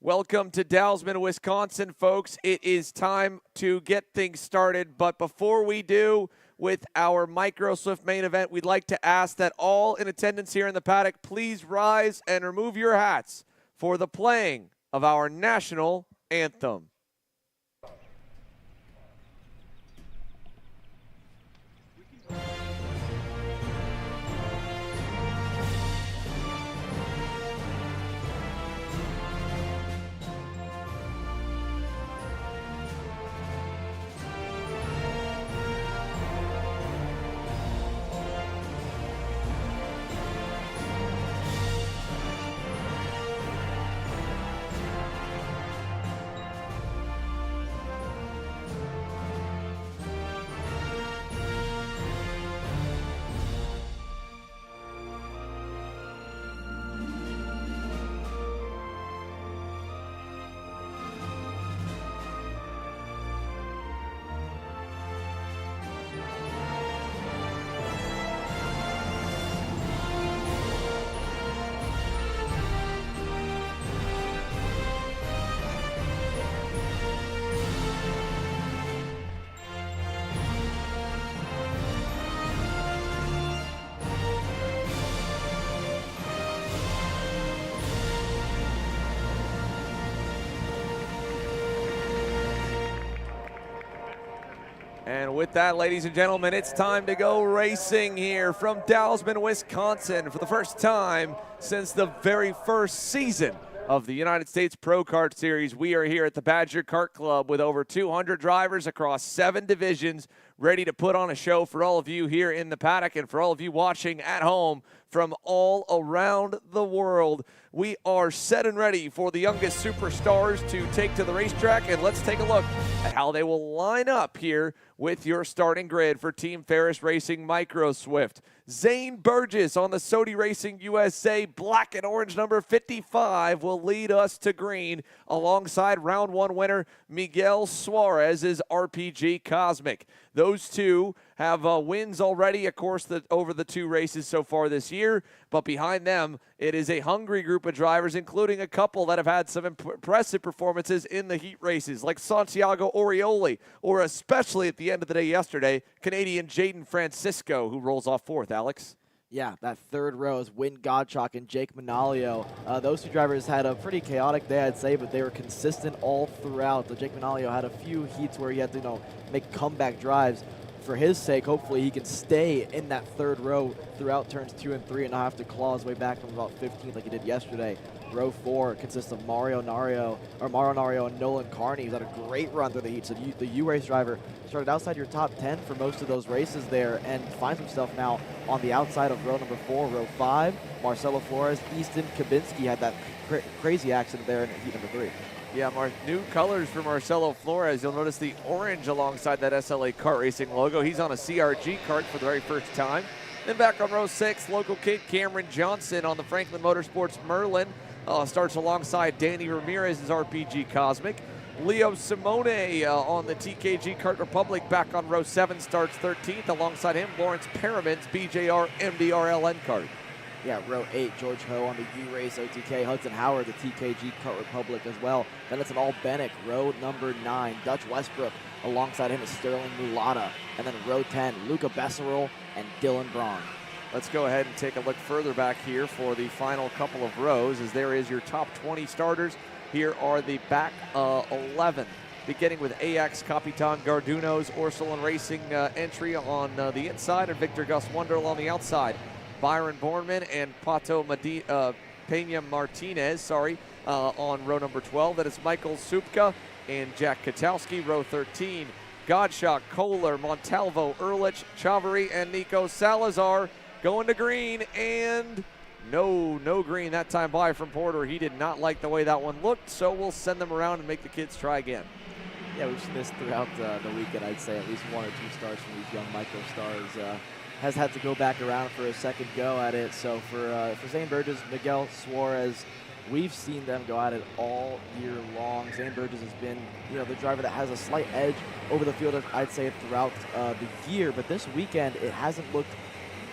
Welcome to Dousman, Wisconsin, folks. It is time to get things started, but before we do, with our Micro Swift main event, we'd like to ask that all in attendance here in the paddock please rise and remove your hats for the playing of our national anthem. And with that, ladies and gentlemen, it's time to go racing here from Dousman, Wisconsin for the first time since the very first season of the United States Pro Kart Series. We are here at the Badger Kart Club with over 200 drivers across 7 divisions, ready to put on a show for all of you here in the paddock and for all of you watching at home from all around the world. We are set and ready for the youngest superstars to take to the racetrack, and let's take a look at how they will line up here with your starting grid for Team Ferris Racing Micro Swift. Zane Burgess on the Sodi Racing USA black and orange number 55 will lead us to green alongside round 1 winner Miguel Suarez's RPG Cosmic. Those two have wins already, of course, over the 2 races so far this year, but behind them it is a hungry group of drivers, including a couple that have had some impressive performances in the heat races, like Santiago Orioli, or especially at the end of the day yesterday, Canadian Jaden Francisco, who rolls off 4th, Alex. Yeah, that third row is Win Godchalk and Jake Manalio. Those 2 drivers had a pretty chaotic day, I'd say, but they were consistent all throughout. Jake Manalio had a few heats where he had to, make comeback drives. For his sake, hopefully he can stay in that third row throughout turns 2 and 3 and not have to claw his way back from about 15th like he did yesterday. Row 4 consists of Mario Nario and Nolan Carney, who's had a great run through the heat. So the U-Race driver started outside your top 10 for most of those races there and finds himself now on the outside of row number 4. Row 5, Marcelo Flores, Easton Kabinski had that crazy accident there in heat number 3. Yeah, new colors for Marcelo Flores. You'll notice the orange alongside that SLA Kart Racing logo. He's on a CRG kart for the very first time. Then back on row 6, local kid Cameron Johnson on the Franklin Motorsports Merlin. Starts alongside Danny Ramirez's RPG Cosmic. Leo Simone on the TKG Kart Republic back on row 7 starts 13th. Alongside him, Lawrence Perriman's BJR MDR LN kart. Yeah, row 8, George Ho on the U-Race OTK. Hudson Howard, the TKG Kart Republic as well. Then it's an all-Bennett. Row number 9, Dutch Westbrook. Alongside him is Sterling Mulata. And then row 10, Luca Besserell and Dylan Braun. Let's go ahead and take a look further back here for the final couple of rows, as there is your top 20 starters. Here are the back 11, beginning with AX Capitan Garduno's Ursuline Racing entry on the inside, and Victor Gus Wonderl on the outside. Byron Bornman and Pato Pena Martinez, on row number 12. That is Michael Supka and Jack Katowski, row 13. Godshot, Kohler, Montalvo, Ehrlich, Chavari, and Nico Salazar going to green, and no green that time by from Porter. He did not like the way that one looked, so we'll send them around and make the kids try again. Yeah, we've seen this throughout the weekend, I'd say. At least 1 or 2 stars from these young micro stars has had to go back around for a second go at it. So for Zane Burgess, Miguel Suarez, we've seen them go at it all year long. Zane Burgess has been, the driver that has a slight edge over the field, I'd say, throughout the year. But this weekend, it hasn't looked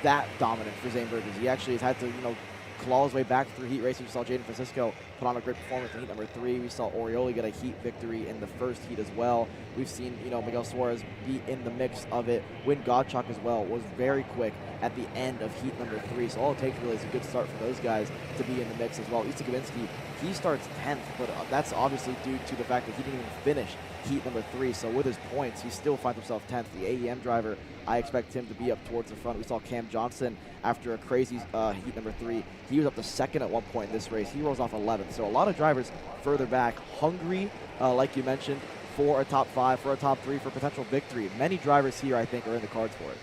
that dominant for Zane Burgess. He actually has had to, claw his way back through heat race. We saw Jaden Francisco put on a great performance in heat number 3. We saw Orioli get a heat victory in the first heat as well. We've seen, Miguel Suarez be in the mix of it. Win Godchuk as well was very quick at the end of heat number 3. So all it takes really is a good start for those guys to be in the mix as well. Ista Gabinski, he starts 10th, but that's obviously due to the fact that he didn't even finish heat number 3. So with his points, he still finds himself 10th. The AEM driver, I expect him to be up towards the front. We saw Cam Johnson after a crazy heat number 3. He was up to 2nd at one point in this race. He rolls off 11th. So a lot of drivers further back, hungry, like you mentioned, for a top 5, for a top 3, for potential victory. Many drivers here, I think, are in the cards for it.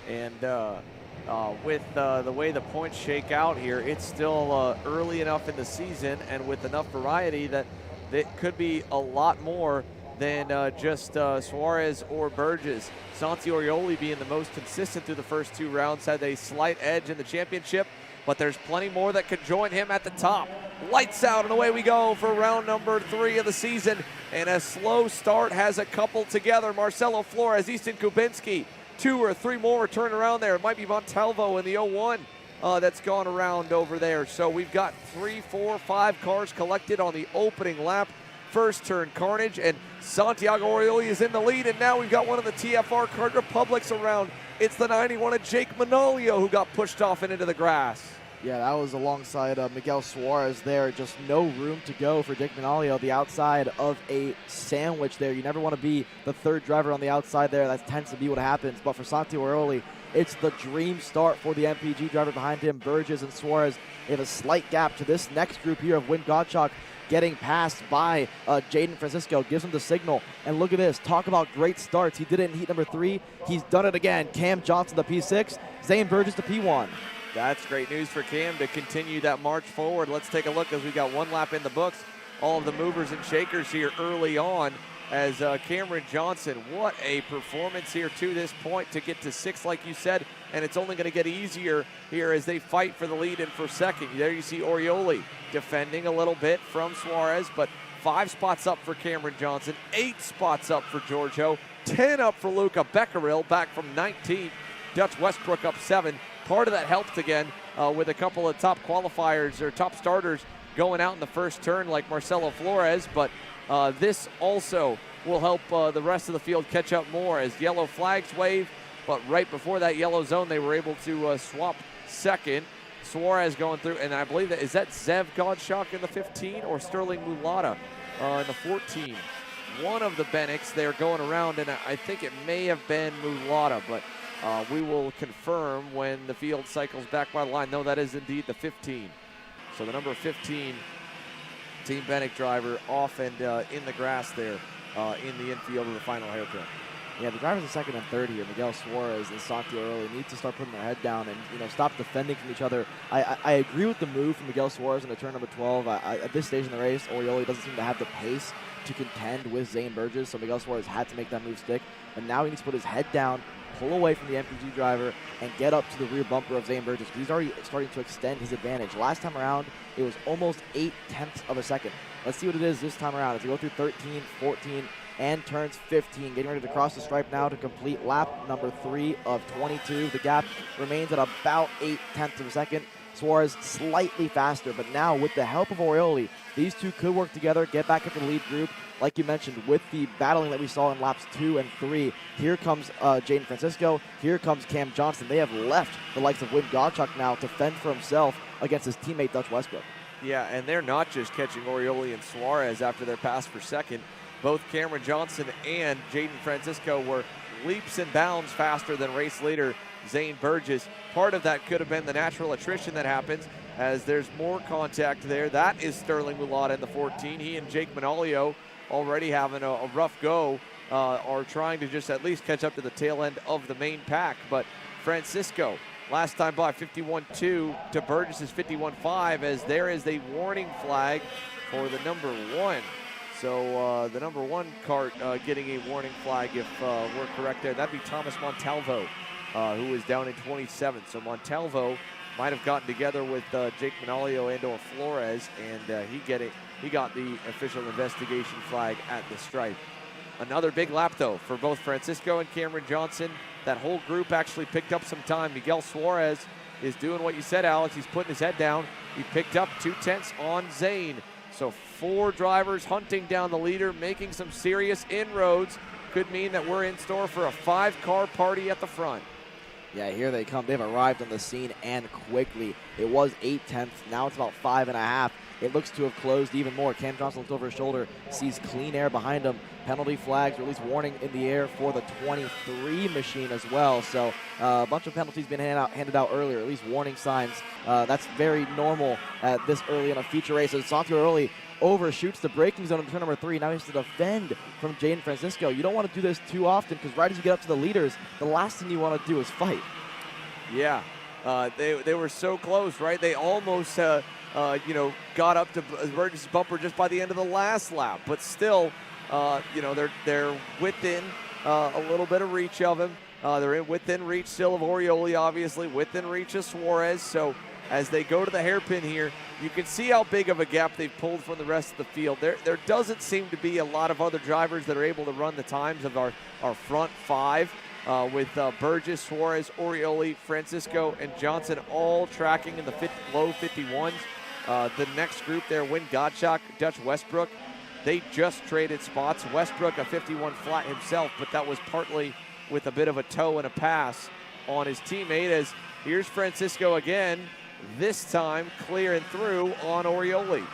And with the way the points shake out here, it's still early enough in the season and with enough variety that it could be a lot more than just Suarez or Burgess. Santi Orioli being the most consistent through the first 2 rounds had a slight edge in the championship, but there's plenty more that could join him at the top. Lights out and away we go for round number 3 of the season, and a slow start has a couple together. Marcelo Flores, Easton Kubinski, 2 or 3 more turn around there. It might be Montalvo in the 01 that's gone around over there. So we've got 3, 4, 5 cars collected on the opening lap. First turn carnage, and Santiago Orioli is in the lead, and now we've got one of the TFR Kart Republics around. It's the 91 of Jake Manolio who got pushed off and into the grass. Yeah, that was alongside Miguel Suarez there. Just no room to go for Jake Manolio, the outside of a sandwich there. You never want to be the 3rd driver on the outside there. That tends to be what happens. But for Santi Orioli, it's the dream start for the MPG driver behind him. Burgess and Suarez, they have a slight gap to this next group here of Win Godchuk. Getting passed by Jaden Francisco, gives him the signal. And look at this, talk about great starts. He did it in heat number 3. He's done it again. Cam Johnson, the P6. Zane Burgess, the P1. That's great news for Cam to continue that march forward. Let's take a look as we got 1 lap in the books. All of the movers and shakers here early on as Cameron Johnson, what a performance here to this point to get to 6th, like you said, and it's only going to get easier here as they fight for the lead and for 2nd. There you see Orioli defending a little bit from Suarez, but 5 spots up for Cameron Johnson, 8 spots up for Giorgio, 10 up for Luca Becquerel, back from 19th. Dutch Westbrook up 7. Part of that helped again with a couple of top qualifiers or top starters going out in the first turn like Marcelo Flores, but this also will help the rest of the field catch up more as yellow flags wave, but right before that yellow zone they were able to swap 2nd. Suarez going through, and I believe is that Zev Godchuk in the 15 or Sterling Mulata in the 14. One of the Benix they're going around, and I think it may have been Mulata, but we will confirm when the field cycles back by the line. No, that is indeed the 15. So the number 15 Team Bennick driver off and in the grass there in the infield of the final hairpin. Yeah, the drivers in 2nd and 3rd here, Miguel Suarez and Santi Orioli, need to start putting their head down and stop defending from each other. I agree with the move from Miguel Suarez in the turn number 12. At this stage in the race, Orioli doesn't seem to have the pace to contend with Zane Burgess, so Miguel Suarez had to make that move stick. But now he needs to put his head down, pull away from the MPG driver, and get up to the rear bumper of Zane Burgess. He's already starting to extend his advantage. Last time around, it was almost 0.8 of a second. Let's see what it is this time around as we go through 13, 14, and turns 15. Getting ready to cross the stripe now to complete lap number 3 of 22. The gap remains at about 0.8 of a second. Suarez slightly faster, but now with the help of Orioli, these two could work together, get back into the lead group. Like you mentioned, with the battling that we saw in laps 2 and 3, here comes Jaden Francisco, here comes Cam Johnson. They have left the likes of Win Godchuk now to fend for himself against his teammate Dutch Westbrook. Yeah, and they're not just catching Orioli and Suarez after their pass for 2nd. Both Cameron Johnson and Jaden Francisco were leaps and bounds faster than race leader Zane Burgess. Part of that could have been the natural attrition that happens as there's more contact there. That is Sterling Mulata in the 14. He and Jake Manolio already having a rough go, are trying to just at least catch up to the tail end of the main pack. But Francisco, last time by 51.2 to Burgess's 51.5, as there is a warning flag for the number 1. So the number 1 cart getting a warning flag if we're correct there. That'd be Thomas Montalvo, who is down in 27th. So Montalvo might have gotten together with Jake Manolio and or Flores, and he got the official investigation flag at the stripe. Another big lap, though, for both Francisco and Cameron Johnson. That whole group actually picked up some time. Miguel Suarez is doing what you said, Alex. He's putting his head down. He picked up 2/10 on Zane. So 4 drivers hunting down the leader, making some serious inroads. Could mean that we're in store for a 5-car party at the front. Yeah, here they come. They've arrived on the scene and quickly. It was 8/10. Now it's about 5.5. It looks to have closed even more. Cam Johnson looks over his shoulder, sees clean air behind him. Penalty flags, or at least warning in the air for the 23 machine as well. So a bunch of penalties been handed out earlier, at least warning signs. That's very normal at this early in a feature race. As Santiago early overshoots the braking zone in turn number 3. Now he has to defend from Jaden Francisco. You don't want to do this too often because right as you get up to the leaders, the last thing you want to do is fight. Yeah, they were so close, right? They almost got up to emergency bumper just by the end of the last lap, but still, they're within a little bit of reach of him. They're within reach still of Orioli, obviously, within reach of Suarez. So as they go to the hairpin here, you can see how big of a gap they've pulled from the rest of the field. There doesn't seem to be a lot of other drivers that are able to run the times of our front 5. With Burgess, Suarez, Orioli, Francisco, and Johnson all tracking in the low 51s. The next group there, Win Gottschalk, Dutch Westbrook, they just traded spots. Westbrook a 51 flat himself, but that was partly with a bit of a toe and a pass on his teammate. As here's Francisco again, this time clearing through on Orioli.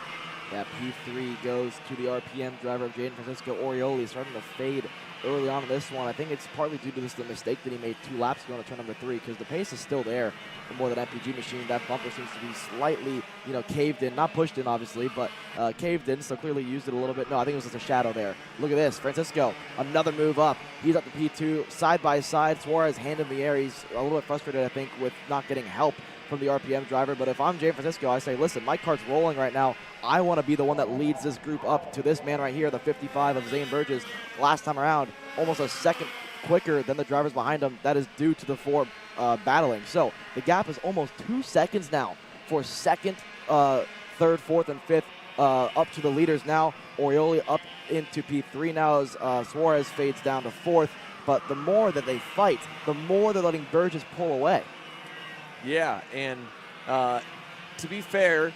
Yeah, P3 goes to the RPM driver of Jaden Francisco. Orioli starting to fade early on in this one. I think it's partly due to the mistake that he made 2 laps ago on turn number 3, because the pace is still there for more than MPG machine. That bumper seems to be slightly, caved in, not pushed in obviously, but caved in, so clearly used it a little bit. No, I think it was just a shadow there. Look at this, Francisco, another move up. He's up to P2, side by side. Suarez hand in the air. He's a little bit frustrated, I think, with not getting help from the RPM driver, but if I'm Jay Francisco, I say, listen, my cart's rolling right now. I want to be the one that leads this group up to this man right here, the 55 of Zane Burgess. Last time around, almost a second quicker than the drivers behind him. That is due to the 4 battling. So the gap is almost 2 seconds now for second, third, fourth, and fifth up to the leaders now. Orioli up into P3 now as Suarez fades down to 4th. But the more that they fight, the more they're letting Burgess pull away. Yeah, and to be fair,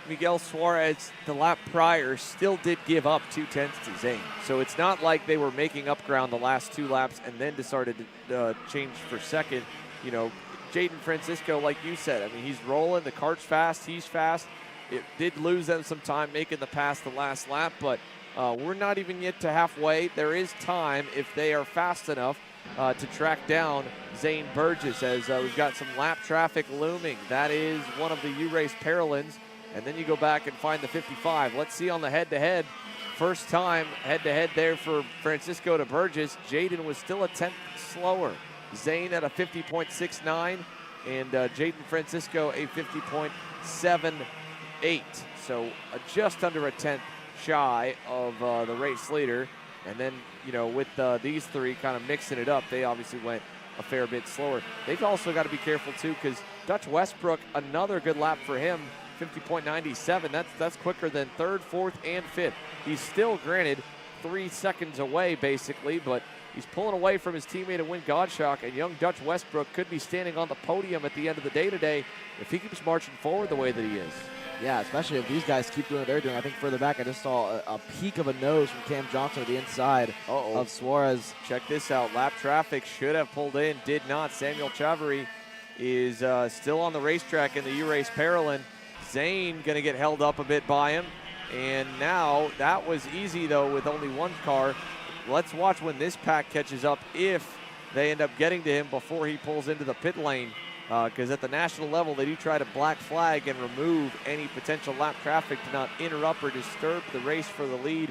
Miguel Suarez, the lap prior, still did give up 2/10 to Zane. So it's not like they were making up ground the last 2 laps and then decided to change for second. Jaden Francisco, like you said, I mean, he's rolling. The kart's fast. He's fast. It did lose them some time making the pass the last lap, but we're not even yet to halfway. There is time if they are fast enough to track down Zane Burgess, as we've got some lap traffic looming. That is one of the U-Race Paralins. And then you go back and find the 55. Let's see on the head-to-head. First time head-to-head there for Francisco to Burgess. Jaden was still a 10th slower. Zane at a 50.69, and Jaden Francisco a 50.78. So just under a 10th shy of the race leader. And then, with these 3 kind of mixing it up, they obviously went a fair bit slower. They've also got to be careful, too, because Dutch Westbrook, another good lap for him. 50.97. That's quicker than 3rd, 4th, and 5th. He's still, granted, 3 seconds away, basically, but he's pulling away from his teammate at Win Gottschalk, and young Dutch Westbrook could be standing on the podium at the end of the day today if he keeps marching forward the way that he is. Yeah, especially if these guys keep doing what they're doing. I think further back, I just saw a peek of a nose from Cam Johnson to the inside of Suarez. Check this out. Lap traffic should have pulled in, did not. Samuel Chavarri is still on the racetrack in the U-Race Paralin. Zane going to get held up a bit by him. And now that was easy, though, with only 1 car. Let's watch when this pack catches up, if they end up getting to him before he pulls into the pit lane. Because at the national level, they do try to black flag and remove any potential lap traffic to not interrupt or disturb the race for the lead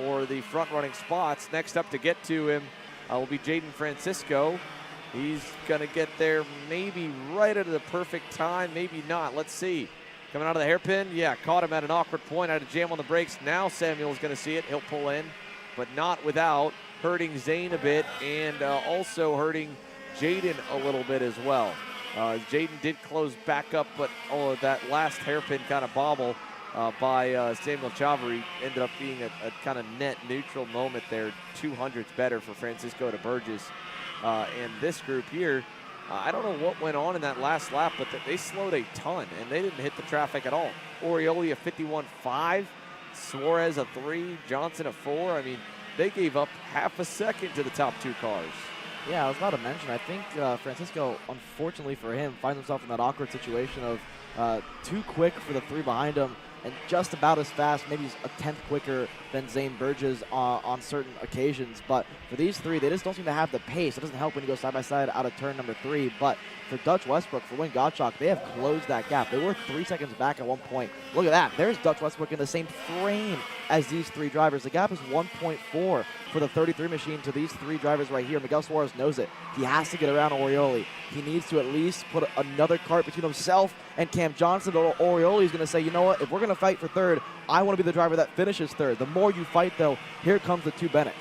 or the front-running spots. Next up to get to him will be Jaden Francisco. He's going to get there maybe right at the perfect time, maybe not. Let's see. Coming out of the hairpin, yeah, caught him at an awkward point, had a jam on the brakes. Now Samuel's going to see it. He'll pull in, but not without hurting Zane a bit and also hurting Jaden a little bit as well. Jaden did close back up, but that last hairpin kind of bobble by Samuel Chavarri ended up being a kind of net neutral moment there. 200s better for Francisco to Burgess. And this group here, I don't know what went on in that last lap, but they slowed a ton, and they didn't hit the traffic at all. Orioli a 51.5, Suarez a 3, Johnson a 4. I mean, they gave up half a second to the top 2 cars. Yeah, I was about to mention, I think Francisco, unfortunately for him, finds himself in that awkward situation of too quick for the 3 behind him and just about as fast, maybe a 10th quicker than Zane Burgess on certain occasions. But for these 3, they just don't seem to have the pace. It doesn't help when you go side by side out of turn number 3. But for Dutch Westbrook, for Wayne Gottschalk, they have closed that gap. They were 3 seconds back at one point. Look at that. There's Dutch Westbrook in the same frame as these 3 drivers. The gap is 1.4 for the 33 machine to these 3 drivers right here. Miguel Suarez knows it. He has to get around Orioli. He needs to at least put another kart between himself and Cam Johnson. But Orioli is going to say, you know what, if we're going to fight for 3rd, I want to be the driver that finishes 3rd. The more you fight, though, here comes the 2 Bennicks.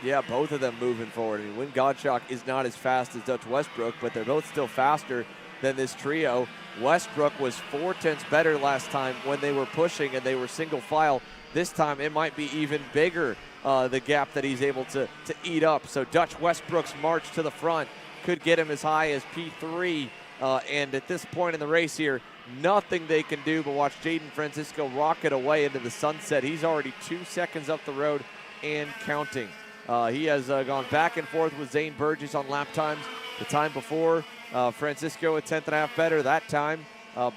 Yeah, both of them moving forward. I mean, Wayne Gottschalk is not as fast as Dutch Westbrook, but they're both still faster than this trio. Westbrook was 4/10 better last time when they were pushing and they were single file. This time it might be even bigger, the gap that he's able to eat up. So Dutch Westbrook's march to the front could get him as high as P3. And at this point in the race here, nothing they can do but watch Jaden Francisco rocket away into the sunset. He's already 2 seconds up the road and counting. He has gone back and forth with Zane Burgess on lap times. The time before, Francisco a 10th.5 better. That time,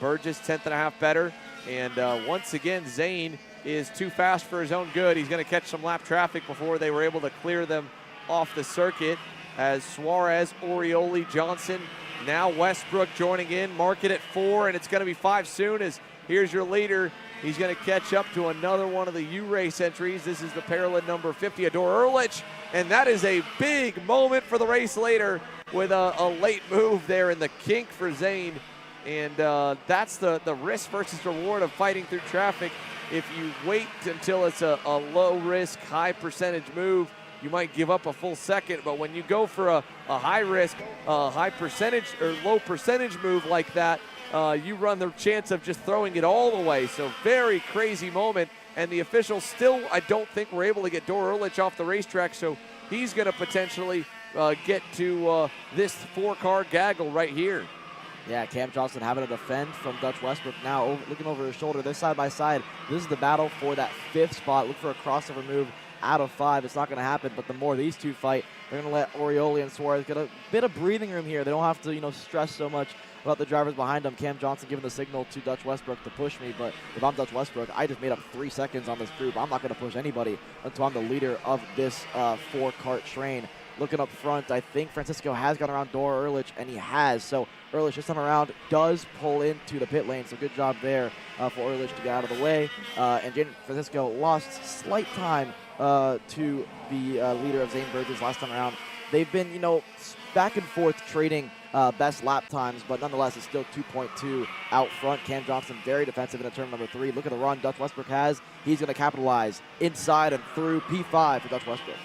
Burgess 10th.5 better. And once again, Zane is too fast for his own good. He's going to catch some lap traffic before they were able to clear them off the circuit. As Suarez, Orioli, Johnson, now Westbrook joining in. Mark it at 4, and it's going to be 5 soon as here's your leader. He's going to catch up to another one of the U-Race entries. This is the Paralympic number 50, Ador Erlich, and that is a big moment for the race later with a late move there in the kink for Zane. And that's the risk versus reward of fighting through traffic. If you wait until it's a low-risk, high-percentage move, you might give up a full second. But when you go for a high-risk, high-percentage or low-percentage move like that, you run the chance of just throwing it all away. So very crazy moment. And the officials still, I don't think, were able to get Dor Erlich off the racetrack. So he's going to potentially get to this 4-car gaggle right here. Yeah, Cam Johnson having to defend from Dutch Westbrook now, looking over his shoulder. They're side by side. This is the battle for that 5th spot. Look for a crossover move out of 5. It's not going to happen, but the more these 2 fight, they're going to let Orioli and Suarez get a bit of breathing room here. They don't have to, stress so much about the drivers behind them. Cam Johnson giving the signal to Dutch Westbrook to push me, but if I'm Dutch Westbrook, I just made up 3 seconds on this group. I'm not going to push anybody until I'm the leader of this 4-kart train. Looking up front, I think Francisco has gone around Dor Erlich, and he has. So Erlich this time around does pull into the pit lane, so good job there for Erlich to get out of the way. And Jaden Francisco lost slight time to the leader of Zane Burgess last time around. They've been, back and forth trading best lap times, but nonetheless, it's still 2.2 out front. Cam Johnson very defensive in turn number 3. Look at the run Dutch Westbrook has. He's going to capitalize inside and through P5 for Dutch Westbrook.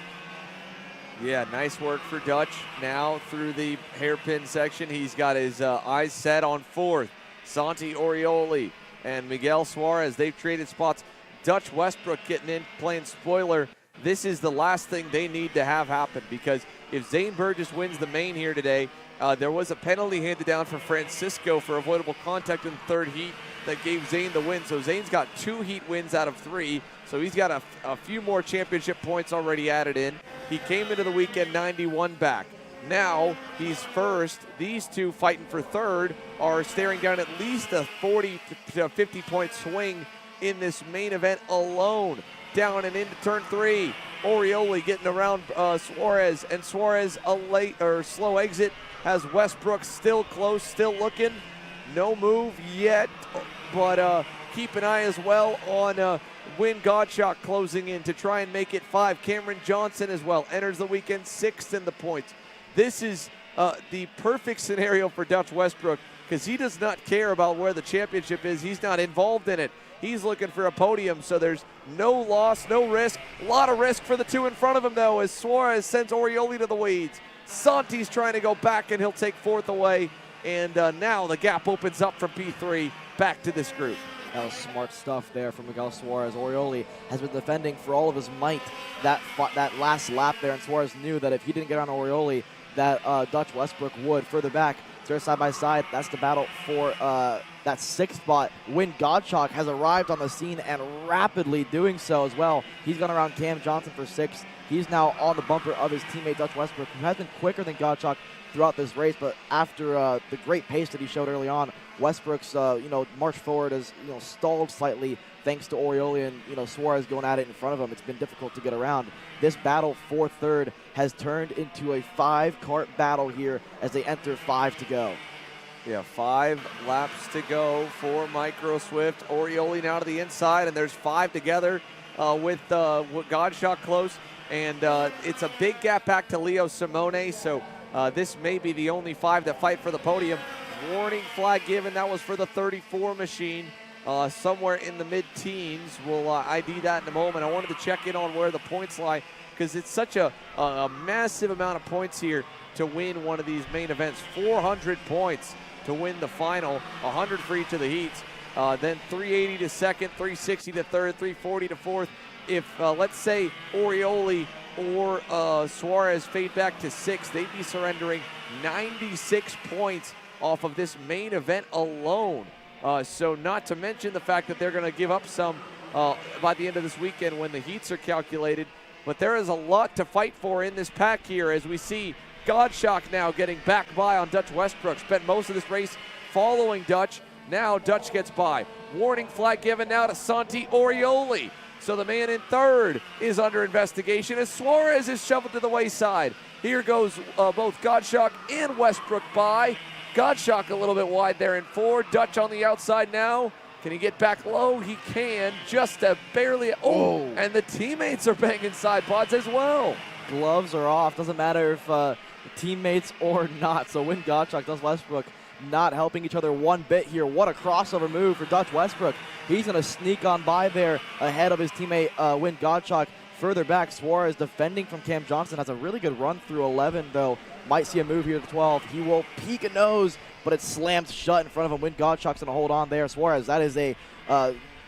Yeah, nice work for Dutch. Now through the hairpin section, he's got his eyes set on 4th. Santi Orioli and Miguel Suarez, they've traded spots. Dutch Westbrook getting in, playing spoiler. This is the last thing they need to have happen, because if Zane Burgess wins the main here today, there was a penalty handed down for Francisco for avoidable contact in the 3rd heat that gave Zane the win. So Zane's got 2 heat wins out of 3. So he's got a few more championship points already added in. He came into the weekend 91 back. Now he's 1st. These 2 fighting for 3rd are staring down at least a 40 to 50 point swing in this main event alone. Down and into turn 3. Orioli getting around Suarez, and Suarez a late or slow exit has Westbrook still close, still looking. No move yet, but keep an eye as well on Wayne Gottschalk closing in to try and make it 5. Cameron Johnson as well enters the weekend 6th in the points. This is the perfect scenario for Dutch Westbrook, because he does not care about where the championship is. He's not involved in it. He's looking for a podium, so there's no loss, no risk. A lot of risk for the 2 in front of him, though, as Suarez sends Orioli to the weeds. Santi's trying to go back, and he'll take 4th away. And now the gap opens up from P3 back to this group. That was smart stuff there from Miguel Suarez. Orioli has been defending for all of his might that last lap there, and Suarez knew that if he didn't get on Orioli, that Dutch Westbrook would. Further back, they're side by side. That's the battle for that 6th spot. Win Gottschalk has arrived on the scene and rapidly doing so as well. He's gone around Cam Johnson for 6th. He's now on the bumper of his teammate Dutch Westbrook, who has been quicker than Gottschalk throughout this race, but after the great pace that he showed early on, Westbrook's march forward has stalled slightly thanks to Orioli and Suarez going at it in front of him. It's been difficult to get around. This battle for 3rd has turned into a 5-kart battle here as they enter 5 to go. Yeah, 5 laps to go for Micro Swift. Orioli now to the inside, and there's 5 together with Gottschalk close. And it's a big gap back to Leo Simone, so this may be the only 5 that fight for the podium. Warning flag given, that was for the 34 machine. Somewhere in the mid-teens. We'll ID that in a moment. I wanted to check in on where the points lie because it's such a massive amount of points here to win one of these main events. 400 points to win the final, 100 for each of the heats. Then 380 to 2nd, 360 to 3rd, 340 to 4th. If, let's say, Orioli or Suarez fade back to 6th, they'd be surrendering 96 points off of this main event alone. So not to mention the fact that they're going to give up some by the end of this weekend when the heats are calculated. But there is a lot to fight for in this pack here as we see Gottschalk now getting back by on Dutch Westbrook. Spent most of this race following Dutch. Now Dutch gets by. Warning flag given now to Santi Orioli. So the man in 3rd is under investigation as Suarez is shoveled to the wayside. Here goes both Gottschalk and Westbrook by. Gottschalk a little bit wide there in 4. Dutch on the outside now. Can he get back low? He can, just barely. Oh, and the teammates are banging side pods as well. Gloves are off. Doesn't matter if teammates or not. So Win Gottschalk, Dutch Westbrook not helping each other one bit here. What a crossover move for Dutch Westbrook. He's going to sneak on by there ahead of his teammate Win Gottschalk. Further back, Suarez defending from Cam Johnson has a really good run through 11, though. Might see a move here to 12. He will peek a nose, but it's slammed shut in front of him. Win Gottschalk's going to hold on there. Suarez, that is a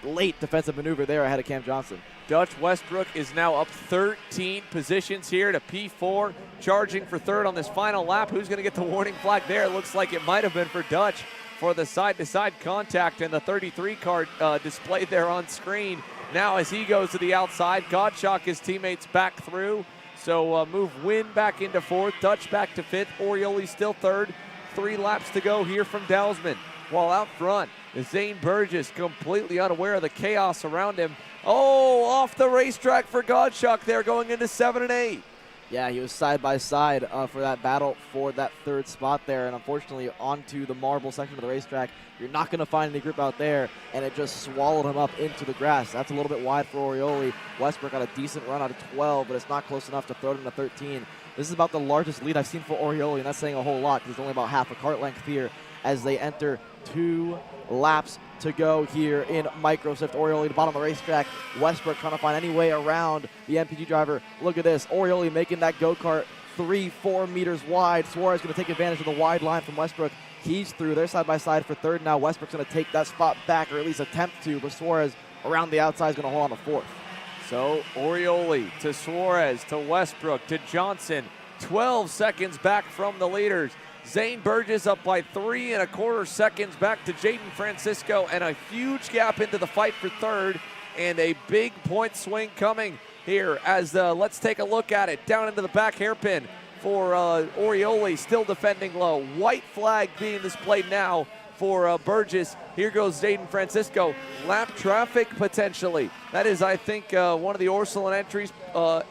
late defensive maneuver there ahead of Cam Johnson. Dutch Westbrook is now up 13 positions here to P4, charging for 3rd on this final lap. Who's going to get the warning flag there? It looks like it might have been for Dutch for the side-to-side contact and the 33 card displayed there on screen. Now as he goes to the outside, Gottschalk, his teammates back through. So move Win back into 4th, Dutch back to 5th, Orioli still 3rd. 3 laps to go here from Dousman. While out front, Zane Burgess completely unaware of the chaos around him. Oh, off the racetrack for Gottschalk there going into 7 and 8. Yeah, he was side by side for that battle for that 3rd spot there, and unfortunately onto the marble section of the racetrack. You're not going to find any grip out there, and it just swallowed him up into the grass. That's a little bit wide for Orioli. Westbrook got a decent run out of 12, but it's not close enough to throw it into 13. This is about the largest lead I've seen for Orioli, and that's saying a whole lot because it's only about half a kart length here as they enter 2 laps to go here in Micro Swift. Orioli at the bottom of the racetrack. Westbrook trying to find any way around the MPG driver. Look at this. Orioli making that go-kart 3-4 meters wide. Suarez going to take advantage of the wide line from Westbrook. He's through. They're side by side for 3rd now. Westbrook's going to take that spot back, or at least attempt to, but Suarez around the outside is going to hold on to 4th. So Orioli to Suarez to Westbrook to Johnson. 12 seconds back from the leaders. Zane Burgess up by 3 1/4 seconds back to Jaden Francisco, and a huge gap into the fight for 3rd, and a big point swing coming here as let's take a look at it. Down into the back hairpin for Orioli, still defending low. White flag being displayed now for Burgess. Here goes Jaden Francisco. Lap traffic potentially. That is, I think, one of the Ursuline entries,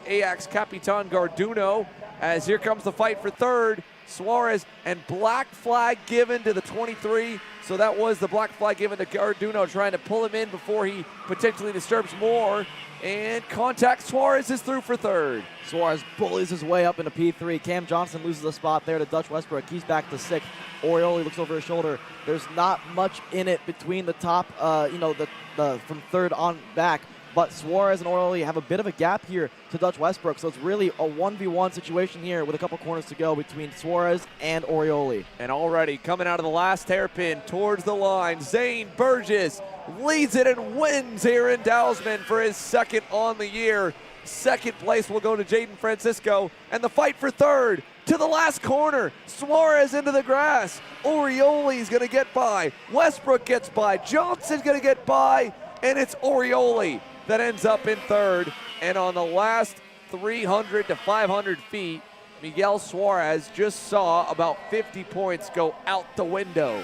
Ajax Capitan Garduno, as here comes the fight for 3rd. Suarez, and black flag given to the 23. So that was the black flag given to Garduno, trying to pull him in before he potentially disturbs more. And contact, Suarez is through for 3rd. Suarez bullies his way up into P3. Cam Johnson loses a spot there to Dutch Westbrook. He's back to 6th. Orioli looks over his shoulder. There's not much in it between the top, from 3rd on back. But Suarez and Orioli have a bit of a gap here to Dutch Westbrook, so it's really a 1v1 situation here with a couple corners to go between Suarez and Orioli. And already coming out of the last hairpin towards the line, Zane Burgess leads it and wins here in Dousman for his 2nd on the year. 2nd place will go to Jaden Francisco, and the fight for 3rd to the last corner. Suarez into the grass. Orioli's going to get by. Westbrook gets by. Johnson's going to get by. And it's Orioli that ends up in third. And on the last 300 to 500 feet, Miguel Suarez just saw about 50 points go out the window.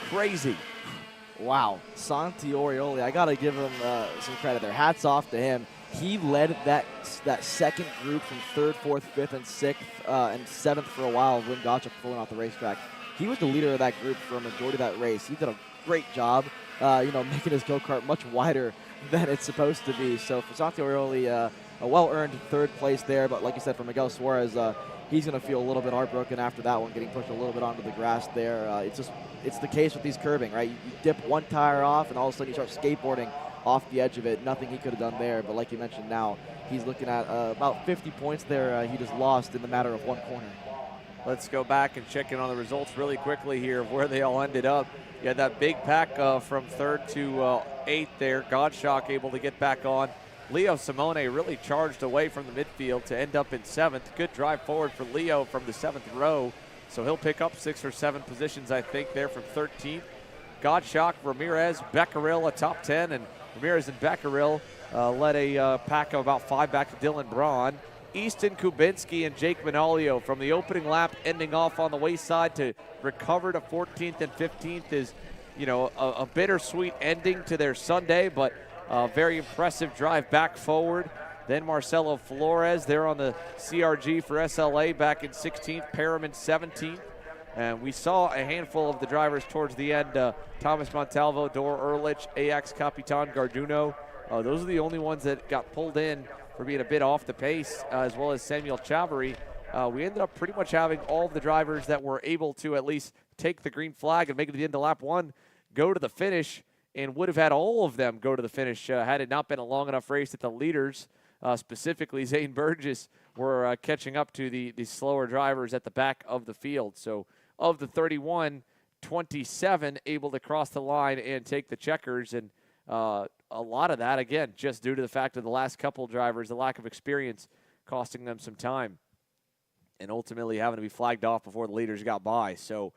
Crazy. Wow, Santi Orioli, I got to give him some credit there. Hats off to him. He led that second group from third, fourth, fifth, and sixth, and seventh for a while when Gottschalk pulling off the racetrack. He was the leader of that group for a majority of that race. He did a great job, making his go-kart much wider than it's supposed to be. So for Santi Orioli, a well-earned third place there. But like you said, for Miguel Suarez, he's going to feel a little bit heartbroken after that one, getting pushed a little bit onto the grass there. It's the case with these curbing, right? You dip one tire off, and all of a sudden you start skateboarding off the edge of it. Nothing he could have done there. But like you mentioned, now he's looking at about 50 points there. He just lost in the matter of one corner. Let's go back and check in on the results really quickly here of where they all ended up. You had that big pack from third to eighth there. Gottschalk able to get back on. Leo Simone really charged away from the midfield to end up in seventh. Good drive forward for Leo from the seventh row. So he'll pick up 6 or 7 positions, I think, there from 13th. Gottschalk, Ramirez, Becquerel, a top 10, and Ramirez and Becquerel led a pack of about 5 back to Dylan Braun. Easton Kubinski and Jake Manolio from the opening lap ending off on the wayside to recover to 14th and 15th is, a bittersweet ending to their Sunday, but a very impressive drive back forward. Then Marcelo Flores there on the CRG for SLA back in 16th, Perriman 17th. And we saw a handful of the drivers towards the end, Thomas Montalvo, Dor Ehrlich, AX Capitan Garduno. Those are the only ones that got pulled in for being a bit off the pace, as well as Samuel Chavarri. We ended up pretty much having all of the drivers that were able to at least take the green flag and make it to the end of lap 1 go to the finish, and would have had all of them go to the finish had it not been a long enough race that the leaders, specifically Zane Burgess, were catching up to the slower drivers at the back of the field. So of the 31, 27 able to cross the line and take the checkers, and a lot of that, again, just due to the fact of the last couple drivers, the lack of experience costing them some time and ultimately having to be flagged off before the leaders got by. So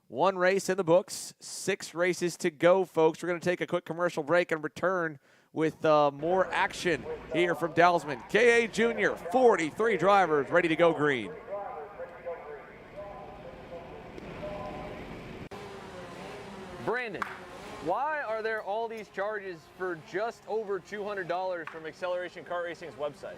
1 race in the books, 6 races to go, folks. We're going to take a quick commercial break and return with more action here from Dousman. KA Junior, 43 drivers ready to go green. Brandon, why are there all these charges for just over $200 from Acceleration Kart Racing's website?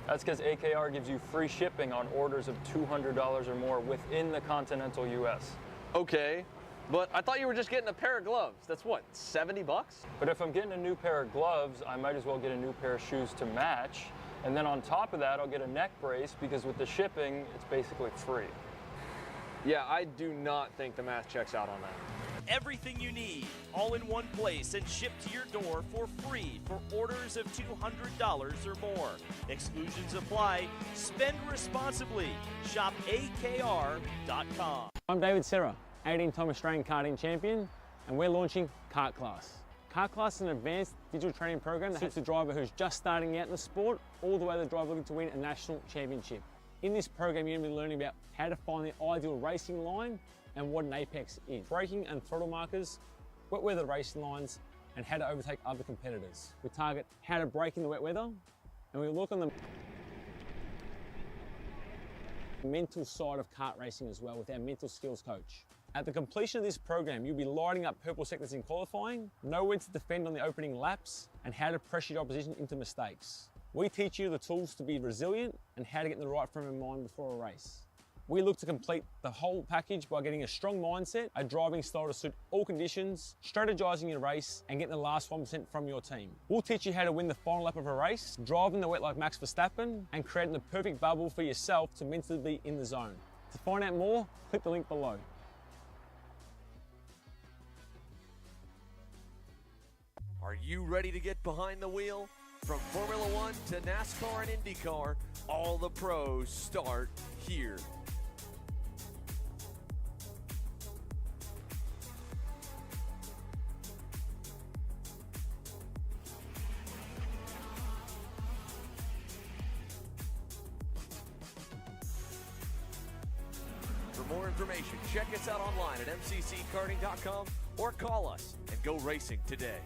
That's because AKR gives you free shipping on orders of $200 or more within the continental U.S. Okay, but I thought you were just getting a pair of gloves. That's what, 70 bucks? But if I'm getting a new pair of gloves, I might as well get a new pair of shoes to match. And then on top of that, I'll get a neck brace because with the shipping, it's basically free. Yeah, I do not think the math checks out on that. Everything you need, all in one place and shipped to your door for free for orders of $200 or more. Exclusions apply. Spend responsibly. Shop AKR.com. I'm David Serra, 18-time Australian karting champion, and we're launching Kart Class. Kart Class is an advanced digital training program that suits a driver who's just starting out in the sport, all the way to the driver looking to win a national championship. In this program, you're going to be learning about how to find the ideal racing line and what an apex is, braking and throttle markers, wet weather racing lines, and how to overtake other competitors. We target how to brake in the wet weather, and we look on the mental side of kart racing as well with our mental skills coach. At the completion of this program, you'll be lighting up purple sectors in qualifying, know when to defend on the opening laps, and how to pressure your opposition into mistakes. We teach you the tools to be resilient and how to get in the right frame of mind before a race. We look to complete the whole package by getting a strong mindset, a driving style to suit all conditions, strategizing your race, and getting the last 1% from your team. We'll teach you how to win the final lap of a race, driving the wet like Max Verstappen, and creating the perfect bubble for yourself to mentally be in the zone. To find out more, click the link below. Are you ready to get behind the wheel? From Formula One to NASCAR and IndyCar, all the pros start here. more information, check us out online at mcckarting.com or call us and go racing today.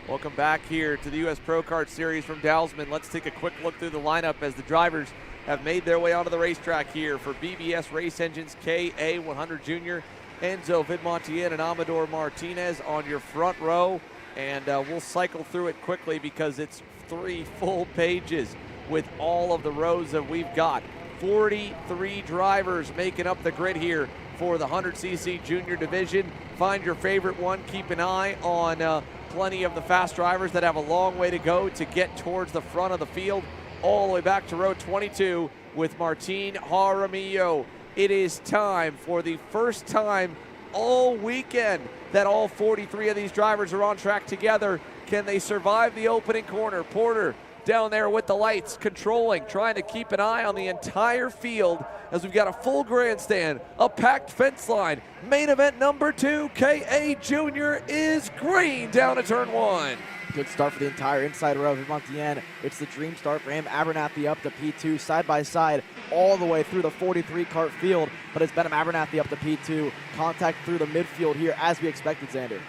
Welcome back here to the U.S. Pro Kart Series from Dousman. Let's take a quick look through the lineup as the drivers have made their way onto the racetrack here for BBS Race Engines KA100 Junior. Enzo Vidmontien and Amador Martinez on your front row. And we'll cycle through it quickly because it's 3 full pages with all of the rows that we've got. 43 drivers making up the grid here for the 100cc Junior Division. Find your favorite one. Keep an eye on plenty of the fast drivers that have a long way to go to get towards the front of the field, all the way back to row 22 with Martin Jaramillo. It is time for the first time all weekend that all 43 of these drivers are on track together. Can they survive the opening corner? Porter down there with the lights, controlling, trying to keep an eye on the entire field as we've got a full grandstand, a packed fence line. Main event number 2, KA Junior is green down to turn 1. Good start for the entire inside row of Vidmontien. It's the dream start for him. Abernathy up to P2, side by side, all the way through the 43 kart field. But it's Benham Abernathy up to P2. Contact through the midfield here as we expected, Xander.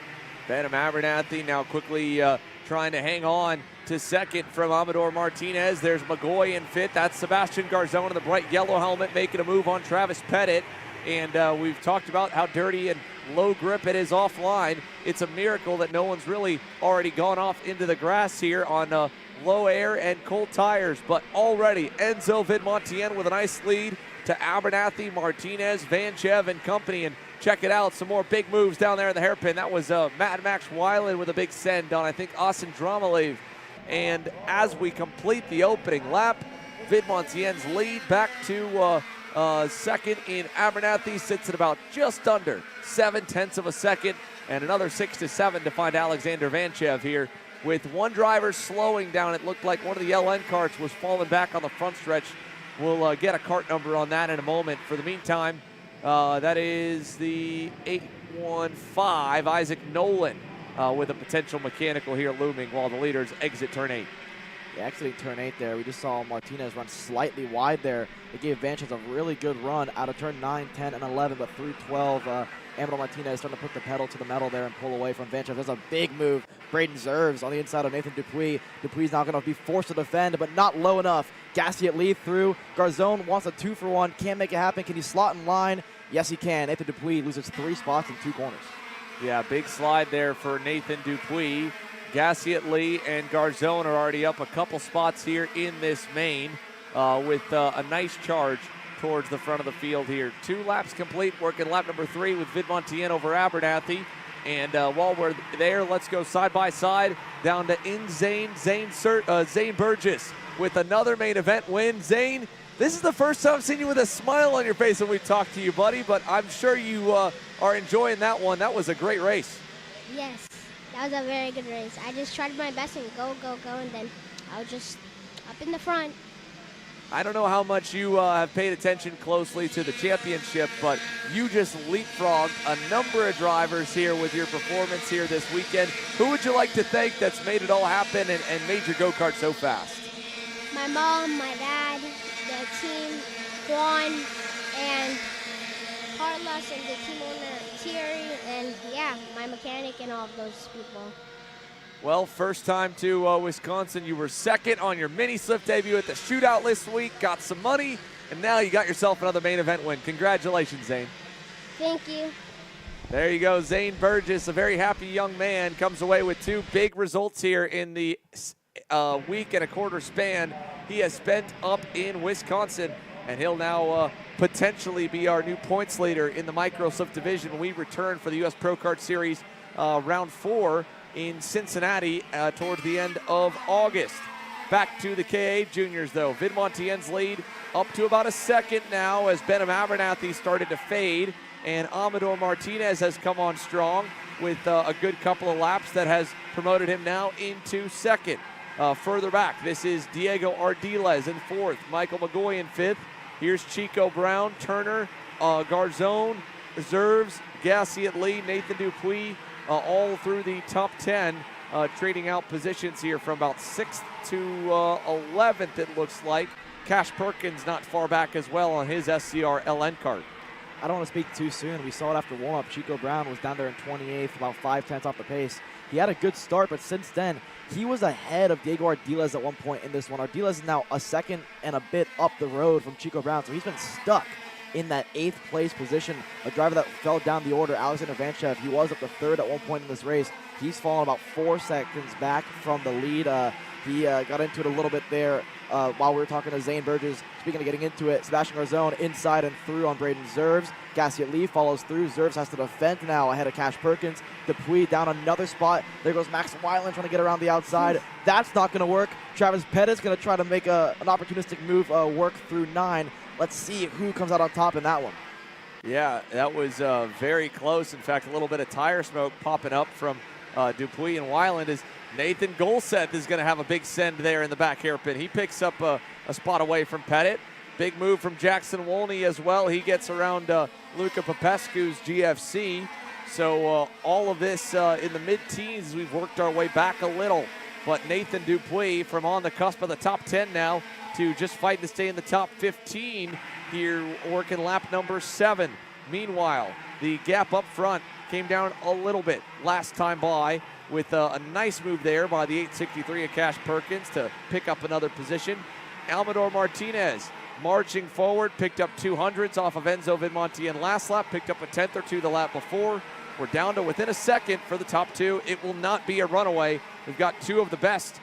Benham Abernathy now quickly trying to hang on to second from Amador Martinez. There's McGoy in fifth. That's Sebastian Garzón in the bright yellow helmet making a move on Travis Pettit. And we've talked about how dirty and low grip it is offline. It's a miracle that no one's really already gone off into the grass here on low air and cold tires. But already Enzo Vidmontien with a nice lead to Abernathy, Martinez, Vanchev and company. And check it out, some more big moves down there in the hairpin. That was Mad Max Weiland with a big send on, I think, Asen Dramalev. And as we complete the opening lap, Vidmontien's lead back to second in Abernathy sits at about just under 0.7 of a second, and another 6 to 7 to find Alexander Vanchev here. With one driver slowing down, it looked like one of the LN karts was falling back on the front stretch. We'll get a kart number on that in a moment. For the meantime, that is the 815 Isaac Nolan with a potential mechanical here looming while the leaders exit turn 8. Yeah, exiting turn 8 there, we just saw Martinez run slightly wide there. It gave Vanchev a really good run out of turn 9, 10, and 11, but through 12, Amador Martinez starting to put the pedal to the metal there and pull away from Vanchev. There's a big move. Braden Zerves on the inside of Nathan Dupuis. Dupuis now going to be forced to defend, but not low enough. Gassiet lead through. Garzón wants a 2-for-1. Can't make it happen. Can he slot in line? Yes, he can. Nathan Dupuis loses 3 spots in 2 corners. Yeah, big slide there for Nathan Dupuis. Gassiet Lee and Garzón are already up a couple spots here in this main with a nice charge towards the front of the field here. 2 laps complete, working lap number 3 with Vidmontien over Abernathy. And while we're there, let's go side by side down to Zane Burgess with another main event win. Zane, this is the first time I've seen you with a smile on your face when we talked to you, buddy, but I'm sure you are enjoying that one. That was a great race. Yes, that was a very good race. I just tried my best and go, and then I was just up in the front. I don't know how much you have paid attention closely to the championship, but you just leapfrogged a number of drivers here with your performance here this weekend. Who would you like to thank that's made it all happen and made your go-kart so fast? My mom, my dad, the team, Juan, and Carlos, and the team owner, Thierry, and yeah, my mechanic and all of those people. Well, first time to Wisconsin. You were second on your mini slip debut at the shootout this week, got some money, and now you got yourself another main event win. Congratulations, Zane. Thank you. There you go, Zane Burgess, a very happy young man, comes away with 2 big results here in the week and a quarter span he has spent up in Wisconsin, and he'll now potentially be our new points leader in the micro slip division when we return for the U.S. Pro Kart Series round 4 in Cincinnati towards the end of August. Back to the KA Juniors, though. Vidmontien's lead up to about a second now as Benham Abernathy started to fade, and Amador Martinez has come on strong with a good couple of laps that has promoted him now into second. Further back, this is Diego Ardiles in 4th, Michael McGoy in 5th. Here's Chico Brown, Turner, Garzón, Zerves, Gassiet Lee, Nathan Dupuis, all through the top 10 trading out positions here from about 6th to 11th, it looks like. Cash Perkins not far back as well on his SCR LN cart. I don't want to speak too soon. We saw it after warm-up. Chico Brown was down there in 28th, about 5/10 off the pace. He had a good start, but since then, he was ahead of Diego Ardiles at one point in this one. Ardiles is now a second and a bit up the road from Chico Brown, so he's been stuck in that 8th place position. A driver that fell down the order, Alexander Vanchev, he was up to 3rd at one point in this race. He's fallen about 4 seconds back from the lead. He got into it a little bit there while we were talking to Zane Burgess. Speaking of getting into it, Sebastian Garzone inside and through on Braden Zerves. Gassiet Lee follows through. Zerves has to defend now ahead of Cash Perkins. Dupuis down another spot. There goes Max Weiland trying to get around the outside. That's not going to work. Travis Pettis going to try to make an opportunistic move work through 9. Let's see who comes out on top in that one. Yeah, that was very close. In fact, a little bit of tire smoke popping up from Dupuis and Weiland as Nathan Golseth is going to have a big send there in the back hairpin. He picks up a spot away from Pettit. Big move from Jackson Wolney as well. He gets around Luca Popescu's GFC. So all of this in the mid-teens, we've worked our way back a little. But Nathan Dupuis from on the cusp of the top 10 now to just fighting to stay in the top 15 here, working lap number 7. Meanwhile, the gap up front came down a little bit last time by with a nice move there by the 863 of Cash Perkins to pick up another position. Almador Martinez marching forward, picked up 200s off of Enzo Vidmontien last lap, picked up a 10th or 2 the lap before. We're down to within a second for the top 2. It will not be a runaway. We've got 2 of the best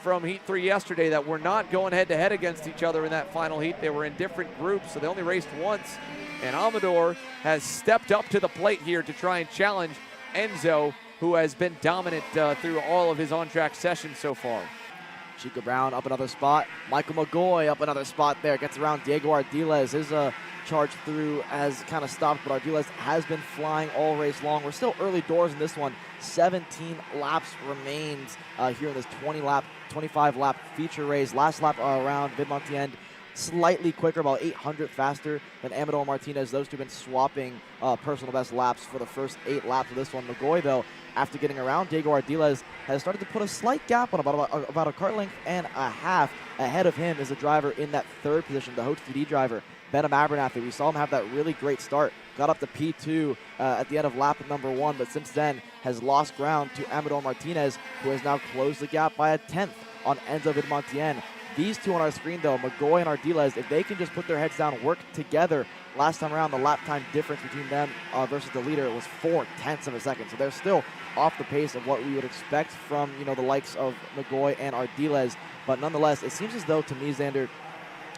from Heat 3 yesterday that were not going head-to-head against each other in that final heat. They were in different groups, so they only raced once. And Almador has stepped up to the plate here to try and challenge Enzo, who has been dominant through all of his on-track sessions so far. Chico Brown up another spot. Michael McGoy up another spot there. Gets around Diego Ardiles. His charge through has kind of stopped, but Ardiles has been flying all race long. We're still early doors in this one. 17 laps remains here in this 25 lap feature race. Last lap around Vidmontien, slightly quicker, about 800 faster than Amador Martinez. Those two have been swapping personal best laps for the first 8 laps of this one. McGoy, though, after getting around Diego Ardiles, has started to put a slight gap on about a kart length and a half. Ahead of him is a driver in that 3rd position, the Hoach TD driver, Benham Abernathy. We saw him have that really great start. Got up to P2 at the end of lap number 1, but since then has lost ground to Amador Martinez, who has now closed the gap by a 10th on Enzo Vidmontien. These two on our screen, though, McGoy and Ardiles, if they can just put their heads down, work together. Last time around, the lap time difference between them versus the leader was 0.4 of a second. So they're still off the pace of what we would expect from, the likes of McGoy and Ardiles. But nonetheless, it seems as though, to me, Xander,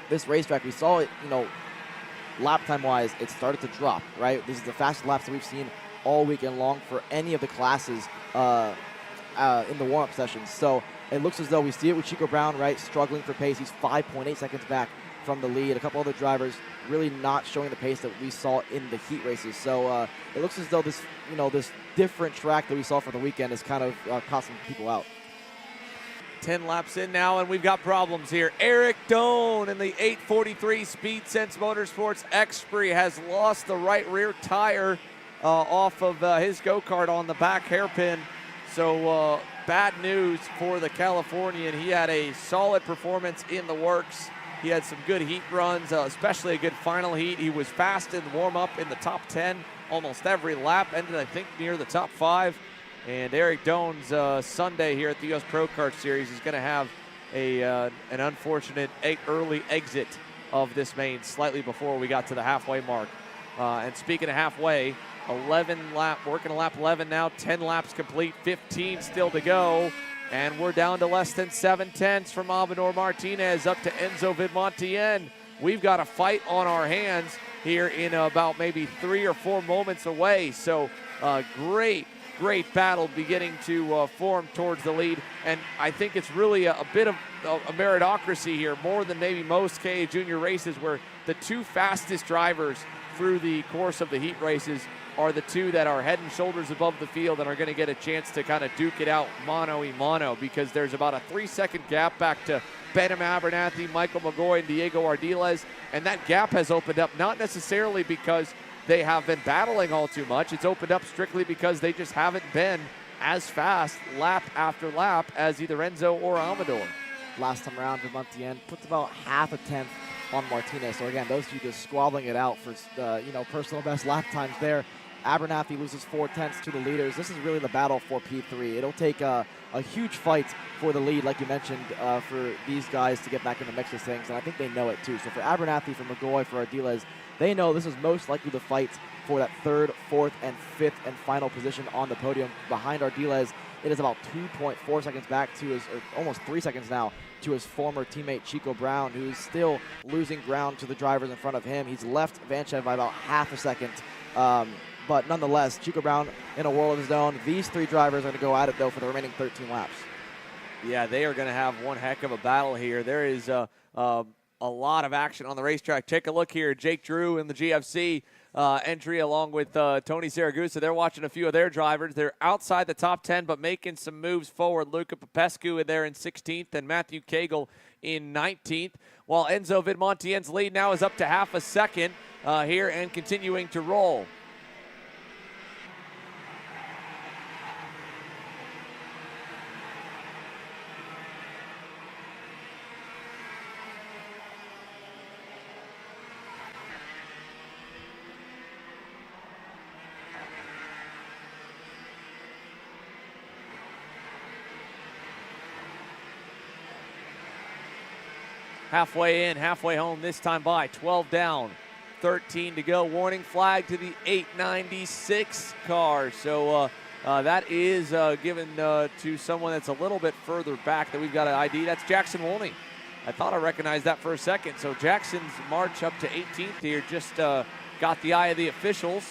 this racetrack, we saw it, lap time-wise, it started to drop, right? This is the fastest laps that we've seen all weekend long for any of the classes in the warm-up sessions. So it looks as though we see it with Chico Brown, right, struggling for pace. He's 5.8 seconds back from the lead. A couple other drivers really not showing the pace that we saw in the heat races. So it looks as though this, this different track that we saw for the weekend has kind of caught some people out. 10 laps in now, and we've got problems here. Eric Doan in the 843 Speed Sense Motorsports X30 has lost the right rear tire off of his go-kart on the back hairpin. So bad news for the Californian. He had a solid performance in the works. He had some good heat runs, especially a good final heat. He was fast in the warm-up in the top 10 almost every lap, ended, I think, near the top 5. And Eric Doan's Sunday here at the U.S. Pro Kart Series is going to have an unfortunate early exit of this main slightly before we got to the halfway mark. And speaking of halfway, 11 lap, working a lap 11 now, 10 laps complete, 15 still to go. And we're down to less than 7/10 from Amador Martinez up to Enzo Vidmontien. We've got a fight on our hands here in about maybe 3 or 4 moments away. So great battle beginning to form towards the lead. And I think it's really a bit of a meritocracy here, more than maybe most KA Junior races, where the 2 fastest drivers through the course of the heat races are the 2 that are head and shoulders above the field and are going to get a chance to kind of duke it out mano-a-mano, because there's about a 3-second gap back to Benham Abernathy, Michael McGoy, and Diego Ardiles. And that gap has opened up not necessarily because they have been battling all too much. It's opened up strictly because they just haven't been as fast lap after lap as either Enzo or Amador. Last time around, Vermontien puts about half a tenth on Martinez. So again, those two just squabbling it out for personal best lap times there. Abernathy loses 4/10 to the leaders. This is really the battle for P3. It'll take a huge fight for the lead, like you mentioned, for these guys to get back in the mix of things, and I think they know it too. So for Abernathy, for McGoy, for Ardiles, they know this is most likely the fight for that 3rd, 4th, and 5th and final position on the podium. Behind Ardiles, it is about 2.4 seconds back to his, or almost 3 seconds now, to his former teammate Chico Brown, who's still losing ground to the drivers in front of him. He's left Vanchev by about half a second. But nonetheless, Chico Brown in a world of his own. These 3 drivers are going to go at it, though, for the remaining 13 laps. Yeah, they are going to have one heck of a battle here. There is a lot of action on the racetrack. Take a look here. Jake Drew in the GFC entry along with Tony Saragusa. They're watching a few of their drivers. They're outside the top 10, but making some moves forward. Luca Popescu in there in 16th and Matthew Cagle in 19th, while Enzo Vidmontien's lead now is up to half a second here and continuing to roll. Halfway in, halfway home this time by. 12 down, 13 to go. Warning flag to the 896 car. So that is given to someone that's a little bit further back that we've got an ID. That's Jackson Wolney. I thought I recognized that for a second. So Jackson's march up to 18th here just got the eye of the officials,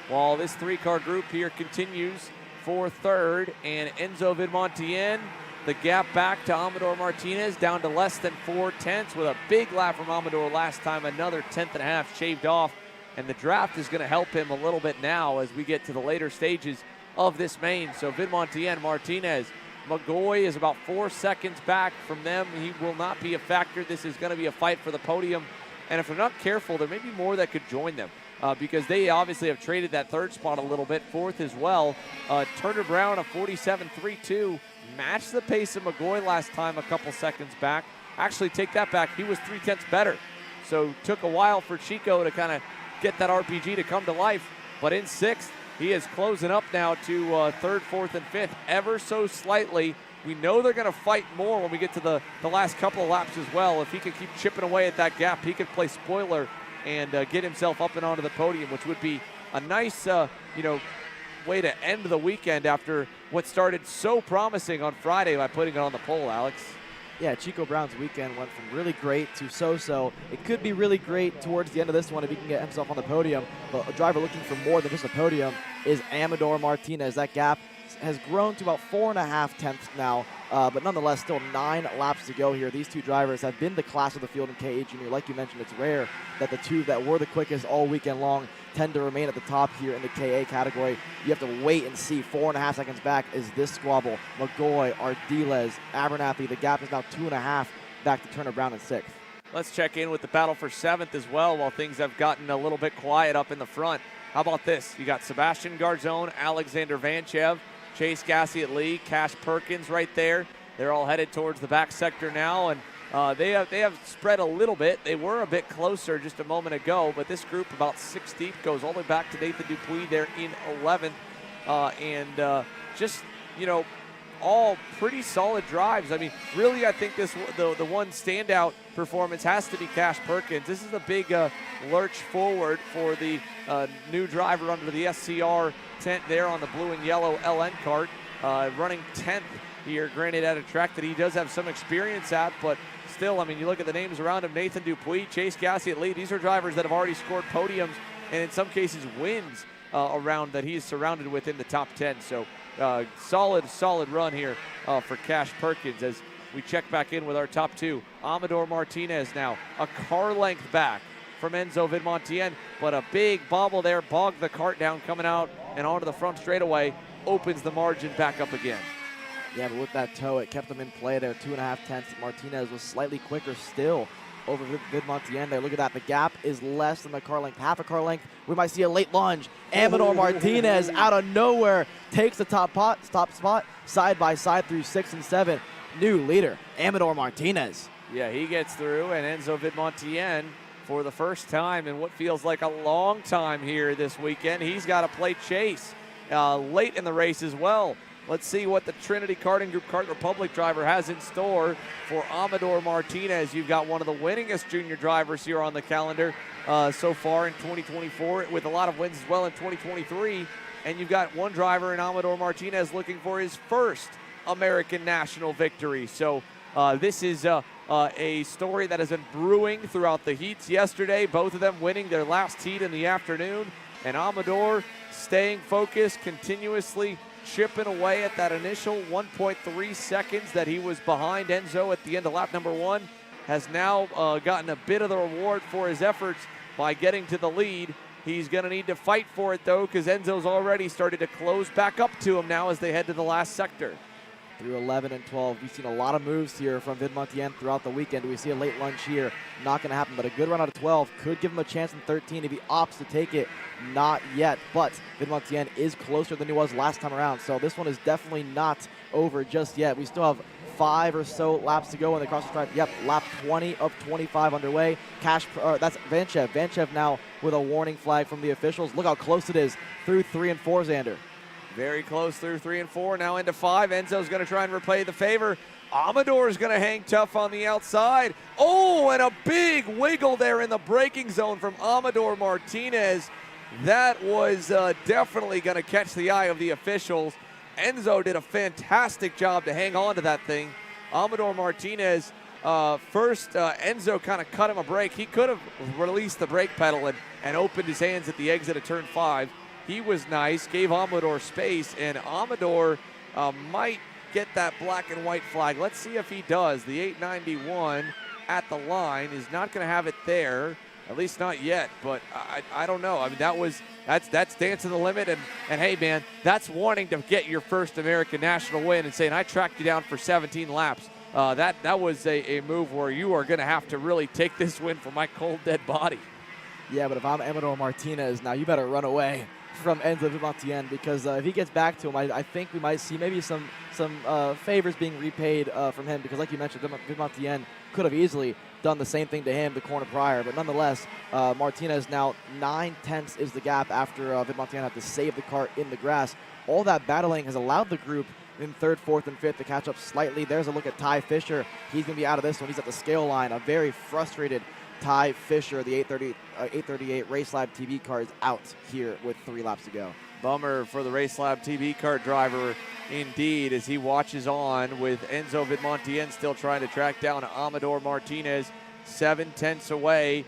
while this 3-car group here continues for 3rd. And Enzo Vidmontien, the gap back to Amador Martinez, down to less than 4/10 with a big lap from Amador last time, another 10.5 shaved off. And the draft is going to help him a little bit now as we get to the later stages of this main. So Vidmontien, Martinez, McGoy is about 4 seconds back from them. He will not be a factor. This is going to be a fight for the podium. And if they're not careful, there may be more that could join them because they obviously have traded that 3rd spot a little bit, 4th as well. Turner Brown, a 47.32. Matched the pace of McGoy last time a couple seconds back. Actually, take that back. He was 3/10 better. So took a while for Chico to kind of get that RPG to come to life. But in 6th, he is closing up now to 3rd, 4th, and 5th ever so slightly. We know they're going to fight more when we get to the last couple of laps as well. If he could keep chipping away at that gap, he could play spoiler and get himself up and onto the podium, which would be a nice, way to end the weekend after what started so promising on Friday by putting it on the pole, Alex. Yeah, Chico Brown's weekend went from really great to so-so. It could be really great towards the end of this one if he can get himself on the podium, but a driver looking for more than just a podium is Amador Martinez. That gap has grown to about 4.5 tenths now, but nonetheless still 9 laps to go here. These 2 drivers have been the class of the field in KA Junior. Like you mentioned, it's rare that the 2 that were the quickest all weekend long tend to remain at the top here in the KA category. You have to wait and see. 4.5 seconds back is this squabble. McGoy, Ardiles, Abernathy. The gap is now 2.5 back to Turner Brown in 6th. Let's check in with the battle for 7th as well while things have gotten a little bit quiet up in the front. How about this? You got Sebastian Garzone, Alexander Vanchev, Chase Gassiet Lee, Cash Perkins right there. They're all headed towards the back sector now, and they have spread a little bit. They were a bit closer just a moment ago, but this group about 6 deep goes all the way back to Nathan Dupuis there in 11th. All pretty solid drives. I mean, really, I think the one standout performance has to be Cash Perkins. This is a big lurch forward for the new driver under the SCR tent there on the blue and yellow LN cart, running 10th here, granted at a track that he does have some experience at, but still, I mean, you look at the names around him, Nathan Dupuis, Chase Gassiet Lee, these are drivers that have already scored podiums and in some cases wins around that he is surrounded with in the top 10. So solid run here for Cash Perkins as we check back in with our top 2. Amador Martinez now a car length back from Enzo Vidmontien, but a big bobble there bogged the cart down coming out and onto the front straightaway, opens the margin back up again. Yeah, but with that toe, it kept them in play there, 2.5 tenths. Martinez was slightly quicker still over Vid Montien there. Look at that. The gap is less than the car length, half a car length. We might see a late lunge. Amador Martinez out of nowhere takes the top spot side by side through 6 and 7. New leader, Amador Martinez. Yeah, he gets through, and Enzo Vidmontien, for the first time in what feels like a long time here this weekend, he's got to play chase late in the race as well. Let's see what the Trinity Karting Group Kart Republic driver has in store for Amador Martinez. You've got one of the winningest junior drivers here on the calendar so far in 2024, with a lot of wins as well in 2023. And you've got one driver in Amador Martinez looking for his first American national victory. So this is a story that has been brewing throughout the heats yesterday, both of them winning their last heat in the afternoon, and Amador staying focused, continuously chipping away at that initial 1.3 seconds that he was behind Enzo at the end of lap number 1, has now gotten a bit of the reward for his efforts by getting to the lead. He's going to need to fight for it, though, because Enzo's already started to close back up to him now as they head to the last sector. Through 11 and 12, we've seen a lot of moves here from Vid Montien throughout the weekend. We see a late lunge here, not going to happen, but a good run out of 12 could give him a chance in 13 if he opts to take it. Not yet, but Vid Montien is closer than he was last time around, so this one is definitely not over just yet. We still have 5 or so laps to go in the cross the stripe. Yep, lap 20 of 25 underway. That's Vanchev. Vanchev now with a warning flag from the officials. Look how close it is through 3 and 4, Xander. Very close through 3 and 4, now into 5. Enzo's going to try and repay the favor. Amador's going to hang tough on the outside. Oh, and a big wiggle there in the braking zone from Amador Martinez. That was definitely going to catch the eye of the officials. Enzo did a fantastic job to hang on to that thing. Amador Martinez, Enzo kind of cut him a break. He could have released the brake pedal and opened his hands at the exit of turn 5. He was nice, gave Amador space, and Amador might get that black and white flag. Let's see if he does. The 891 at the line is not going to have it there, at least not yet, but I don't know. I mean, that's dancing the limit, and hey, man, that's wanting to get your first American national win and saying, I tracked you down for 17 laps. That was a move where you are going to have to really take this win for my cold, dead body. Yeah, but if I'm Amador Martinez, now you better run away from Enzo Vidmontien, because if he gets back to him, I think we might see maybe some favors being repaid from him, because like you mentioned, Vidmontien could have easily done the same thing to him the corner prior, but nonetheless, Martinez now 9/10 is the gap after Vidmontien had to save the car in the grass. All that battling has allowed the group in 3rd, 4th, and 5th to catch up slightly. There's a look at Ty Fisher. He's going to be out of this one. He's at the scale line. A very frustrated Ty Fisher, the 838 Race Lab TV car, is out here with 3 laps to go. Bummer for the Race Lab TV car driver indeed, as he watches on with Enzo Vidmontien still trying to track down Amador Martinez, 7/10 away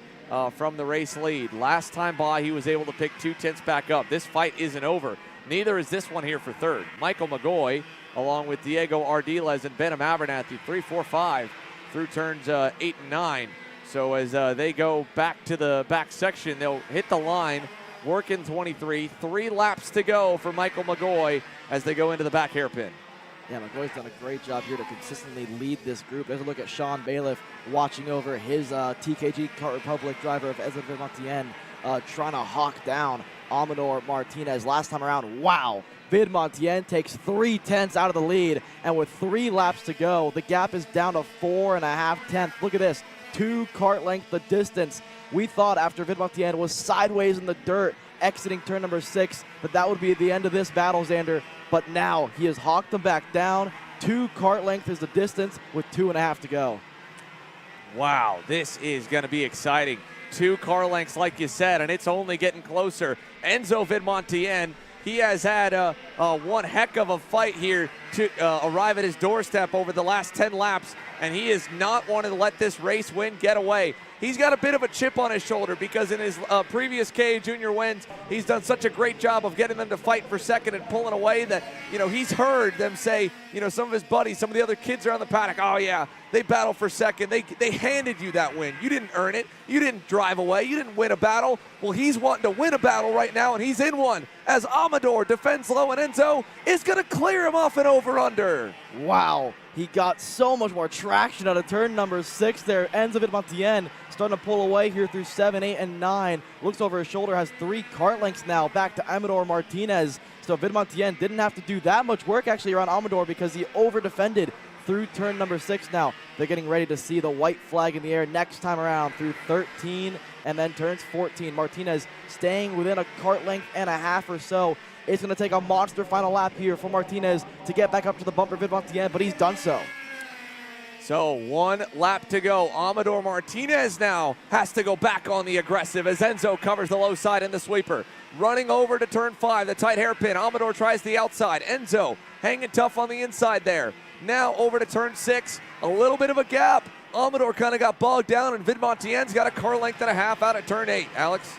from the race lead. Last time by, he was able to pick 2/10 back up. This fight isn't over. Neither is this one here for 3rd. Michael McGoy, along with Diego Ardiles and Benham Abernathy, 3, 4, 5 through turns 8 and 9. So as they go back to the back section, they'll hit the line, work in 23. 3 laps to go for Michael McGoy as they go into the back hairpin. Yeah, McGoy's done a great job here to consistently lead this group. There's a look at Sean Bailiff watching over his TKG Kart Republic driver of Enzo Vidmontien, trying to hawk down Amador Martinez. Last time around, wow, Vidmontien takes 3/10 out of the lead, and with 3 laps to go, the gap is down to 4.5 tenths. Look at this. 2 kart length the distance. We thought after Vidmontien was sideways in the dirt exiting turn number 6 that would be the end of this battle, Xander. But now he has hawked them back down. 2 kart length is the distance with 2.5 to go. Wow, this is going to be exciting. 2 car lengths, like you said, and it's only getting closer. Enzo Vidmontien, he has had one heck of a fight here to arrive at his doorstep over the last 10 laps, and he is not wanting to let this race win get away. He's got a bit of a chip on his shoulder because in his previous KA Junior wins, he's done such a great job of getting them to fight for second and pulling away that, he's heard them say, some of his buddies, some of the other kids around the paddock, oh yeah, they battle for second. They handed you that win. You didn't earn it. You didn't drive away. You didn't win a battle. Well, he's wanting to win a battle right now, and he's in one as Amador defends low, and Enzo is going to clear him off an over-under. Wow. He got so much more traction out of turn number 6 there. Enzo Vidmontien starting to pull away here through 7, 8, and 9. Looks over his shoulder, has 3 kart lengths now back to Amador Martinez. So Vidmontien didn't have to do that much work actually around Amador because he over-defended through turn number 6 now. They're getting ready to see the white flag in the air next time around through 13 and then turns 14. Martinez staying within a kart length and a half or so. It's going to take a monster final lap here for Martinez to get back up to the bumper Vidmontien, but he's done so. So 1 lap to go. Amador Martinez now has to go back on the aggressive as Enzo covers the low side in the sweeper. Running over to turn 5, the tight hairpin. Amador tries the outside. Enzo hanging tough on the inside there. Now over to turn 6, a little bit of a gap. Amador kind of got bogged down, and Vidmontien's got a car length and a half out at turn 8. Alex?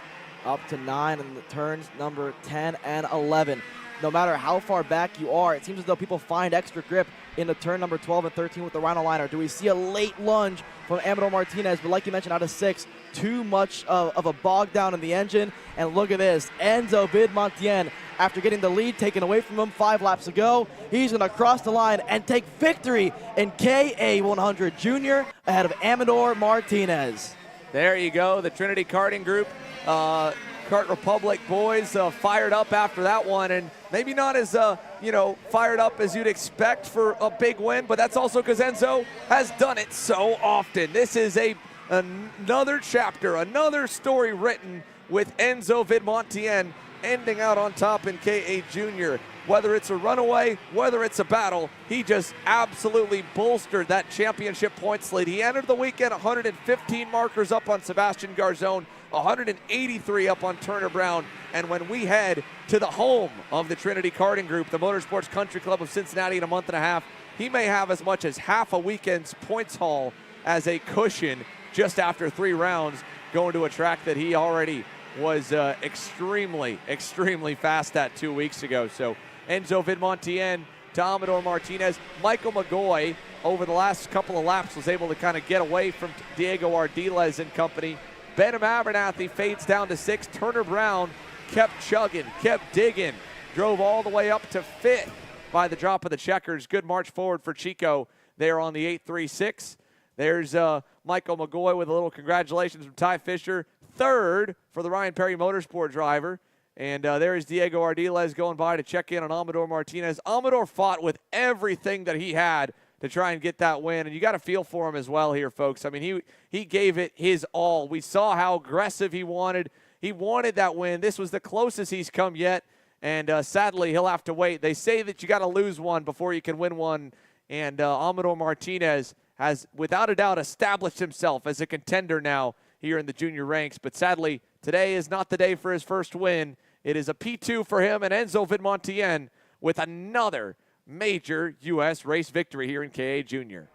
Up to 9 in the turns number 10 and 11. No matter how far back you are, it seems as though people find extra grip into turn number 12 and 13 with the Rhino liner. Do we see a late lunge from Amador Martinez? But like you mentioned, out of 6, too much of a bog down in the engine. And look at this, Enzo Vidmontien, after getting the lead taken away from him 5 laps ago, he's going to cross the line and take victory in KA100 Junior ahead of Amador Martinez. There you go, the Trinity Karting Group. Kart Republic boys fired up after that one, and maybe not as fired up as you'd expect for a big win, but that's also because Enzo has done it so often. This is another chapter, another story written with Enzo Vidmontien ending out on top in KA Junior. Whether it's a runaway, whether it's a battle, he just absolutely bolstered that championship points lead. He entered the weekend 115 markers up on Sebastian Garzone, 183 up on Turner Brown. And when we head to the home of the Trinity Karting Group, the Motorsports Country Club of Cincinnati, in a month and a half, he may have as much as half a weekend's points haul as a cushion just after 3 rounds going to a track that he already was extremely fast at 2 weeks ago. So Enzo Vidmontien to Amador Martinez. Michael McGoy, over the last couple of laps, was able to kind of get away from Diego Ardiles and company. Benham Abernathy fades down to 6. Turner Brown kept chugging, kept digging, drove all the way up to 5th by the drop of the checkers. Good march forward for Chico there on the 836. There's Michael McGoy with a little congratulations from Ty Fisher. 3rd for the Ryan Perry Motorsport driver. And there's Diego Ardiles going by to check in on Amador Martinez. Amador fought with everything that he had to try and get that win. And you got to feel for him as well here, folks. I mean, he gave it his all. We saw how aggressive he wanted. He wanted that win. This was the closest he's come yet. And sadly, he'll have to wait. They say that you got to lose one before you can win one. And Amador Martinez has, without a doubt, established himself as a contender now here in the junior ranks. But sadly, today is not the day for his first win. It is a P2 for him and Enzo Vidmontien with another major U.S. race victory here in KA Junior.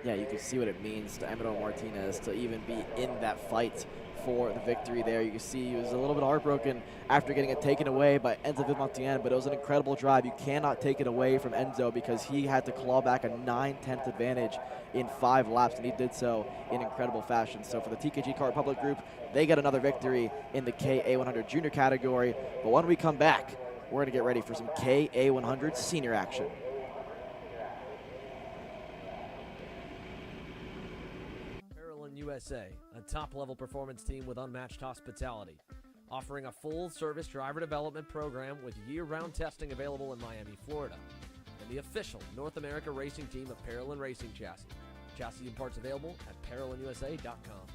Yeah, you can see what it means to Amador Martinez to even be in that fight for the victory there. You can see he was a little bit heartbroken after getting it taken away by Enzo Vidmontien, but it was an incredible drive. You cannot take it away from Enzo because he had to claw back a 9/10 advantage in 5 laps, and he did so in incredible fashion. So for the TKG Kart Republic Group, they get another victory in the KA100 Junior category. But when we come back, we're going to get ready for some KA100 Senior action. USA, a top-level performance team with unmatched hospitality, offering a full-service driver development program with year-round testing available in Miami, Florida, and the official North America racing team of Parolin Racing Chassis. Chassis and parts available at ParolinUSA.com.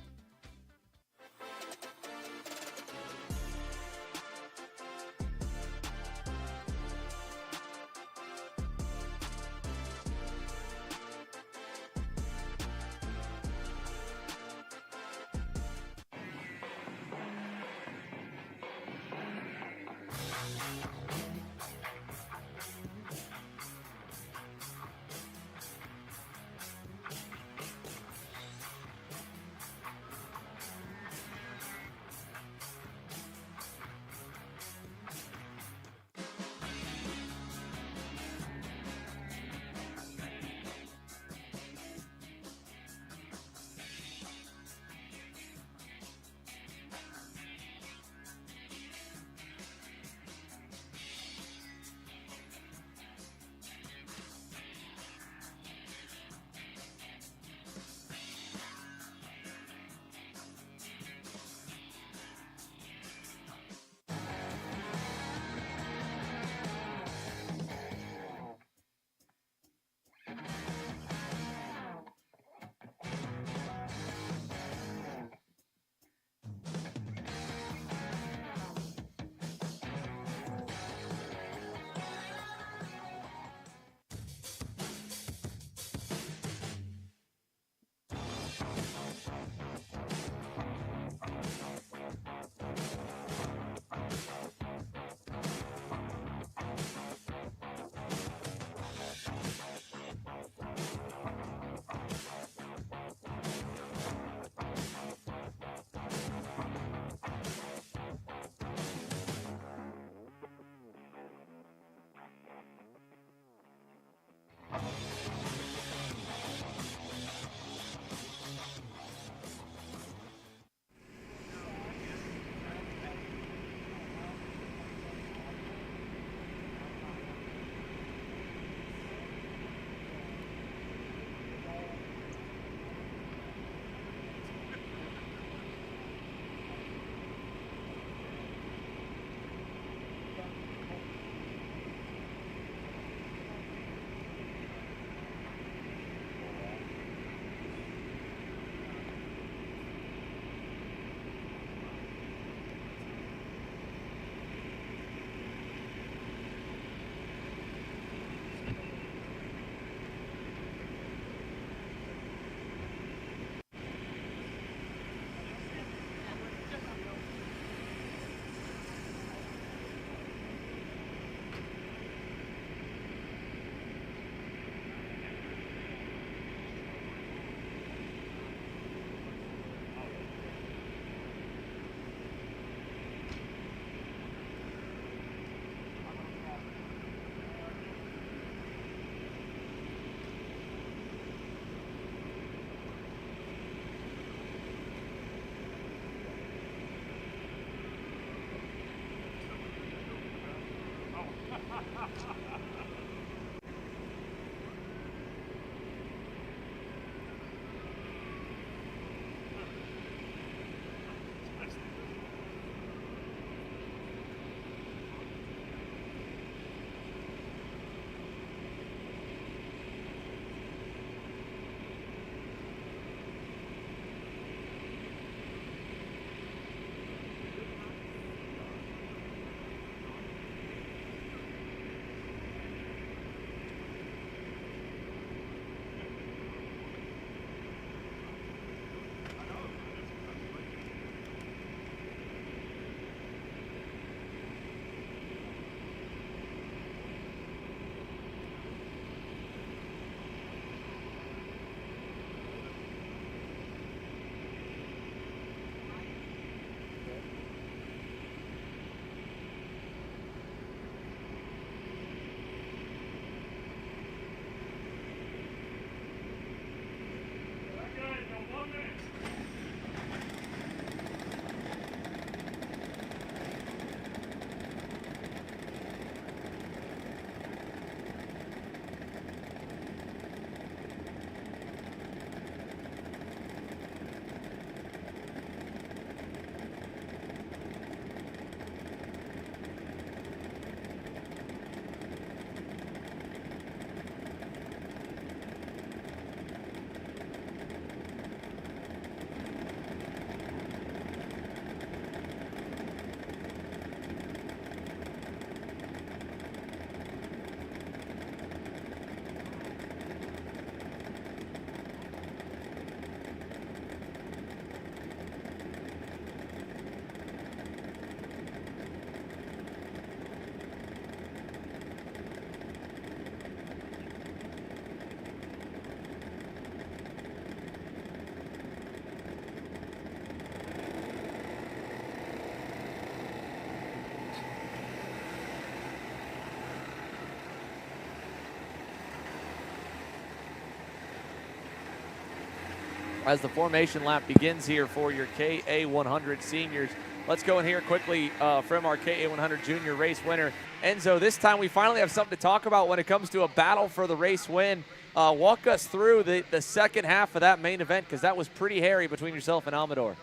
As the formation lap begins here for your KA100 seniors. Let's go in here quickly from our KA100 junior race winner, Enzo. This time we finally have something to talk about when it comes to a battle for the race win. Walk us through the second half of that main event, because that was pretty hairy between yourself and Amador.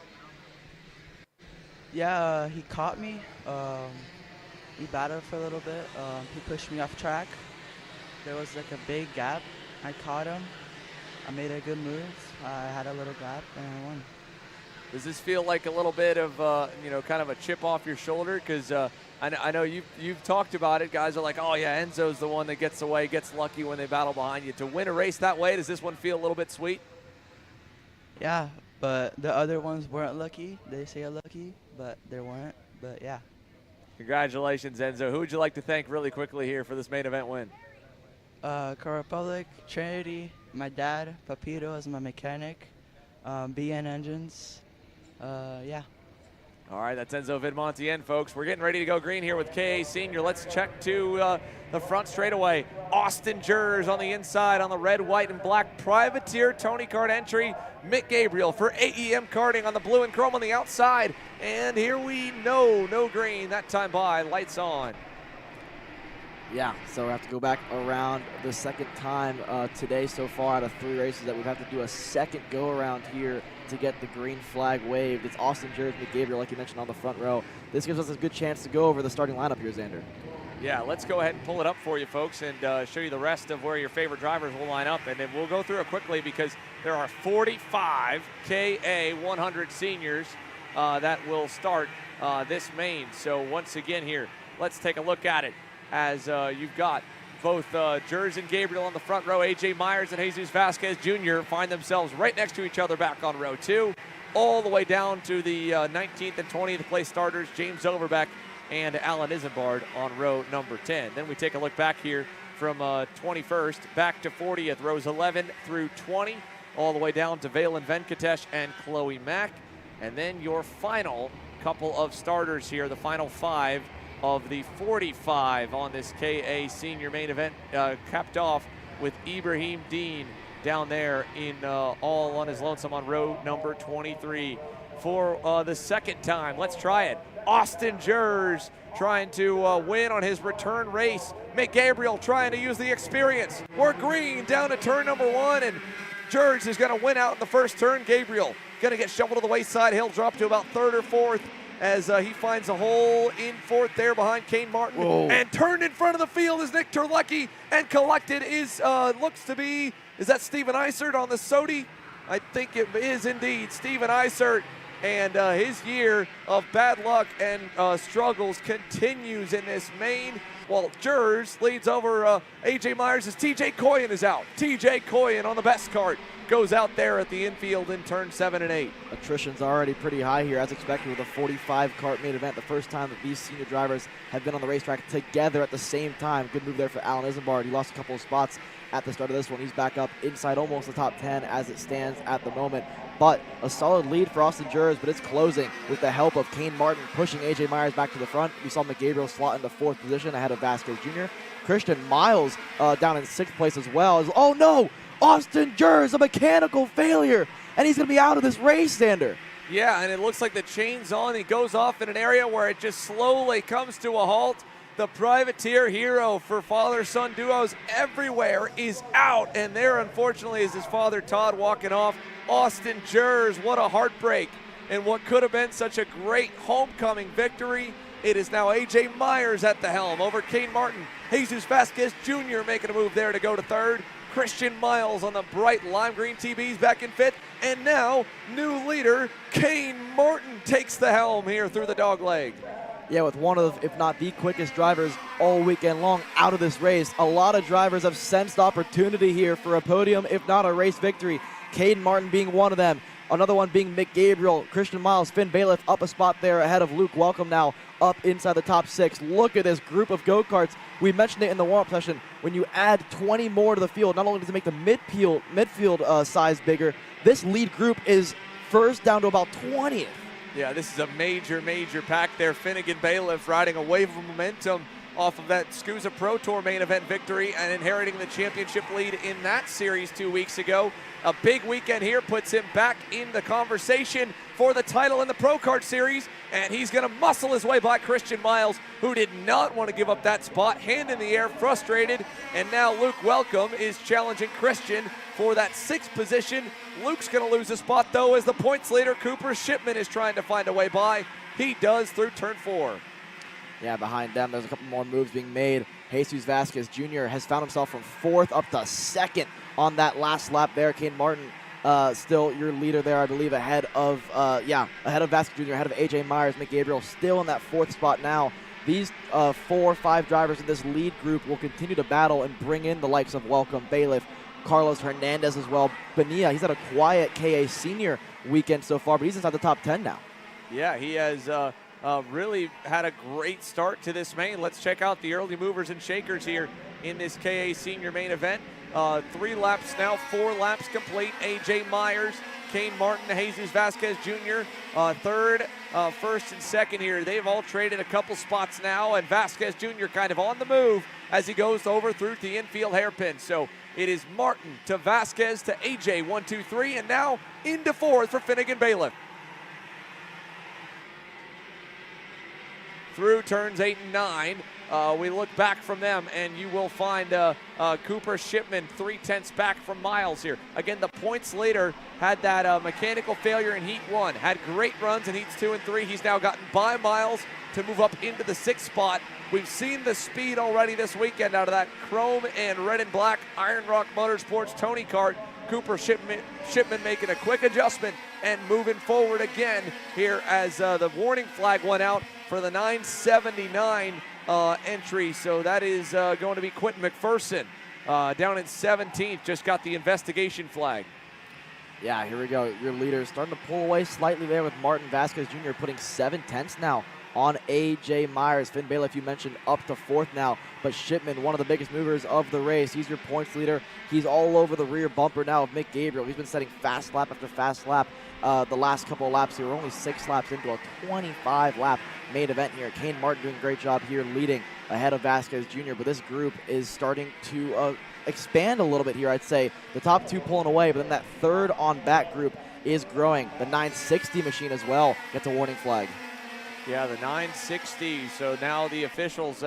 Yeah, he caught me. We battled for a little bit. He pushed me off track. There was like a big gap. I caught him. I made a good move. I had a little gap and I won. Does this feel like a little bit of, kind of a chip off your shoulder? Because I know you've talked about it. Guys are like, oh yeah, Enzo's the one that gets away, gets lucky when they battle behind you. To win a race that way, does this one feel a little bit sweet? Yeah, but the other ones weren't lucky. They say lucky, but they weren't. But yeah. Congratulations, Enzo. Who would you like to thank really quickly here for this main event win? Car Republic, Trinity, my dad, Papito as my mechanic, BN Engines, yeah. All right, that's Enzo Vidmontien, folks. We're getting ready to go green here with KA Senior. Let's check to the front straightaway. Austin Jers on the inside on the red, white, and black Privateer Tony Kart entry. Mick Gabriel for AEM Karting on the blue and chrome on the outside. And here we know, no green that time by, lights on. Yeah, so we have to go back around the second time today so far out of 3 races that we've had to do a second go around here to get the green flag waved. It's Austin Jers, Mick Gabriel, like you mentioned, on the front row. This gives us a good chance to go over the starting lineup here, Xander. Yeah, let's go ahead and pull it up for you, folks, and show you the rest of where your favorite drivers will line up. And then we'll go through it quickly because there are 45 KA100 seniors that will start this main. So once again here, let's take a look at it. As you've got both Jers and Gabriel on the front row. AJ Myers and Jesus Vasquez Jr. find themselves right next to each other back on row 2. All the way down to the 19th and 20th place starters, James Overbeck and Alan Isambard on row number 10. Then we take a look back here from 21st back to 40th, rows 11 through 20, all the way down to Valen Venkatesh and Chloe Mack. And then your final couple of starters here, the final 5 of the 45 on this KA Senior main event, capped off with Ibrahim Dean down there in all on his lonesome on row number 23. For the second time, let's try it. Austin Jers trying to win on his return race. Mick Gabriel trying to use the experience. We're green down to turn number 1, and Jers is going to win out in the first turn. Gabriel going to get shoveled to the wayside. He'll drop to about 3rd or 4th as he finds a hole in 4th there behind Kane Martin. Whoa. And turned in front of the field is Nick Terlecki, and collected is, looks to be, is that Steven Eisert on the Sodi? I think it is indeed Steven Eisert. And his year of bad luck and struggles continues in this main. While Jers leads over AJ Myers as TJ Coyen is out. TJ Coyen on the best cart goes out there at the infield in turn 7 and 8. Attrition's already pretty high here, as expected, with a 45 cart main event. The first time that these senior drivers have been on the racetrack together at the same time. Good move there for Alan Isambard. He lost a couple of spots at the start of this one. He's back up inside almost the top 10 as it stands at the moment. But a solid lead for Austin Jers, but it's closing with the help of Kane Martin pushing AJ Myers back to the front. We saw McGabriel slot into 4th position ahead of Vasquez Jr. Christian Miles down in 6th place as well. Oh no! Austin Jers, a mechanical failure, and he's going to be out of this race, Xander. Yeah, and it looks like the chain's on. He goes off in an area where it just slowly comes to a halt. The privateer hero for father-son duos everywhere is out, and there, unfortunately, is his father, Todd, walking off. Austin Jers, what a heartbreak, and what could have been such a great homecoming victory. It is now AJ Myers at the helm over Kane Martin. Jesus Vasquez Jr. making a move there to go to 3rd. Christian Miles on the bright lime green TBs back in 5th. And now, new leader, Kane Martin takes the helm here through the dog leg. Yeah, with one of, if not the quickest drivers all weekend long out of this race. A lot of drivers have sensed opportunity here for a podium, if not a race victory. Caden Martin being one of them. Another one being Mick Gabriel, Christian Miles, Finn Bailiff up a spot there ahead of Luke Welcome now up inside the top 6. Look at this group of go-karts. We mentioned it in the warm-up session. When you add 20 more to the field, not only does it make the midfield size bigger, this lead group is first down to about 20th. Yeah, this is a major, major pack there. Finnegan Bailiff riding a wave of momentum off of that SCUSA Pro Tour main event victory and inheriting the championship lead in that series 2 weeks ago. A big weekend here puts him back in the conversation for the title in the Pro Kart Series, and he's going to muscle his way by Christian Miles, who did not want to give up that spot, hand in the air, frustrated, and now Luke Welcome is challenging Christian for that 6th position. Luke's going to lose a spot, though, as the points leader, Cooper Shipman, is trying to find a way by. He does through turn 4. Yeah, behind them, there's a couple more moves being made. Jesus Vasquez Jr. has found himself from 4th up to 2nd on that last lap there. Kane Martin still your leader there, I believe, ahead of Vasquez Jr., ahead of AJ Myers. Mick Gabriel still in that 4th spot now. These 4 or 5 drivers in this lead group will continue to battle and bring in the likes of Welcome, Bailiff, Carlos Hernandez as well. Bonilla, he's had a quiet KA senior weekend so far, but he's inside the top 10 now. Yeah, he has really had a great start to this main. Let's check out the early movers and shakers here in this KA senior main event. 3 laps now, 4 laps complete. AJ Myers, Kane Martin, Jesus Vasquez Jr. 3rd, 1st, and 2nd here. They've all traded a couple spots now, and Vasquez Jr. kind of on the move as he goes over through the infield hairpin. So it is Martin to Vasquez to AJ, 1, 2, 3, and now into 4th for Finnegan Bailiff. Through turns 8 and 9. We look back from them, and you will find Cooper Shipman 3/10 back from Miles here. Again, the points leader had that mechanical failure in Heat 1, had great runs in Heats 2 and 3. He's now gotten by Miles to move up into the 6th spot. We've seen the speed already this weekend out of that chrome and red and black Iron Rock Motorsports Tony Kart. Cooper Shipman making a quick adjustment and moving forward again here as the warning flag went out for the 979 entry. So that is going to be Quentin McPherson down in 17th. Just got the investigation flag. Yeah, here we go. Your leader starting to pull away slightly there with Martin Vasquez Jr. putting 7/10 now on AJ Myers. Finn Bailiff, you mentioned, up to 4th now. But Shipman, one of the biggest movers of the race. He's your points leader. He's all over the rear bumper now of Mick Gabriel. He's been setting fast lap after fast lap the last couple of laps here. We're only 6 laps into a 25-lap main event here. Kane Martin doing a great job here leading ahead of Vasquez Jr. But this group is starting to expand a little bit here, I'd say. The top 2 pulling away, but then that 3rd on back group is growing. The 960 machine as well gets a warning flag. Yeah, the 960. So now the officials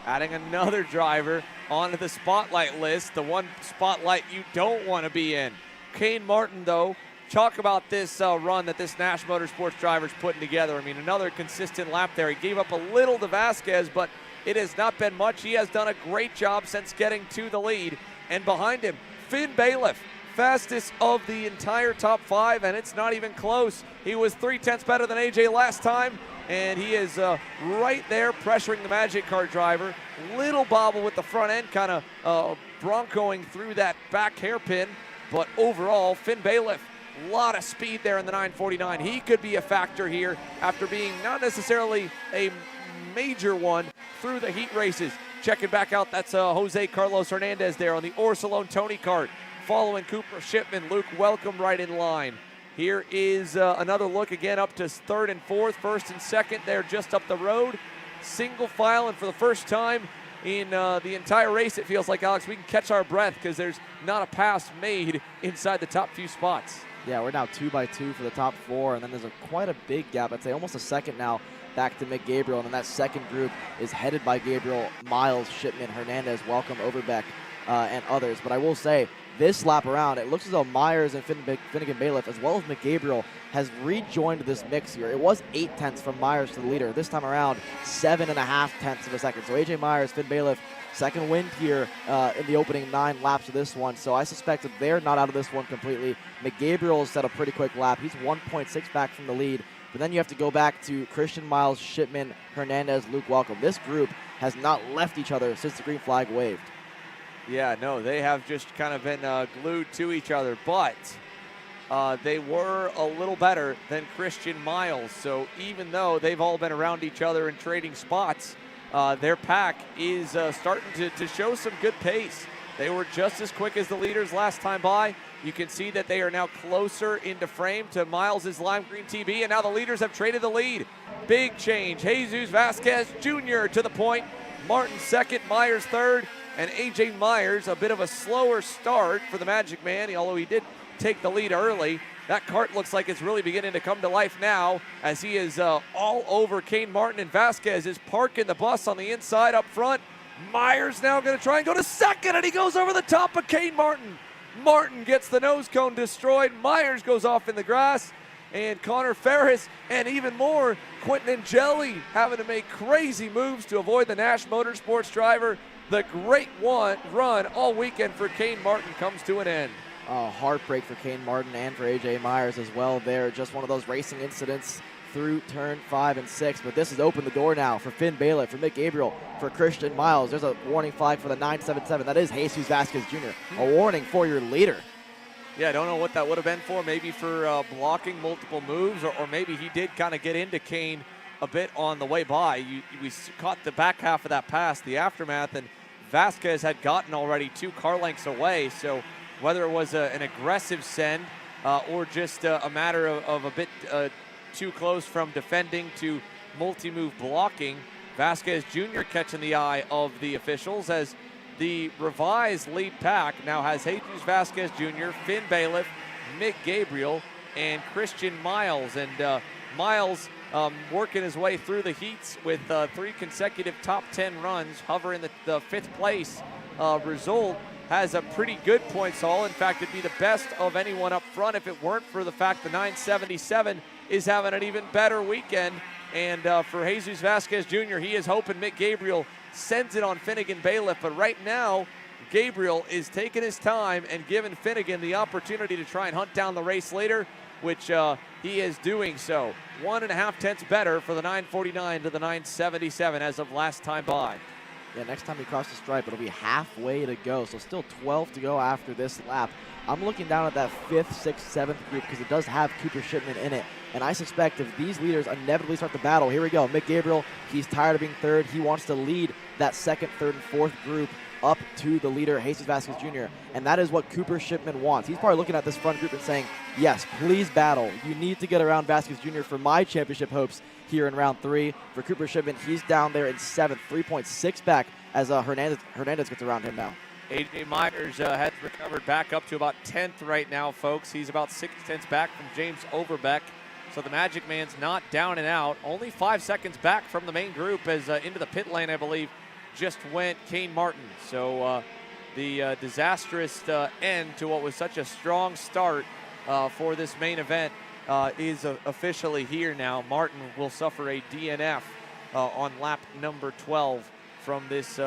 adding another driver onto the spotlight list, the one spotlight you don't want to be in. Kane Martin, though, talk about this run that this Nash Motorsports driver's putting together. I mean, another consistent lap there. He gave up a little to Vasquez, but it has not been much. He has done a great job since getting to the lead. And behind him, Finn Bailiff, fastest of the entire top 5, and it's not even close. He was 3/10 better than AJ last time, and he is right there pressuring the Magic Kart driver. Little bobble with the front end, kind of broncoing through that back hairpin, but overall, Finn Bailiff, a lot of speed there in the 949. He could be a factor here after being not necessarily a major one through the heat races. Checking back out, that's Jose Carlos Hernandez there on the Orsolone Tony Kart, following Cooper Shipman. Luke Welcome right in line. Here is another look again up to 3rd and 4th, 1st and 2nd there just up the road. Single file, and for the first time in the entire race, it feels like, Alex, we can catch our breath because there's not a pass made inside the top few spots. Yeah, we're now 2 by 2 for the top 4, and then there's quite a big gap. I'd say almost a second now back to Mick Gabriel, and then that second group is headed by Gabriel, Miles, Shipman, Hernandez, Welcome, Overbeck, and others. But I will say, this lap around, it looks as though Myers and Finnegan Bailiff, as well as Mick Gabriel, has rejoined this mix here. It was 8/10 from Myers to the leader. This time around, 7.5 of a second. So AJ Myers, Finn Bailiff, second win here in the opening 9 laps of this one. So I suspect that they're not out of this one completely. Mick Gabriel has set a pretty quick lap. He's 1.6 back from the lead. But then you have to go back to Christian Miles, Shipman, Hernandez, Luke Welcome. This group has not left each other since the green flag waved. Yeah, no, they have just kind of been glued to each other, but they were a little better than Christian Miles. So even though they've all been around each other and trading spots, their pack is starting to show some good pace. They were just as quick as the leaders last time by. You can see that they are now closer into frame to Miles' lime green TB, and now the leaders have traded the lead. Big change. Jesus Vasquez Jr. to the point. Martin second, Myers third, and AJ Myers, a bit of a slower start for the Magic Man, although he did take the lead early. That kart looks like it's really beginning to come to life now as he is all over Kane Martin, and Vasquez is parking the bus on the inside up front. Myers now going to try and go to second, and he goes over the top of Kane Martin. Martin gets the nose cone destroyed. Myers goes off in the grass, and Connor Ferris and even more Quentin Angeli having to make crazy moves to avoid the Nash Motorsports driver. The great run all weekend for Kane Martin comes to an end. A heartbreak for Kane Martin and for AJ Myers as well there. Just one of those racing incidents through turn 5 and 6. But this has opened the door now for Finn Bailiff, for Mick Gabriel, for Christian Miles. There's a warning flag for the 977. That is Jesus Vasquez Jr. A warning for your leader. Yeah, I don't know what that would have been for. Maybe for blocking multiple moves, or maybe he did kind of get into Kane a bit on the way by. We caught the back half of that pass, the aftermath, and Vasquez had gotten already 2 car lengths away. So whether it was an aggressive send or just a matter of a bit too close from defending to multi-move blocking, Vasquez Jr. catching the eye of the officials as the revised lead pack now has Jesus Vasquez Jr., Finn Bailiff, Mick Gabriel, and Christian Miles. And Miles working his way through the heats with 3 consecutive top 10 runs, hovering the 5th place result. Has a pretty good points haul. In fact, it'd be the best of anyone up front if it weren't for the fact the 977 is having an even better weekend. And for Jesus Vasquez Jr., he is hoping Mick Gabriel sends it on Finnegan Bailiff. But right now, Gabriel is taking his time and giving Finnegan the opportunity to try and hunt down the race later, which he is doing so. 1.5 tenths better for the 949 to the 977 as of last time by. Yeah, next time he crosses the stripe, it'll be halfway to go. So still 12 to go after this lap. I'm looking down at that 5th, 6th, 7th group because it does have Cooper Shipman in it. And I suspect if these leaders inevitably start the battle, here we go. Mick Gabriel, he's tired of being third. He wants to lead that 2nd, 3rd, and 4th group up to the leader, Jesus Vasquez Jr. And that is what Cooper Shipman wants. He's probably looking at this front group and saying, yes, please battle. You need to get around Vasquez Jr. for my championship hopes here in round 3. For Cooper Shipman, he's down there in 7th, 3.6 back as Hernandez gets around him now. AJ Myers has recovered back up to about 10th right now, folks. He's about 6 tenths back from James Overbeck. So the Magic Man's not down and out. Only 5 seconds back from the main group as into the pit lane, I believe, just went Kane Martin. So the disastrous end to what was such a strong start for this main event is officially here now. Martin will suffer a DNF on lap number 12 from this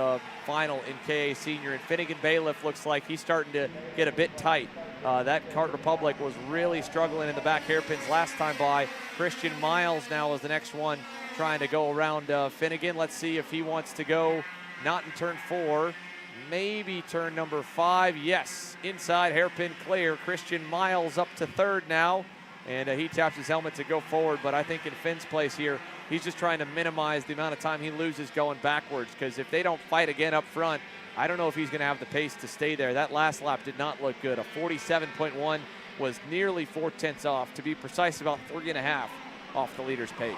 final in KA Senior. And Finnegan Bailiff looks like he's starting to get a bit tight. That Kart Republic was really struggling in the back hairpins last time by. Christian Miles now is the next one trying to go around Finnegan. Let's see if he wants to go not in turn 4, maybe turn number 5. Yes, inside hairpin clear. Christian Miles up to 3rd now, and he taps his helmet to go forward. But I think in Finn's place here, he's just trying to minimize the amount of time he loses going backwards, because if they don't fight again up front, I don't know if he's going to have the pace to stay there. That last lap did not look good. A 47.1 was nearly 4/10 off, to be precise, about 3.5 off the leader's pace.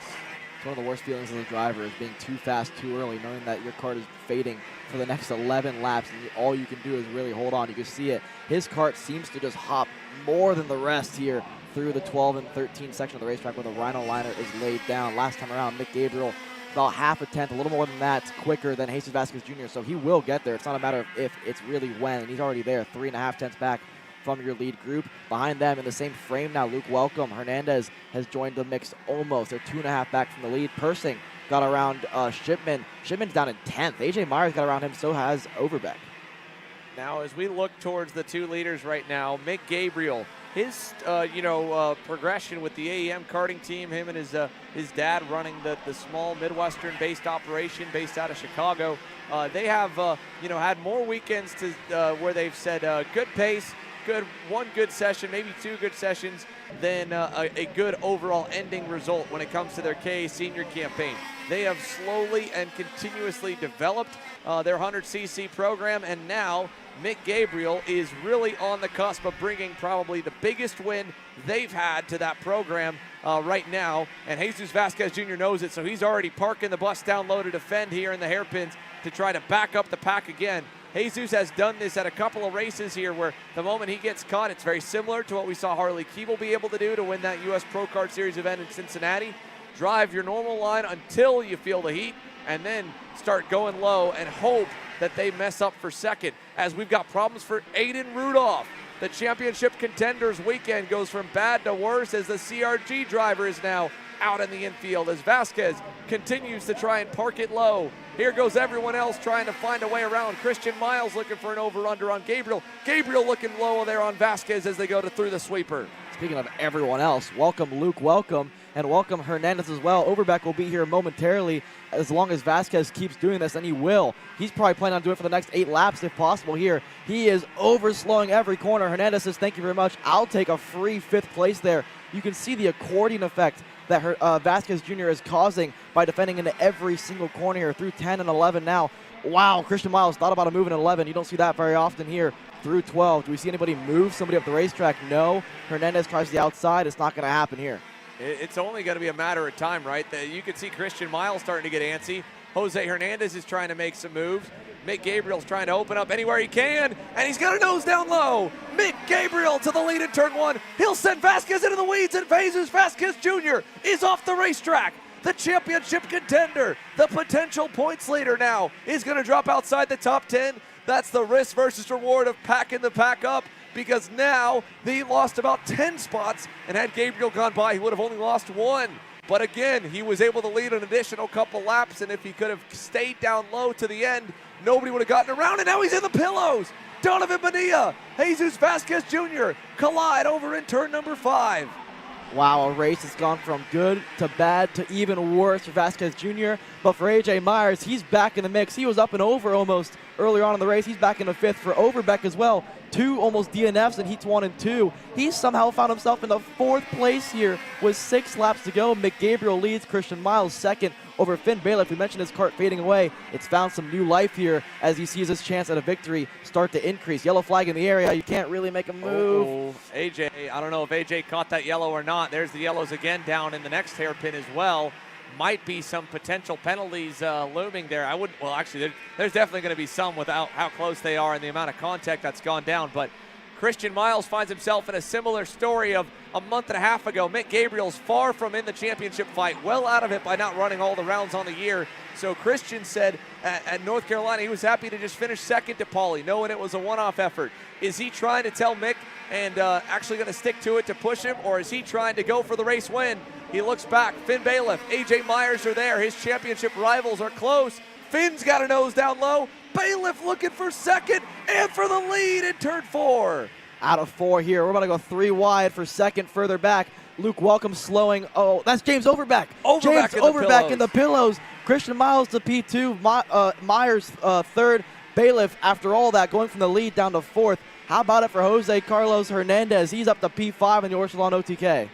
It's one of the worst feelings as a driver is being too fast too early, knowing that your kart is fading for the next 11 laps, and all you can do is really hold on. You can see it. His kart seems to just hop more than the rest here through the 12 and 13 section of the racetrack where the Rhino liner is laid down. Last time around, Mick Gabriel about half a tenth, a little more than that, quicker than Jesus Vasquez Jr., so he will get there. It's not a matter of if, it's really when, and he's already there, 3.5 tenths back from your lead group. Behind them in the same frame now, Luke Welcome. Hernandez has joined the mix almost. They're 2.5 back from the lead. Persing got around Shipman. Shipman's down in 10th. AJ Myers got around him, so has Overbeck. Now, as we look towards the 2 leaders right now, Mick Gabriel, his progression with the AEM karting team, him and his dad running the small Midwestern-based operation based out of Chicago. They have had more weekends to where they've said good pace, one good session, maybe 2 good sessions, than a good overall ending result when it comes to their KA Senior campaign. They have slowly and continuously developed their 100cc program, and now Mick Gabriel is really on the cusp of bringing probably the biggest win they've had to that program right now, and Jesus Vasquez Jr. knows it, so he's already parking the bus down low to defend here in the hairpins to try to back up the pack again. Jesus has done this at a couple of races here where the moment he gets caught, it's very similar to what we saw Harley Keeble be able to do to win that U.S. Pro Kart Series event in Cincinnati. Drive your normal line until you feel the heat, and then start going low and hope that they mess up for second, as we've got problems for Aiden Rudolph. The championship contenders weekend goes from bad to worse as the CRG driver is now out in the infield as Vasquez continues to try and park it low. Here goes everyone else trying to find a way around. Christian Miles looking for an over-under on Gabriel. Gabriel looking low there on Vasquez as they go through the sweeper. Speaking of everyone else, welcome Luke Welcome, and welcome Hernandez as well. Overbeck will be here momentarily as long as Vasquez keeps doing this, and he will. He's probably planning on doing it for the next 8 laps if possible here. He is overslowing every corner. Hernandez says, thank you very much. I'll take a free 5th place there. You can see the accordion effect that Vasquez Jr. is causing by defending into every single corner here through 10 and 11 now. Wow, Christian Miles thought about a move in 11. You don't see that very often here through 12. Do we see anybody move somebody up the racetrack? No. Hernandez tries the outside. It's not going to happen here. It's only going to be a matter of time, right? You can see Christian Miles starting to get antsy. Jose Hernandez is trying to make some moves. Mick Gabriel's trying to open up anywhere he can, and he's got a nose down low. Mick Gabriel to the lead in turn 1. He'll send Vasquez into the weeds, and Jesus Vasquez Jr. is off the racetrack. The championship contender, the potential points leader now, is going to drop outside the top 10. That's the risk versus reward of packing the pack up, because now he lost about 10 spots, and had Gabriel gone by, he would have only lost 1. But again, he was able to lead an additional couple laps, and if he could have stayed down low to the end, nobody would have gotten around, and now he's in the pillows. Donovan Bonilla, Jesus Vasquez Jr. collide over in turn number 5. Wow, a race has gone from good to bad to even worse for Vasquez Jr. But for AJ Myers, he's back in the mix. He was up and over almost earlier on in the race. He's back in the 5th for Overbeck as well. 2 almost DNFs in heats 1 and 2. He somehow found himself in the 4th place here with 6 laps to go. Mick Gabriel leads, Christian Miles 2nd over Finn Bailiff. We mentioned his kart fading away. It's found some new life here as he sees his chance at a victory start to increase. Yellow flag in the area. You can't really make a move. AJ, I don't know if AJ caught that yellow or not. There's the yellows again down in the next hairpin as well. Might be some potential penalties looming there. Actually, there's definitely going to be some without how close they are and the amount of contact that's gone down. But Christian Miles finds himself in a similar story of a month and a half ago. Mick Gabriel's far from in the championship fight, well out of it by not running all the rounds on the year. So Christian said at North Carolina he was happy to just finish second to Paulie, knowing it was a one-off effort. Is he trying to tell Mick and actually going to stick to it to push him, or is he trying to go for the race win? He looks back. Finn Bailiff, AJ Myers are there. His championship rivals are close. Finn's got a nose down low. Bailiff looking for second and for the lead in turn 4. Out of 4 here. We're about to go 3 wide for second further back. Luke Welcome slowing. Oh, that's James Overback. James Overback in the pillows. Christian Miles to P2. Myers third. Bailiff, after all that, going from the lead down to 4th. How about it for Jose Carlos Hernandez? He's up to P5 in the Orchelon OTK.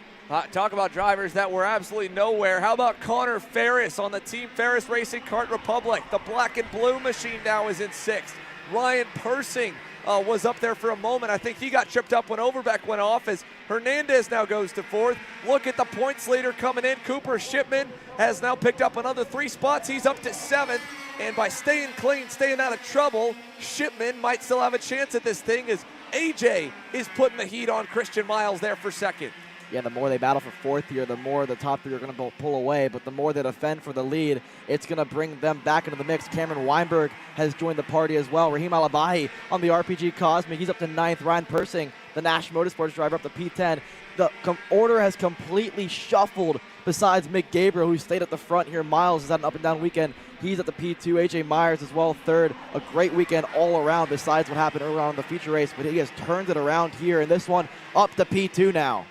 Talk about drivers that were absolutely nowhere. How about Connor Ferris on the Team Ferris Racing Kart Republic? The black and blue machine now is in 6th. Ryan Persing was up there for a moment. I think he got tripped up when Overbeck went off as Hernandez now goes to 4th. Look at the points leader coming in. Cooper Shipman has now picked up another 3 spots. He's up to 7th. And by staying clean, staying out of trouble, Shipman might still have a chance at this thing as AJ is putting the heat on Christian Miles there for second. Yeah, the more they battle for 4th here, the more the top 3 are going to pull away. But the more they defend for the lead, it's going to bring them back into the mix. Cameron Weinberg has joined the party as well. Raheem Alabahi on the RPG Cosmic. He's up to 9th. Ryan Persing, the Nash Motorsports driver, up to P10. The order has completely shuffled besides Mick Gabriel, who stayed at the front here. Miles has had an up-and-down weekend. He's at the P2. AJ Myers as well, 3rd. A great weekend all around besides what happened earlier on in the feature race. But he has turned it around here in this one, up to P2 now.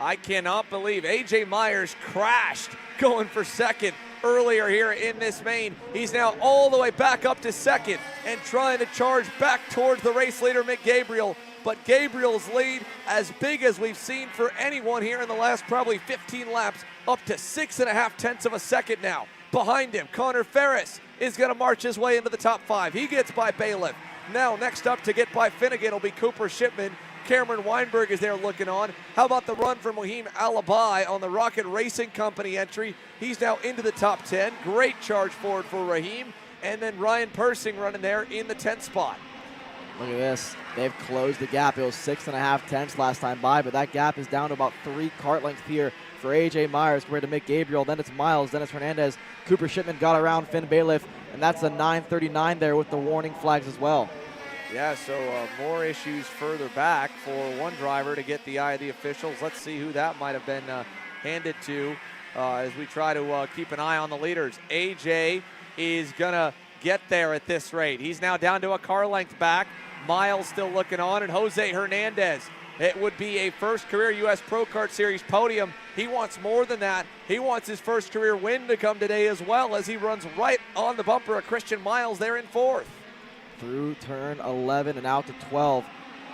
I cannot believe AJ Myers crashed going for second earlier here in this main. He's now all the way back up to second and trying to charge back towards the race leader, Mick Gabriel. But Gabriel's lead, as big as we've seen for anyone here in the last probably 15 laps, up to 6.5 tenths of a second now. Behind him, Connor Ferris is going to march his way into the top 5. He gets by Bailiff. Now next up to get by Finnegan will be Cooper Shipman. Cameron Weinberg is there looking on. How about the run from Raheem Alabai on the Rocket Racing Company entry? He's now into the top 10. Great charge forward for Raheem. And then Ryan Persing running there in the 10th spot. Look at this. They've closed the gap. It was 6.5 tenths last time by, but that gap is down to about 3 kart lengths here for AJ Myers compared to Mick Gabriel. Then it's Miles, then it's Hernandez. Cooper Shipman got around Finn Bailiff, and that's a 9:39 there with the warning flags as well. Yeah, so more issues further back for one driver to get the eye of the officials. Let's see who that might have been handed to as we try to keep an eye on the leaders. AJ is going to get there at this rate. He's now down to a car length back. Miles still looking on, and Jose Hernandez. It would be a first career U.S. Pro Kart Series podium. He wants more than that. He wants his first career win to come today as well as he runs right on the bumper of Christian Miles there in 4th. Through turn 11 and out to 12.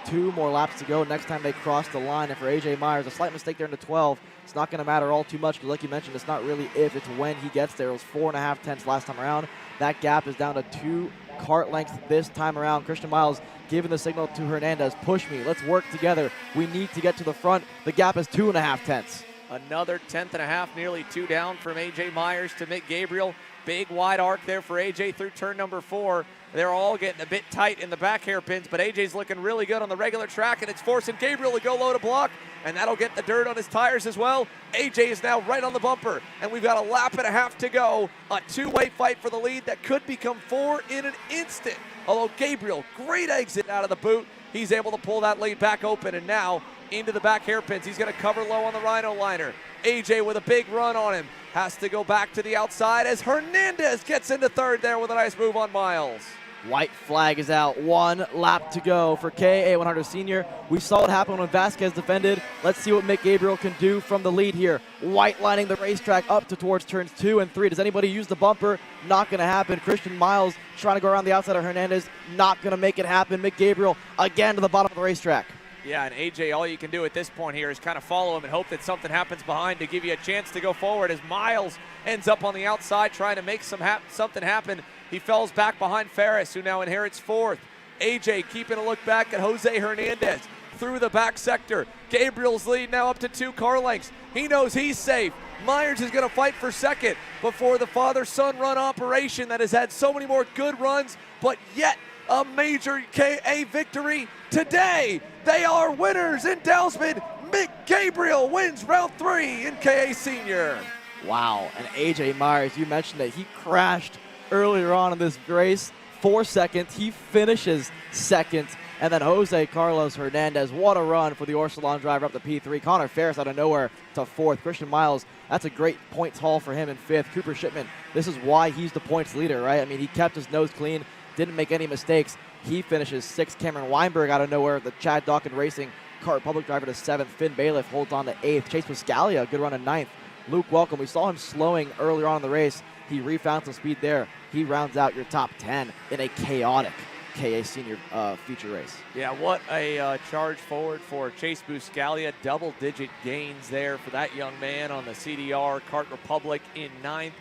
2 more laps to go next time they cross the line. And for AJ Myers, a slight mistake there into 12. It's not going to matter all too much because, like you mentioned, it's not really if, it's when he gets there. It was 4.5 tenths last time around. That gap is down to 2 kart lengths this time around. Christian Miles giving the signal to Hernandez, push me, let's work together. We need to get to the front. The gap is 2.5 tenths. Another 10.5, nearly 2 down from AJ Myers to Mick Gabriel. Big wide arc there for AJ through turn number 4. They're all getting a bit tight in the back hairpins, but AJ's looking really good on the regular track, and it's forcing Gabriel to go low to block, and that'll get the dirt on his tires as well. AJ is now right on the bumper, and we've got a lap and a half to go. A 2-way fight for the lead that could become 4 in an instant. Although Gabriel, great exit out of the boot. He's able to pull that lead back open, and now into the back hairpins. He's going to cover low on the Rhino liner. AJ with a big run on him. Has to go back to the outside as Hernandez gets into 3rd there with a nice move on Miles. White flag is out. 1 lap to go for KA100 Senior. We saw it happen when Vasquez defended. Let's see what Mick Gabriel can do from the lead here. White lining the racetrack up towards turns 2 and 3. Does anybody use the bumper? Not going to happen. Christian Miles trying to go around the outside of Hernandez. Not going to make it happen. Mick Gabriel again to the bottom of the racetrack. Yeah, and AJ, all you can do at this point here is kind of follow him and hope that something happens behind to give you a chance to go forward as Miles ends up on the outside trying to make something happen. He falls back behind Ferris, who now inherits 4th. AJ keeping a look back at Jose Hernandez through the back sector. Gabriel's lead now up to 2 car lengths. He knows he's safe. Myers is going to fight for second before the father-son run operation that has had so many more good runs, but yet a major KA victory today. They are winners in Dousman. Mick Gabriel wins round 3 in KA Senior. Wow, and AJ Myers, you mentioned that he crashed earlier on in this race, 4 seconds. He finishes second. And then Jose Carlos Hernandez, what a run for the Orsalon driver up to P3. Connor Ferris out of nowhere to 4th. Christian Miles, that's a great points haul for him in 5th. Cooper Shipman, this is why he's the points leader, right? I mean, he kept his nose clean, didn't make any mistakes. He finishes 6th. Cameron Weinberg out of nowhere, the Chad Dawkins Racing Kart Public driver to 7th. Finn Bailiff holds on to 8th. Chase Pascalia, good run in 9th. Luke Welcome, we saw him slowing earlier on in the race. He refound some speed there. He rounds out your top 10 in a chaotic KA Senior feature race. Yeah, what a charge forward for Chase Buscalia. Double-digit gains there for that young man on the CDR Kart Republic in 9th.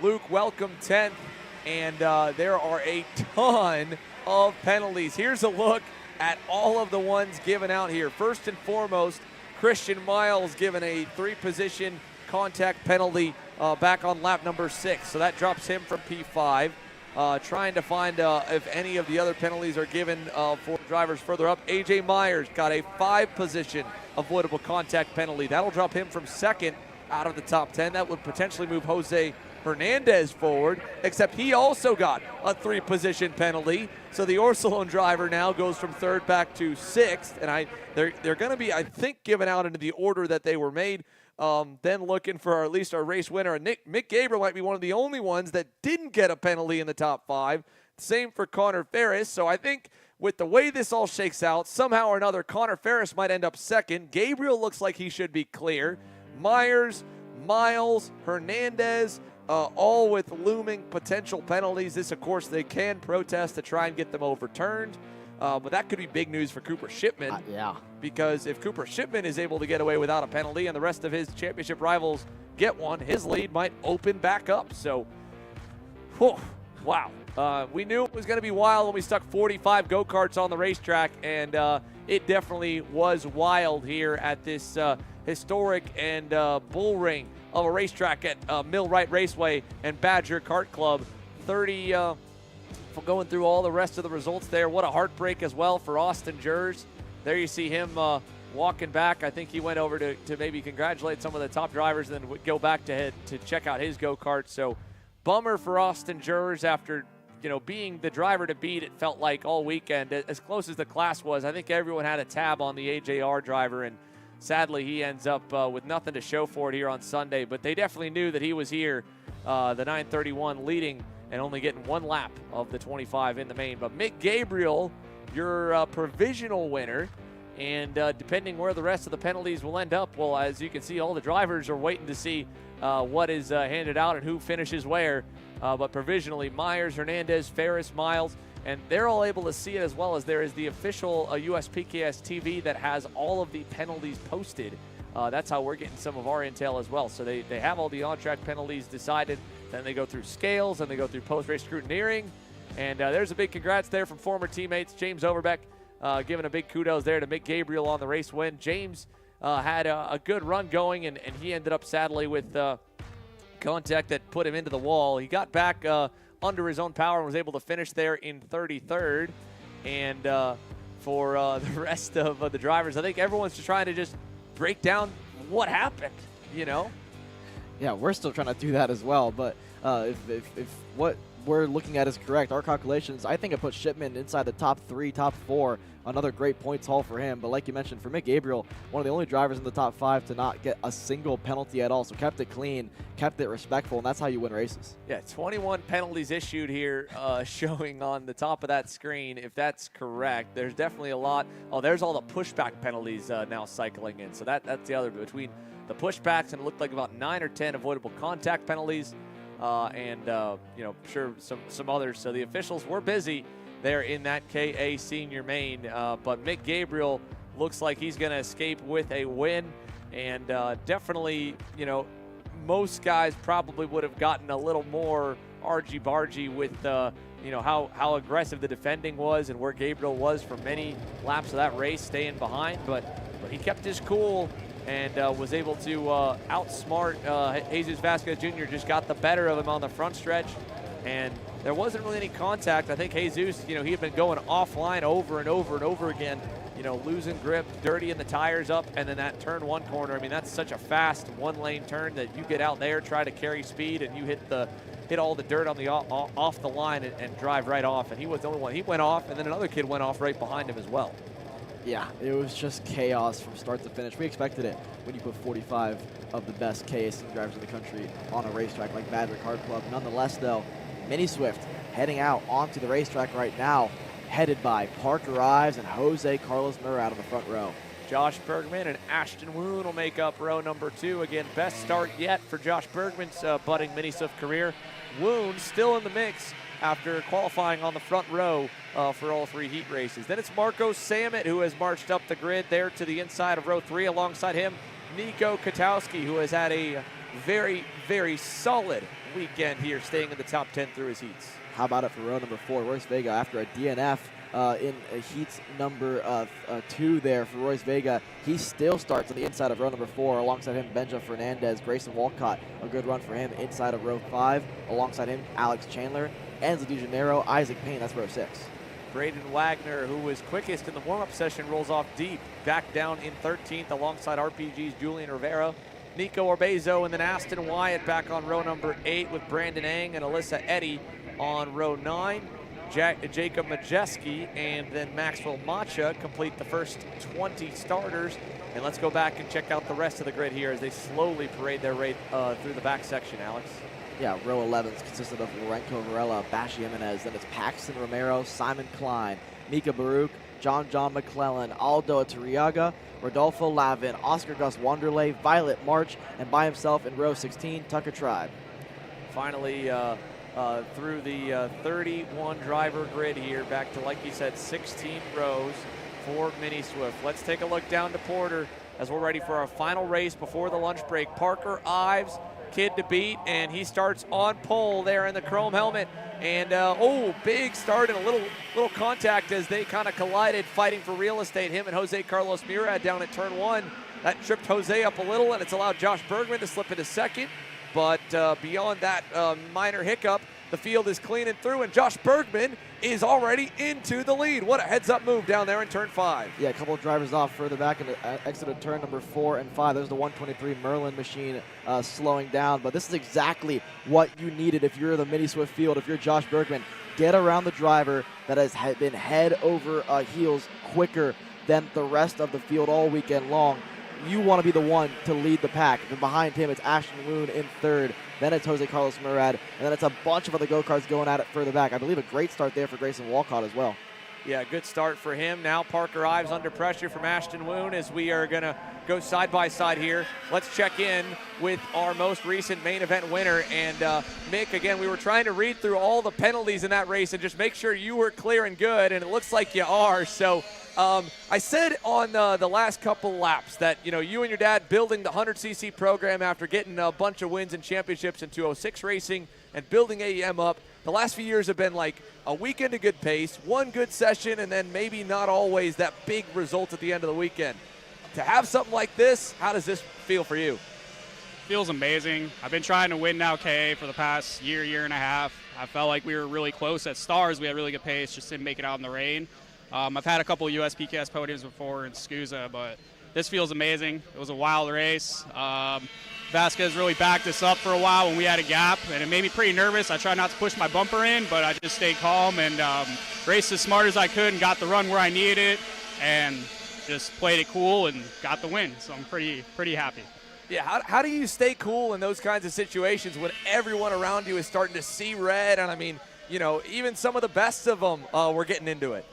Luke Welcome 10th, and there are a ton of penalties. Here's a look at all of the ones given out here. First and foremost, Christian Miles given a 3-position contact penalty back on lap number 6, so that drops him from P5. Trying to find if any of the other penalties are given for drivers further up. AJ Myers got a 5-position avoidable contact penalty. That'll drop him from 2nd out of the top 10. That would potentially move Jose Hernandez forward, except he also got a 3-position penalty. So the Orsalon driver now goes from 3rd back to 6th, and they're going to be, I think, given out into the order that they were made. Then looking for at least our race winner. Mick Gabriel might be one of the only ones that didn't get a penalty in the top 5. Same for Connor Ferris. So I think with the way this all shakes out, somehow or another, Connor Ferris might end up 2nd. Gabriel looks like he should be clear. Myers, Miles, Hernandez, all with looming potential penalties. This, of course, they can protest to try and get them overturned. But that could be big news for Cooper Shipman. Yeah. Because if Cooper Shipman is able to get away without a penalty and the rest of his championship rivals get one, his lead might open back up. So, whew, wow. We knew it was going to be wild when we stuck 45 go-karts on the racetrack, and it definitely was wild here at this historic and bull ring of a racetrack at Millwright Raceway and Badger Kart Club. 30 going through all the rest of the results there. What a heartbreak as well for Austin Jers. There you see him walking back. I think he went over to maybe congratulate some of the top drivers and then would go back to check out his go-kart. So bummer for Austin Jers after, being the driver to beat, it felt like all weekend. As close as the class was, I think everyone had a tab on the AJR driver, and sadly he ends up with nothing to show for it here on Sunday. But they definitely knew that he was here, the 931 leading and only getting 1 lap of the 25 in the main. But Mick Gabriel, your provisional winner, and depending where the rest of the penalties will end up, well, as you can see, all the drivers are waiting to see what is handed out and who finishes where. But provisionally, Myers, Hernandez, Ferris, Miles, and they're all able to see it, as well as there is the official USPKS TV that has all of the penalties posted. That's how we're getting some of our intel as well. So they have all the on-track penalties decided. Then they go through scales, and they go through post-race scrutineering. And there's a big congrats there from former teammates. James Overbeck giving a big kudos there to Mick Gabriel on the race win. James had a good run going, and he ended up sadly with contact that put him into the wall. He got back under his own power and was able to finish there in 33rd. And for the rest of the drivers, I think everyone's just trying to just break down what happened, Yeah, we're still trying to do that as well, but if what we're looking at is correct, our calculations, I think it puts Shipman inside the top 3, top 4. Another great points haul for him. But like you mentioned, for Mick Gabriel, one of the only drivers in the top 5 to not get a single penalty at all. So kept it clean, kept it respectful, and that's how you win races. Yeah, 21 penalties issued here, showing on the top of that screen. If that's correct, there's definitely a lot. Oh, there's all the pushback penalties now cycling in. So that's the other, between the pushbacks, and it looked like about 9 or 10 avoidable contact penalties. Sure, some others. So the officials were busy there in that KA Senior Main. But Mick Gabriel looks like he's going to escape with a win. And definitely, most guys probably would have gotten a little more argy-bargy with, how aggressive the defending was and where Gabriel was for many laps of that race, staying behind. But he kept his cool and was able to outsmart Jesus Vasquez Jr. Just got the better of him on the front stretch, and there wasn't really any contact. I think Jesus, he had been going offline over and over and over again, losing grip, dirtying the tires up, and then that turn 1 corner. I mean, that's such a fast 1-lane turn that you get out there, try to carry speed, and you hit all the dirt on the off the line and drive right off. And he was the only one. He went off, and then another kid went off right behind him as well. Yeah, it was just chaos from start to finish. We expected it when you put 45 of the best KSC drivers in the country on a racetrack like Badger Kart Club. Nonetheless, though, Mini Swift heading out onto the racetrack right now, headed by Parker Ives and Jose Carlos Murat on the front row. Josh Bergman and Ashton Woon will make up row number 2. Again, best start yet for Josh Bergman's budding Mini Swift career. Woon still in the mix after qualifying on the front row for all 3 heat races. Then it's Marco Samet who has marched up the grid there to the inside of row 3. Alongside him, Nico Katowski, who has had a very, very solid weekend here, staying in the top 10 through his heats. How about it for row number 4, Royce Vega, after a DNF in heats number 2 there for Royce Vega. He still starts on the inside of row number 4. Alongside him, Benja Fernandez, Grayson Walcott, a good run for him inside of row 5. Alongside him, Alex Chandler, Enzo De Janeiro, Isaac Payne, that's row 6. Braden Wagner, who was quickest in the warm-up session, rolls off deep, back down in 13th alongside RPG's Julian Rivera. Nico Orbezo, and then Aston Wyatt back on row number 8 with Brandon Ang and Alyssa Eddy on row 9. Jacob Majeski and then Maxwell Macha complete the first 20 starters. And let's go back and check out the rest of the grid here as they slowly parade their way through the back section, Alex. Yeah, row 11 consisted of Lorenco Varela, Bashi Jimenez, then it's Paxton Romero, Simon Klein, Mika Baruch, John McClellan, Aldo Aturiaga, Rodolfo Lavin, Oscar Gus Wanderley, Violet March, and by himself in row 16, Tucker Tribe. Finally, through the 31 driver grid here, back to, like you said, 16 rows for Mini Swift. Let's take a look down to Porter as we're ready for our final race before the lunch break. Parker Ives, kid to beat, and he starts on pole there in the chrome helmet. And big start and a little contact as they kind of collided, fighting for real estate. Him and Jose Carlos Murad down at turn 1. That tripped Jose up a little, and it's allowed Josh Bergman to slip into second. But beyond that minor hiccup, the field is cleaning through, and Josh Bergman is already into the lead. What a heads-up move down there in turn 5. Yeah, a couple of drivers off further back into exit of turn number 4 and 5. There's the 123 Merlin machine slowing down, but this is exactly what you needed if you're the Mini Swift field, if you're Josh Bergman. Get around the driver that has been head over heels quicker than the rest of the field all weekend long. You want to be the one to lead the pack. And behind him, it's Ashton Woon in 3rd. Then it's Jose Carlos Murad. And then it's a bunch of other go-karts going at it further back. I believe a great start there for Grayson Walcott as well. Yeah, good start for him. Now Parker Ives under pressure from Ashton Woon as we are going to go side by side here. Let's check in with our most recent main event winner. And Mick, again, we were trying to read through all the penalties in that race and just make sure you were clear and good, and it looks like you are. So I said on the last couple laps that, you and your dad building the 100cc program after getting a bunch of wins and championships in 206 racing and building AEM up. The last few years have been like a weekend of good pace, one good session, and then maybe not always that big result at the end of the weekend. To have something like this, how does this feel for you? Feels amazing. I've been trying to win now KA for the past year and a half. I felt like we were really close at Stars. We had really good pace, just didn't make it out in the rain. I've had a couple of USPKS podiums before in SCUSA, but this feels amazing. It was a wild race. Vasquez really backed us up for a while when we had a gap, and it made me pretty nervous. I tried not to push my bumper in, but I just stayed calm and raced as smart as I could and got the run where I needed it and just played it cool and got the win. So I'm pretty happy. Yeah, how do you stay cool in those kinds of situations when everyone around you is starting to see red? And I mean, even some of the best of them were getting into it.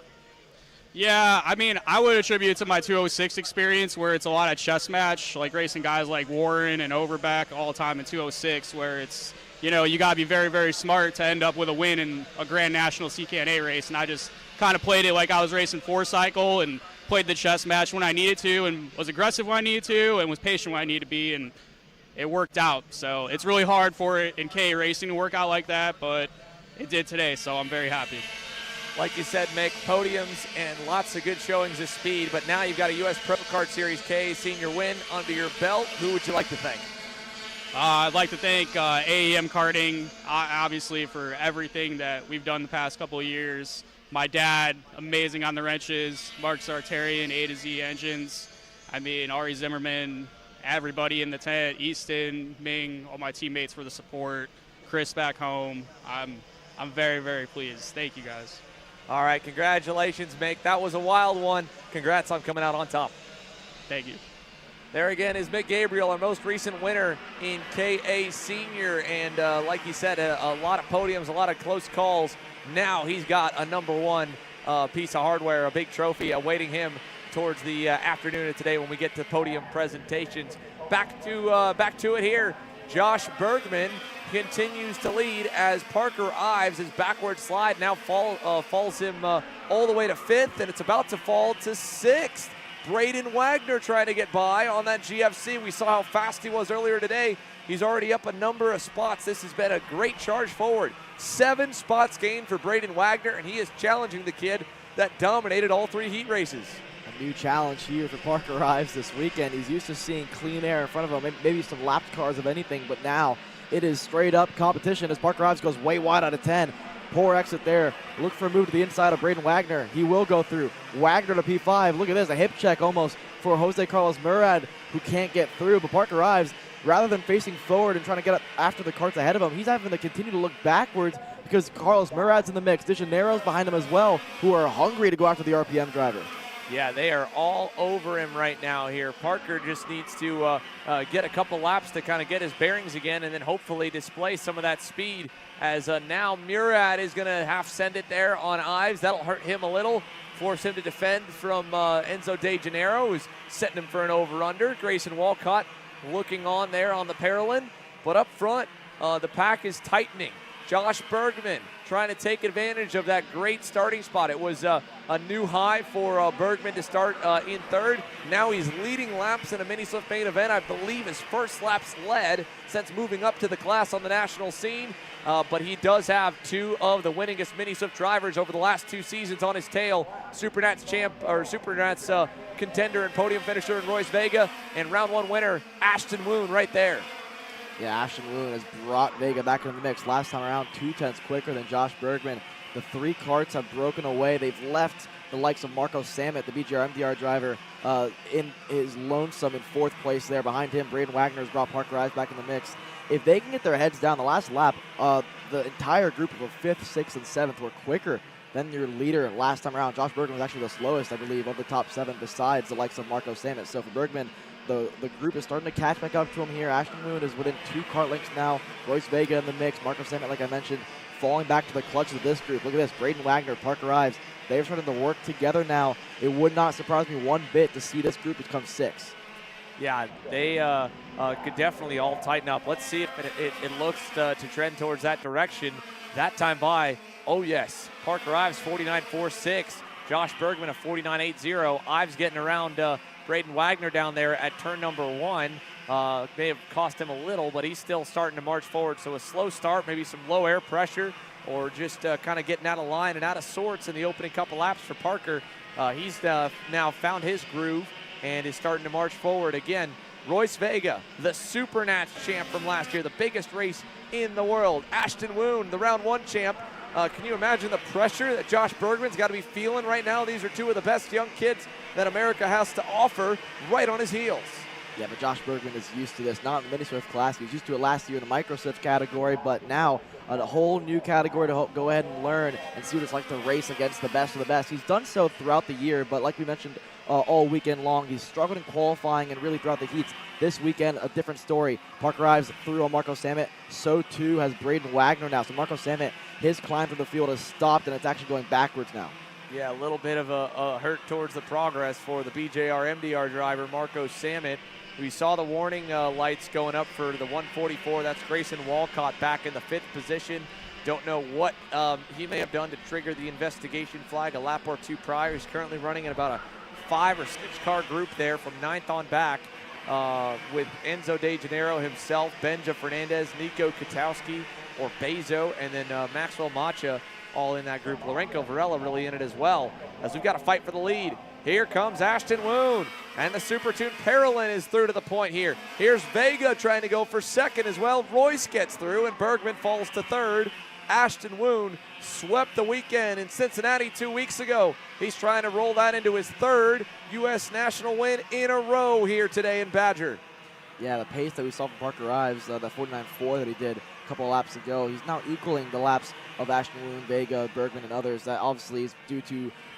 Yeah, I mean, I would attribute it to my 206 experience where it's a lot of chess match, like racing guys like Warren and Overbeck all the time in 206, where it's, you got to be very, very smart to end up with a win in a Grand National CKNA race. And I just kind of played it like I was racing 4-cycle and played the chess match when I needed to and was aggressive when I needed to and was patient when I needed to be, and it worked out. So it's really hard for it in K racing to work out like that, but it did today, so I'm very happy. Like you said, Mick, podiums and lots of good showings of speed, but now you've got a U.S. Pro Kart Series K senior win under your belt. Who would you like to thank? I'd like to thank AEM Karting, obviously, for everything that we've done the past couple of years. My dad, amazing on the wrenches. Mark Sartarian, A to Z engines. I mean, Ari Zimmerman, everybody in the tent, Easton, Ming, all my teammates for the support. Chris back home. I'm very, very pleased. Thank you, guys. All right, congratulations, Mick. That was a wild one. Congrats on coming out on top. Thank you. There again is Mick Gabriel, our most recent winner in KA Senior. And like he said, a lot of podiums, a lot of close calls. Now he's got a #1 piece of hardware, a big trophy awaiting him towards the afternoon of today when we get to podium presentations. Back to it here. Josh Bergman continues to lead as Parker Ives, his backward slide now falls him all the way to 5th, and it's about to fall to 6th. Braden Wagner trying to get by on that GFC. We saw how fast he was earlier today. He's already up a number of spots. This has been a great charge forward. 7 spots gained for Braden Wagner, and he is challenging the kid that dominated all 3 heat races. A new challenge here for Parker Ives this weekend. He's used to seeing clean air in front of him, maybe some lapped cars of anything, but now it is straight up competition as Parker Ives goes way wide out of 10. Poor exit there. Look for a move to the inside of Braden Wagner. He will go through. Wagner to P5. Look at this, a hip check almost for Jose Carlos Murad, who can't get through. But Parker Ives, rather than facing forward and trying to get up after the carts ahead of him, he's having to continue to look backwards because Carlos Murad's in the mix. De Janeiro's behind him as well, who are hungry to go after the RPM driver. Yeah, they are all over him right now here. Parker just needs to get a couple laps to kind of get his bearings again and then hopefully display some of that speed as now Murad is going to half send it there on Ives. That'll hurt him a little, force him to defend from Enzo De Janeiro, who's setting him for an over-under. Grayson Walcott looking on there on the Paralyn. But up front, the pack is tightening. Josh Bergman trying to take advantage of that great starting spot. It was a new high for Bergman to start in 3rd. Now he's leading laps in a mini Swift main event. I believe his first laps led since moving up to the class on the national scene. But he does have 2 of the winningest mini Swift drivers over the last 2 seasons on his tail. Supernats champ or Supernats contender and podium finisher in Royce Vega, and round 1 winner Ashton Woon right there. Yeah, Ashton Woon has brought Vega back into the mix. Last time around, 2 tenths quicker than Josh Bergman. The 3 carts have broken away. They've left the likes of Marco Samet, the BGR MDR driver, in his lonesome in 4th place there. Behind him, Braden Wagner has brought Parker Ives back in the mix. If they can get their heads down, the last lap, the entire group of 5th, 6th, and 7th were quicker than your leader last time around. Josh Bergman was actually the slowest, I believe, of the top 7 besides the likes of Marco Samet. So for Bergman, the group is starting to catch back up to him here. Ashton Moon is within 2 kart lengths now. Royce Vega in the mix. Marco Samet, like I mentioned, falling back to the clutch of this group. Look at this. Braden Wagner, Parker Ives. They're starting to work together now. It would not surprise me one bit to see this group become 6. Yeah, they could definitely all tighten up. Let's see if it looks to trend towards that direction. That time by, oh yes, Parker Ives 49.46. Josh Bergman a 49.80. Ives getting around Braden Wagner down there at turn number 1. May have cost him a little, but he's still starting to march forward. So a slow start, maybe some low air pressure, or just kind of getting out of line and out of sorts in the opening couple laps for Parker. He's now found his groove and is starting to march forward again. Royce Vega, the Supernats champ from last year, the biggest race in the world. Ashton Woon, the round 1 champ. Can you imagine the pressure that Josh Bergman's got to be feeling right now? These are 2 of the best young kids that America has to offer right on his heels. Yeah, but Josh Bergman is used to this, not in the Mini Swift class. He was used to it last year in the Micro Swift category, but now a whole new category to go ahead and learn and see what it's like to race against the best of the best. He's done so throughout the year, but like we mentioned all weekend long, he's struggled in qualifying and really throughout the heats. This weekend, a different story. Parker Ives threw on Marco Samet. So too has Braden Wagner now. So Marco Samet, his climb from the field has stopped, and it's actually going backwards now. Yeah, a little bit of a hurt towards the progress for the BJR MDR driver, Marco Samet. We saw the warning lights going up for the 144. That's Grayson Walcott back in the 5th position. Don't know what he may have done to trigger the investigation flag a lap or 2 prior. He's currently running in about a 5 or 6 car group there from 9th on back with Enzo De Janeiro himself, Benja Fernandez, Nico Katowski, or Bezo, and then Maxwell Macha all in that group. Lorenko Varela really in it as well, as we've got to fight for the lead. Here comes Ashton Woon, and the Super Tuned Parolin is through to the point here. Here's Vega trying to go for second as well. Royce gets through, and Bergman falls to third. Ashton Woon swept the weekend in Cincinnati 2 weeks ago. He's trying to roll that into his third U.S. national win in a row here today in Badger. Yeah, the pace that we saw from Parker Ives, the 49.4 that he did a couple of laps ago, he's now equaling the laps of Ashton Woon, Vega, Bergman, and others. That obviously is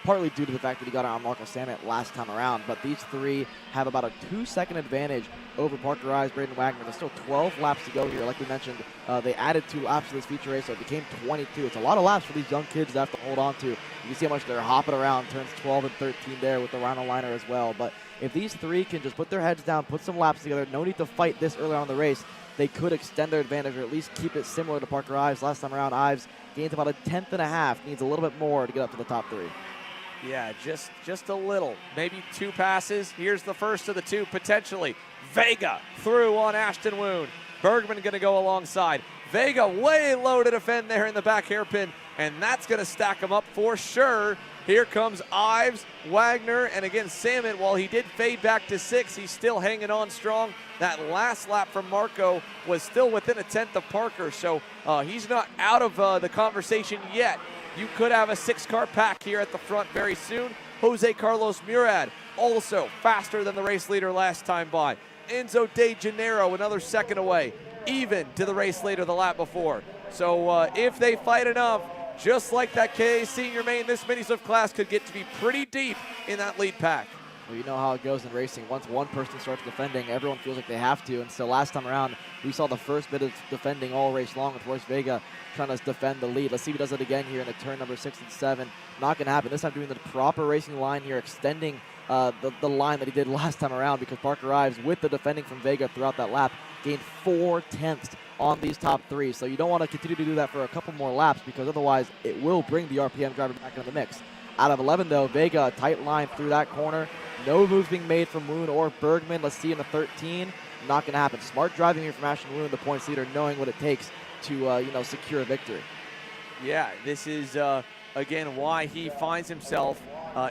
partly due to the fact that he got on Marco Samet last time around. But these three have about a 2-second advantage over Parker Ives, Braden Wagner. There's still 12 laps to go here. Like we mentioned, they added 2 laps to this feature race, so it became 22. It's a lot of laps for these young kids to have to hold on to. You can see how much they're hopping around, turns 12 and 13 there with the Rhino liner as well. But if these three can just put their heads down, put some laps together, no need to fight this early on in the race, they could extend their advantage or at least keep it similar to Parker Ives. Last time around, Ives gains about a 1/10 and a half, needs a little bit more to get up to the top 3. Yeah, just a little. Maybe 2 passes. Here's the first of the 2, potentially. Vega through on Ashton Woon. Bergman going to go alongside. Vega way low to defend there in the back hairpin, and that's going to stack him up for sure. Here comes Ives, Wagner, and again, Samet, while he did fade back to 6, he's still hanging on strong. That last lap from Marco was still within a 1/10 of Parker, so he's not out of the conversation yet. You could have a 6-car pack here at the front very soon. Jose Carlos Murad, also faster than the race leader last time by. Enzo De Janeiro, another second away, even to the race leader the lap before. So if they fight enough, just like that KA Senior Main, this mini swift class could get to be pretty deep in that lead pack. Well, you know how it goes in racing. Once one person starts defending, everyone feels like they have to. And so last time around, we saw the first bit of defending all race long with Royce Vega trying to defend the lead. Let's see if he does it again here in a turn number 6 and 7. Not going to happen. This time doing the proper racing line here, extending the line that he did last time around, because Parker Ives, with the defending from Vega throughout that lap, gained 4/10 on these top 3. So you don't want to continue to do that for a couple more laps, because otherwise it will bring the RPM driver back into the mix. Out of 11, though, Vega, a tight line through that corner. No moves being made from Woon or Bergman. Let's see in the 13. Not going to happen. Smart driving here from Ashton Woon, the points leader, knowing what it takes to secure a victory. Yeah, this is, again, why he finds himself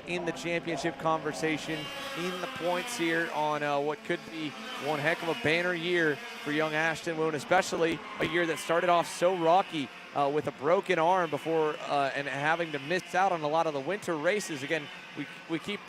in the championship conversation, in the points here on what could be one heck of a banner year for young Ashton Woon, especially a year that started off so rocky with a broken arm before and having to miss out on a lot of the winter races. Again, we keep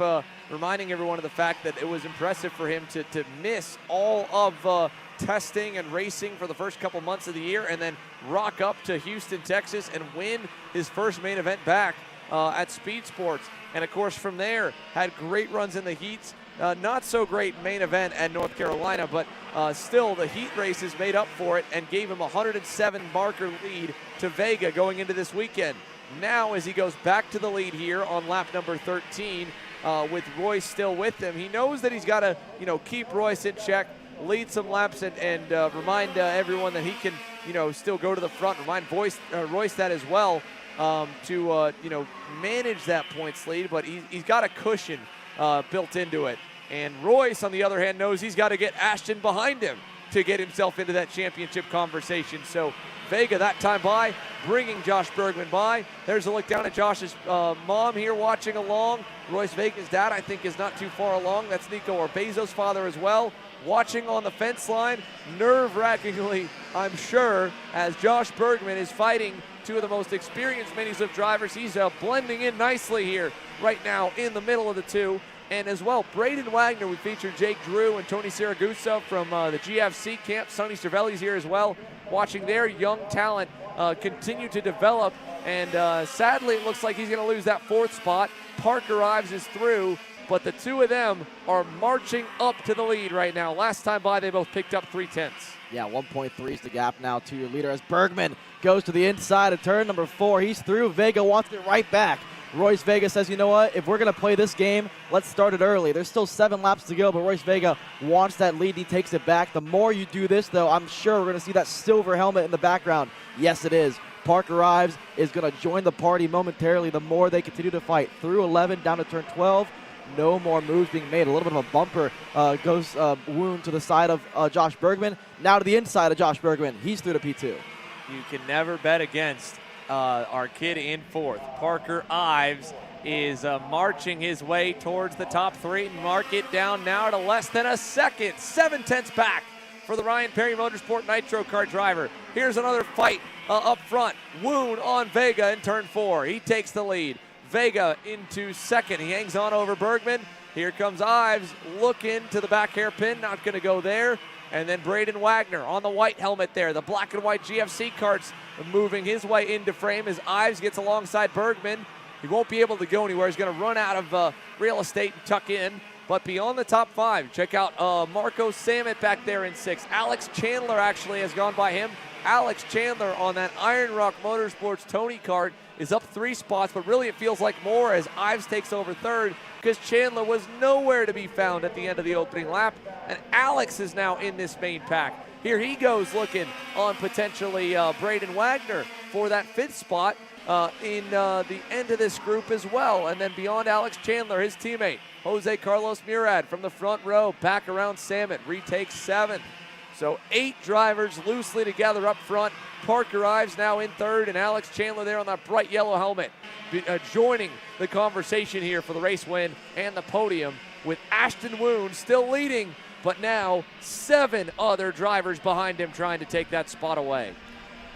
reminding everyone of the fact that it was impressive for him to miss all of testing and racing for the first couple months of the year, and then rock up to Houston, Texas, and win his first main event back at Speed Sports. And of course, from there, had great runs in the heats. Not so great main event at North Carolina, but still the heat races made up for it and gave him a 107 marker lead to Vega going into this weekend. Now, as he goes back to the lead here on lap number 13, with Royce still with him, he knows that he's got to, keep Royce in check, lead some laps, and remind everyone that he can, still go to the front. Remind Royce that as well, to manage that points lead. But he's got a cushion built into it. And Royce, on the other hand, knows he's got to get Ashton behind him to get himself into that championship conversation. So Vega that time by, bringing Josh Bergman by. There's a look down at Josh's mom here watching along. Royce Vega's dad, I think, is not too far along. That's Nico Orbezo's father as well, watching on the fence line, nerve-wrackingly, I'm sure, as Josh Bergman is fighting two of the most experienced mini-swift drivers. He's blending in nicely here right now in the middle of the two. And as well, Braden Wagner, we featured Jake Drew and Tony Siragusa from the GFC camp. Sonny Cervelli's here as well, watching their young talent continue to develop. And sadly, it looks like he's going to lose that fourth spot. Parker Ives is through, but the two of them are marching up to the lead right now. Last time by, they both picked up 3/10. Yeah, 1.3 is the gap now to your leader as Bergman goes to the inside of turn number 4. He's through. Vega wants it right back. Royce Vega says, you know what, if we're going to play this game, let's start it early. There's still 7 laps to go, but Royce Vega wants that lead. He takes it back. The more you do this, though, I'm sure we're going to see that silver helmet in the background. Yes, it is. Parker Ives is going to join the party momentarily the more they continue to fight. Through 11, down to turn 12. No more moves being made. A little bit of a bumper goes wound to the side of Josh Bergman. Now to the inside of Josh Bergman. He's through to P2. You can never bet against our kid in fourth. Parker Ives is marching his way towards the top three. Mark it down now to less than a second. 7/10 back for the Ryan Perry Motorsport Nitro Kart driver. Here's another fight up front. Woon on Vega in turn 4. He takes the lead. Vega into second. He hangs on over Bergman. Here comes Ives looking to the back hairpin. Not going to go there. And then Braden Wagner on the white helmet there. The black and white GFC karts moving his way into frame as Ives gets alongside Bergman. He won't be able to go anywhere. He's going to run out of real estate and tuck in. But beyond the top 5, check out Marco Samet back there in 6. Alex Chandler actually has gone by him. Alex Chandler on that Iron Rock Motorsports Tony kart is up 3 spots, but really it feels like more as Ives takes over third because Chandler was nowhere to be found at the end of the opening lap. And Alex is now in this main pack. Here he goes looking on potentially Braden Wagner for that 5th spot in the end of this group as well. And then beyond Alex Chandler, his teammate, Jose Carlos Murad from the front row, back around Samet, retakes 7th. So 8 drivers loosely together up front. Parker Ives now in 3rd, and Alex Chandler there on that bright yellow helmet, joining the conversation here for the race win and the podium, with Ashton Woon still leading, but now 7 other drivers behind him trying to take that spot away.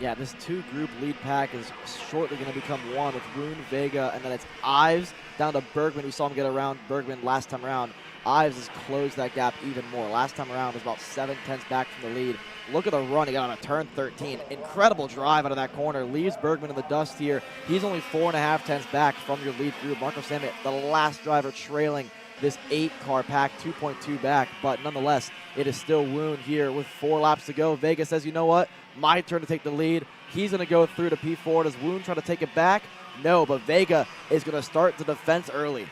Yeah, this 2-group lead pack is shortly going to become one with Woon, Vega, and then it's Ives down to Bergman. We saw him get around Bergman last time around. Ives has closed that gap even more. Last time around was about 7/10 back from the lead. Look at the run he got on a turn 13. Incredible drive out of that corner. Leaves Bergman in the dust here. He's only 4.5 back from your lead group. Marco Samet, the last driver trailing this 8-car pack, 2.2 back. But nonetheless, it is still Woon here with 4 laps to go. Vega says, you know what? My turn to take the lead. He's going to go through to P4. Does Woon try to take it back? No, but Vega is going to start the defense early.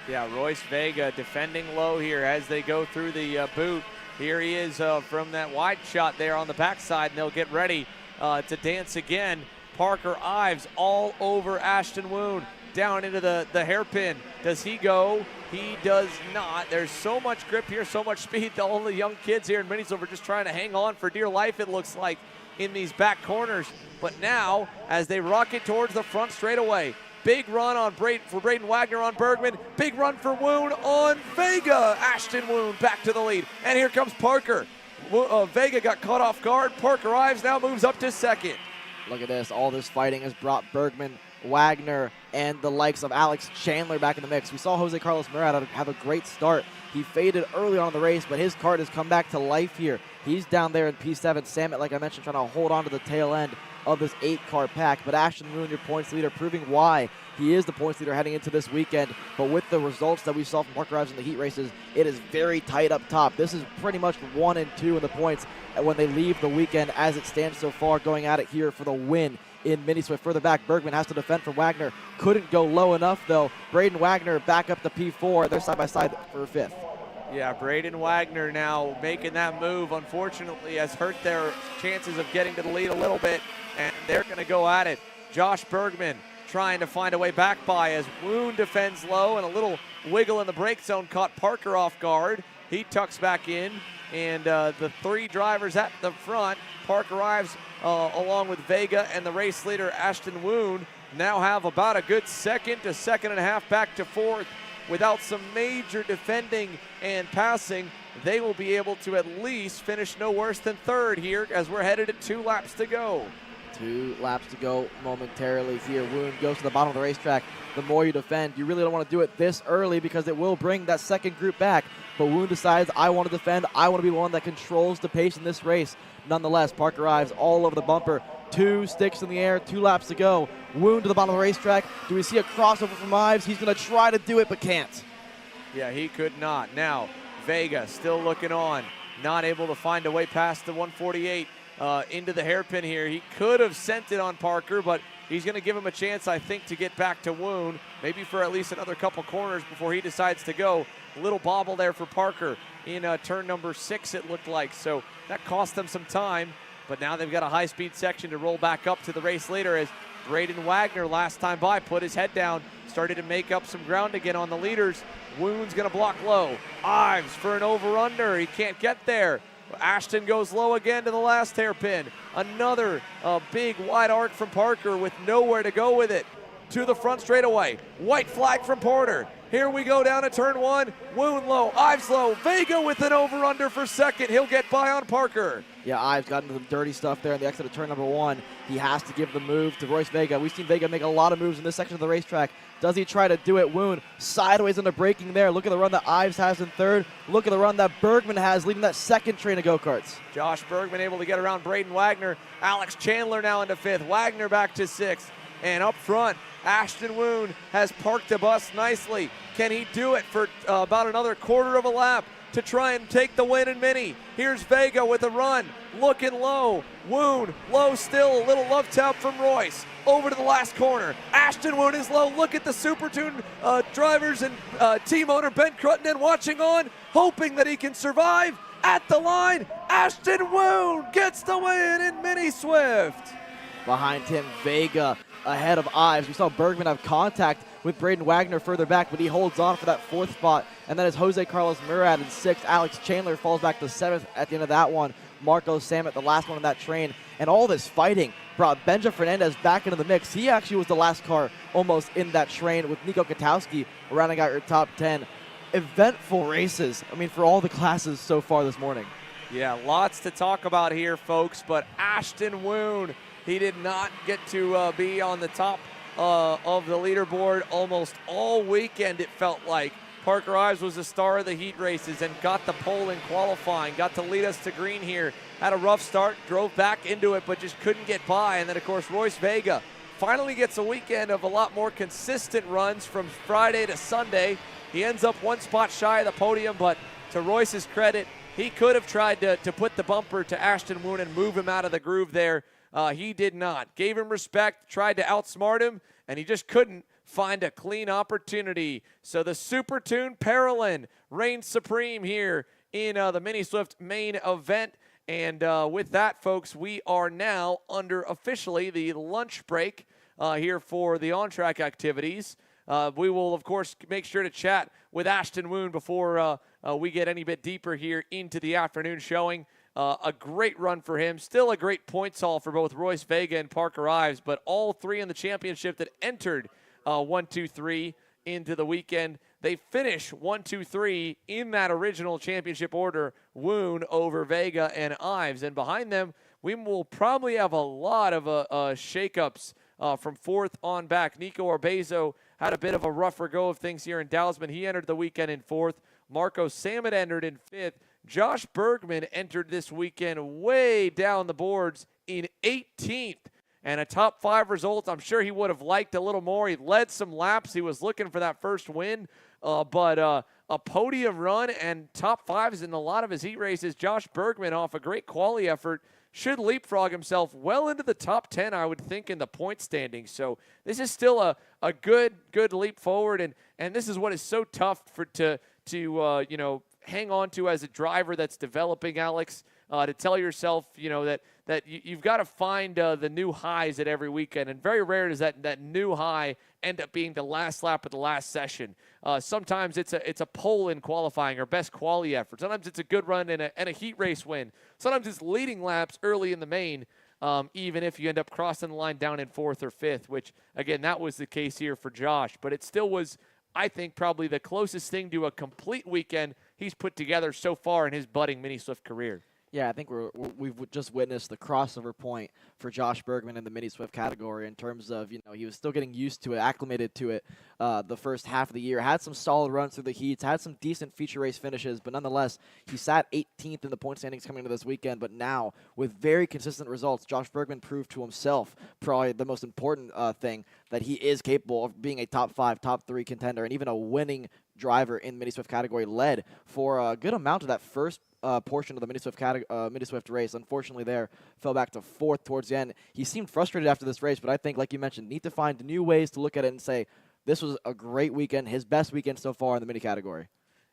Yeah, Royce Vega defending low here as they go through the boot. Here he is from that wide shot there on the backside, and they'll get ready to dance again. Parker Ives all over Ashton Woon, down into the hairpin. Does he go? He does not. There's so much grip here, so much speed. All the young kids here in Minisilver just trying to hang on for dear life, it looks like, in these back corners. But now, as they rocket towards the front straightaway, big run on for Braden Wagner on Bergman. Big run for Woon on Vega. Ashton Woon back to the lead. And here comes Parker. Vega got caught off guard. Parker Ives now moves up to second. Look at this. All this fighting has brought Bergman, Wagner, and the likes of Alex Chandler back in the mix. We saw Jose Carlos Murad have a great start. He faded early on in the race, but his kart has come back to life here. He's down there in P7. Samet, like I mentioned, trying to hold on to the tail end of this 8-car pack. But Ashton Woon, your points leader, proving why he is the points leader heading into this weekend. But with the results that we saw from Parker Ives in the heat races, it is very tight up top. This is pretty much 1 and 2 in the points when they leave the weekend as it stands so far, going at it here for the win in Mini Swift. Further back, Bergman has to defend from Wagner. Couldn't go low enough, though. Braden Wagner back up to P4. They're side by side for 5th. Yeah, Braden Wagner now making that move, unfortunately, has hurt their chances of getting to the lead a little bit, and they're going to go at it. Josh Bergman trying to find a way back by as Woon defends low, and a little wiggle in the brake zone caught Parker off guard. He tucks back in, and the 3 drivers at the front, Parker Ives along with Vega and the race leader Ashton Woon, now have about a good second to second and a half back to 4th. Without some major defending and passing, they will be able to at least finish no worse than 3rd here as we're headed at 2 laps to go. 2 laps to go momentarily here. Woon goes to the bottom of the racetrack. The more you defend, you really don't want to do it this early because it will bring that second group back. But Woon decides, I want to defend. I want to be the one that controls the pace in this race. Nonetheless, Parker Ives all over the bumper. 2 sticks in the air, 2 laps to go. Woon to the bottom of the racetrack. Do we see a crossover from Ives? He's going to try to do it, but can't. Yeah, he could not. Now, Vega still looking on. Not able to find a way past the 148 into the hairpin here. He could have sent it on Parker, but he's going to give him a chance, I think, to get back to Woon. Maybe for at least another couple corners before he decides to go. A little bobble there for Parker in turn number 6, it looked like. So that cost them some time. But now they've got a high-speed section to roll back up to the race leader as Braden Wagner last time by put his head down, started to make up some ground again on the leaders. Woon's going to block low. Ives for an over-under. He can't get there. Ashton goes low again to the last hairpin. Another big wide arc from Parker with nowhere to go with it. To the front straightaway. White flag from Porter. Here we go down to turn 1. Wound low, Ives low. Vega with an over-under for second. He'll get by on Parker. Yeah, Ives got into the dirty stuff there in the exit of turn number 1. He has to give the move to Royce Vega. We've seen Vega make a lot of moves in this section of the racetrack. Does he try to do it? Wound sideways into braking there. Look at the run that Ives has in third. Look at the run that Bergman has leading that second train of go-karts. Josh Bergman able to get around Braden Wagner. Alex Chandler now into 5th. Wagner back to 6th. And up front, Ashton Wound has parked the bus nicely. Can he do it for about another quarter of a lap to try and take the win in Mini? Here's Vega with a run, looking low. Wound, low still, a little love tap from Royce. Over to the last corner. Ashton Wound is low. Look at the Super Tune drivers and team owner Ben Cruttenden watching on, hoping that he can survive. At the line, Ashton Wound gets the win in Mini Swift. Behind him, Vega ahead of Ives. We saw Bergman have contact with Braden Wagner further back, but he holds on for that 4th spot. And then as Jose Carlos Murad in 6th, Alex Chandler falls back to 7th at the end of that one. Marco Samet, the last one on that train. And all this fighting brought Benja Fernandez back into the mix. He actually was the last car almost in that train with Nico Katowski rounding out your top 10. Eventful races, I mean, for all the classes so far this morning. Yeah, lots to talk about here, folks, but Ashton Wound, he did not get to be on the top of the leaderboard almost all weekend, it felt like. Parker Ives was the star of the heat races and got the pole in qualifying, got to lead us to green here. Had a rough start, drove back into it, but just couldn't get by. And then, of course, Royce Vega finally gets a weekend of a lot more consistent runs from Friday to Sunday. He ends up 1 spot shy of the podium, but to Royce's credit, he could have tried to put the bumper to Ashton Wound and move him out of the groove there. He did not. Gave him respect, tried to outsmart him, and he just couldn't find a clean opportunity. So the Super Tune Parolin reigns supreme here in the Mini Swift main event. And with that, folks, we are now under officially the lunch break here for the on-track activities. We will, of course, make sure to chat with Ashton Wound before we get any bit deeper here into the afternoon showing. A great run for him. Still a great points haul for both Royce Vega and Parker Ives, but all 3 in the championship that entered 1, 2, 3 into the weekend, they finish 1, 2, 3 in that original championship order. Wound over Vega and Ives. And behind them, we will probably have a lot of shakeups from 4th on back. Nico Orbezo had a bit of a rougher go of things here in Dousman. He entered the weekend in 4th. Marco Samet entered in 5th. Josh Bergman entered this weekend way down the boards in 18th. And a top 5 result, I'm sure he would have liked a little more. He led some laps. He was looking for that first win. But a podium run and top 5s in a lot of his heat races. Josh Bergman off a great quali effort should leapfrog himself well into the top 10, I would think, in the point standings. So this is still a good leap forward. And this is what is so tough to hang on to as a driver that's developing, Alex, to tell yourself, that you've got to find the new highs at every weekend. And very rare does that new high end up being the last lap of the last session. Sometimes it's a pole in qualifying or best quali effort. Sometimes it's a good run and a heat race win. Sometimes it's leading laps early in the main, even if you end up crossing the line down in 4th or 5th, which, again, that was the case here for Josh. But it still was, I think, probably the closest thing to a complete weekend he's put together so far in his budding Mini Swift career. Yeah, I think we've just witnessed the crossover point for Josh Bergman in the Mini Swift category in terms of, he was still getting used to it, acclimated to it the first half of the year. Had some solid runs through the heats, had some decent feature race finishes, but nonetheless, he sat 18th in the point standings coming into this weekend. But now, with very consistent results, Josh Bergman proved to himself probably the most important thing, that he is capable of being a top 5, top 3 contender, and even a winning driver in Mini Swift category, led for a good amount of that first portion of the Mini Swift race. Unfortunately, fell back to 4th towards the end. He seemed frustrated after this race, but I think, like you mentioned, need to find new ways to look at it and say, this was a great weekend, his best weekend so far in the Mini category.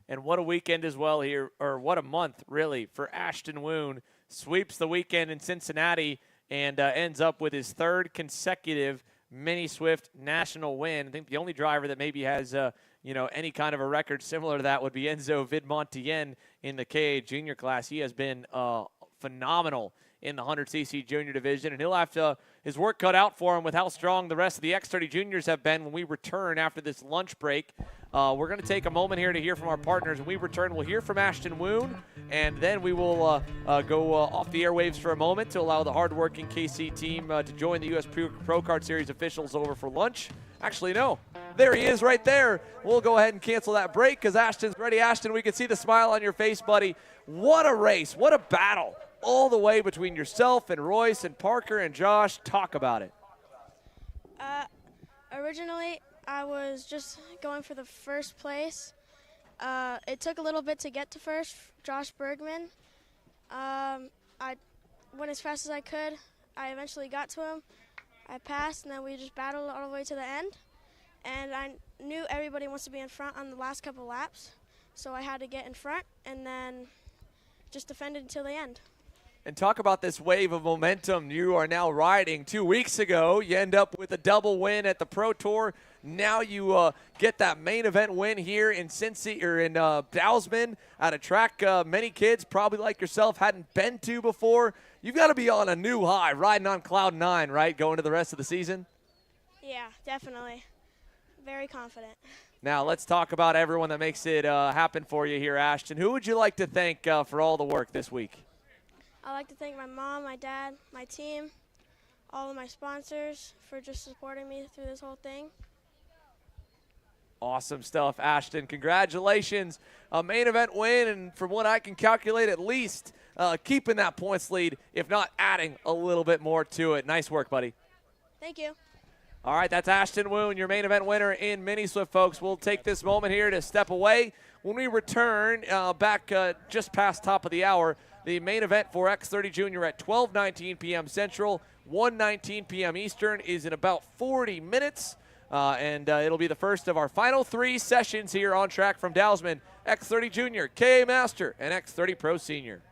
And what a weekend as well here, or what a month, really, for Ashton Wound. Sweeps the weekend in Cincinnati and ends up with his 3rd consecutive Mini Swift national win. I think the only driver that maybe has any kind of a record similar to that would be Enzo Vidmontien in the KA junior class. He has been phenomenal in the 100cc junior division, and he'll have his work cut out for him with how strong the rest of the X30 juniors have been when we return after this lunch break. We're going to take a moment here to hear from our partners. When we return, we'll hear from Ashton Woon, and then we will go off the airwaves for a moment to allow the hardworking KC team to join the U.S. Pro Kart Series officials over for lunch. Actually, no. There he is right there. We'll go ahead and cancel that break because Ashton's ready. Ashton, we can see the smile on your face, buddy. What a race. What a battle. All the way between yourself and Royce and Parker and Josh. Talk about it. Originally, I was just going for the first place. It took a little bit to get to first, Josh Bergman. I went as fast as I could. I eventually got to him. I passed, and then we just battled all the way to the end. And I knew everybody wants to be in front on the last couple laps, so I had to get in front and then just defend it until the end. And talk about this wave of momentum you are now riding. 2 weeks ago, you end up with a double win at the Pro Tour. Now you get that main event win here in Cincy or in Dousman at a track many kids, probably like yourself, hadn't been to before. You've got to be on a new high, riding on cloud 9, right, going to the rest of the season? Yeah, definitely. Very confident. Now let's talk about everyone that makes it happen for you here, Ashton. Who would you like to thank for all the work this week? I'd like to thank my mom, my dad, my team, all of my sponsors for just supporting me through this whole thing. Awesome stuff, Ashton. Congratulations. A main event win, and from what I can calculate, at least keeping that points lead, if not adding a little bit more to it. Nice work, buddy. Thank you. All right, that's Ashton Woon, your main event winner in Mini Swift, folks. We'll take this moment here to step away. When we return back just past top of the hour, the main event for X30 Junior at 12:19 p.m. Central, 1:19 p.m. Eastern is in about 40 minutes. And it'll be the first of our final 3 sessions here on track from Dousman, X30 Junior, KA Master, and X30 Pro Senior.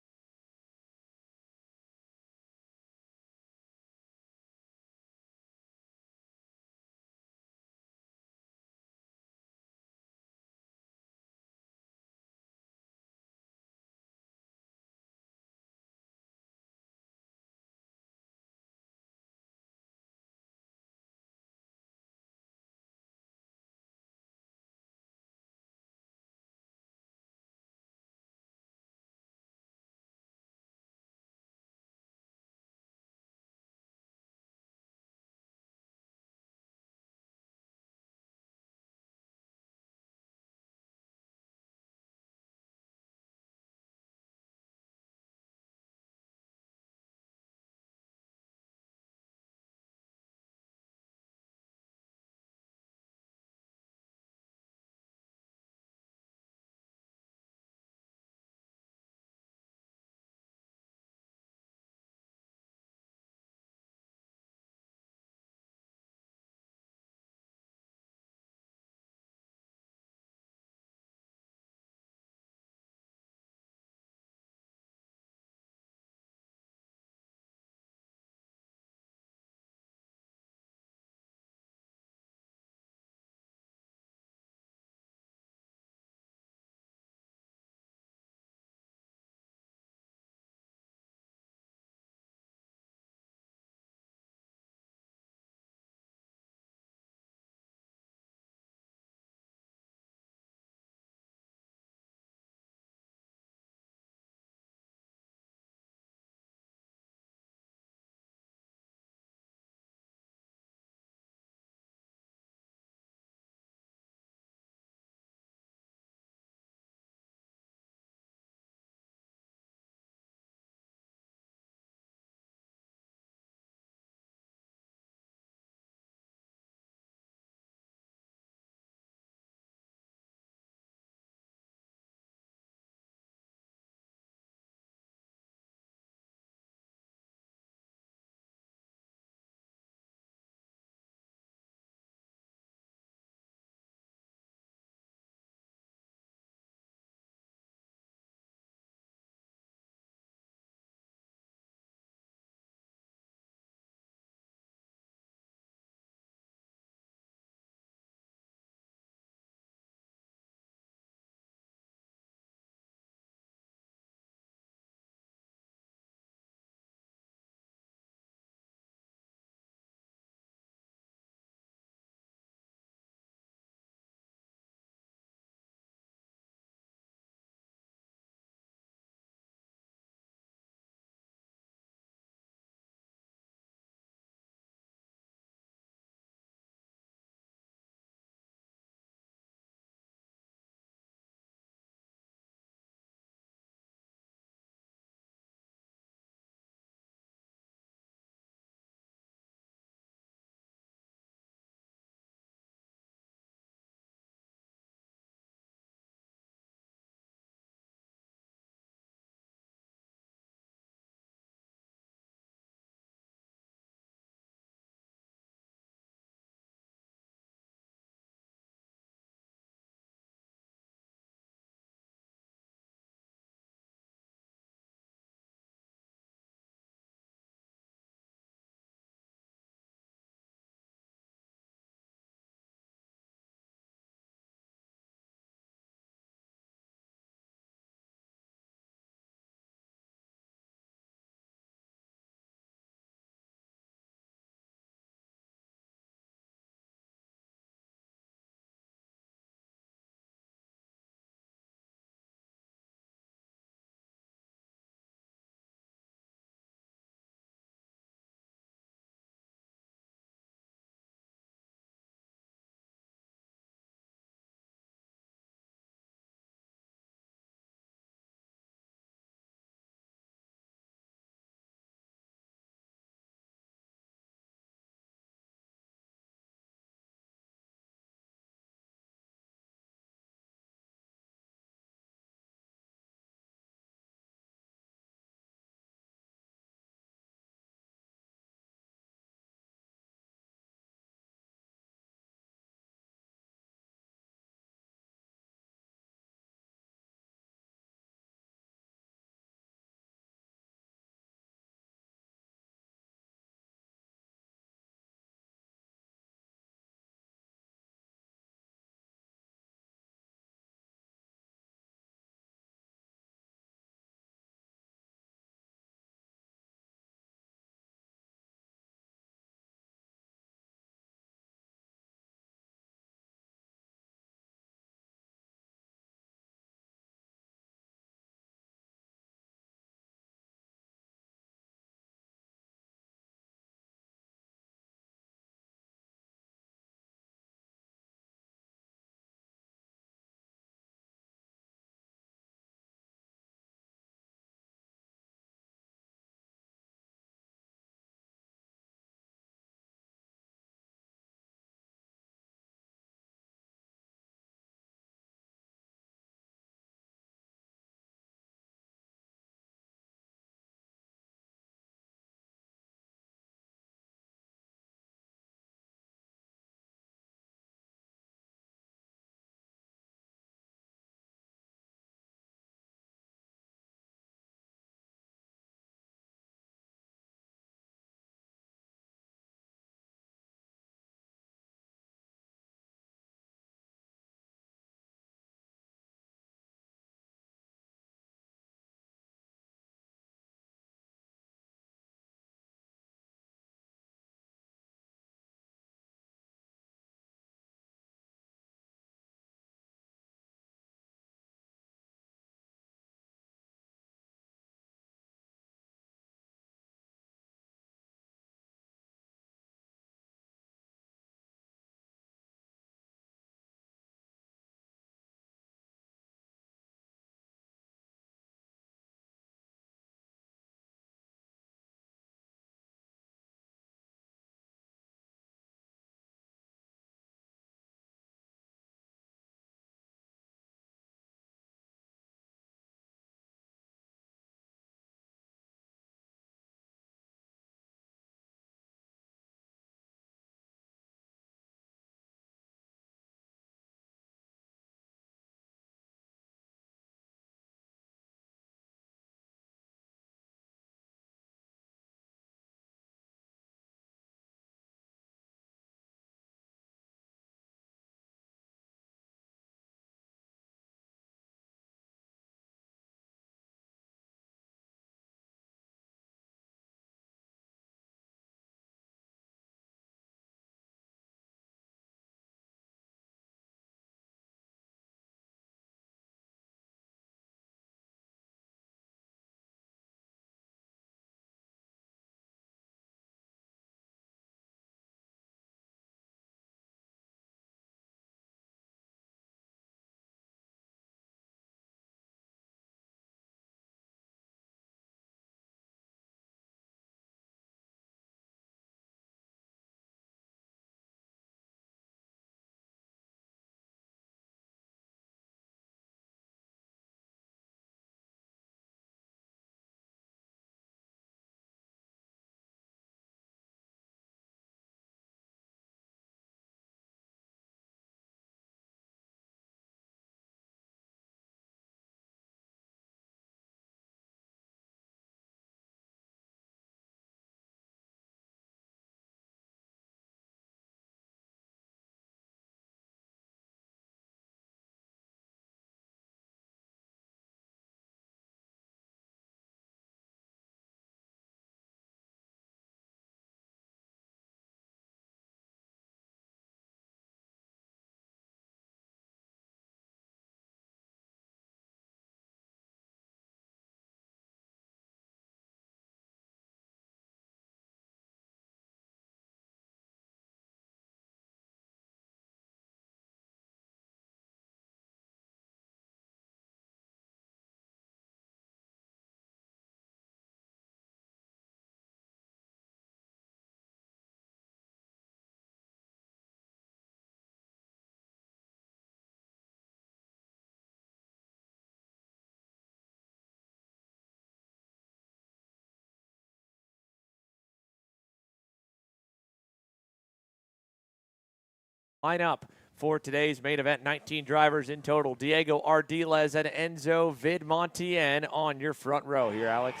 Lineup for today's main event, 19 drivers in total. Diego Ardiles and Enzo Vidmontien on your front row here, Alex.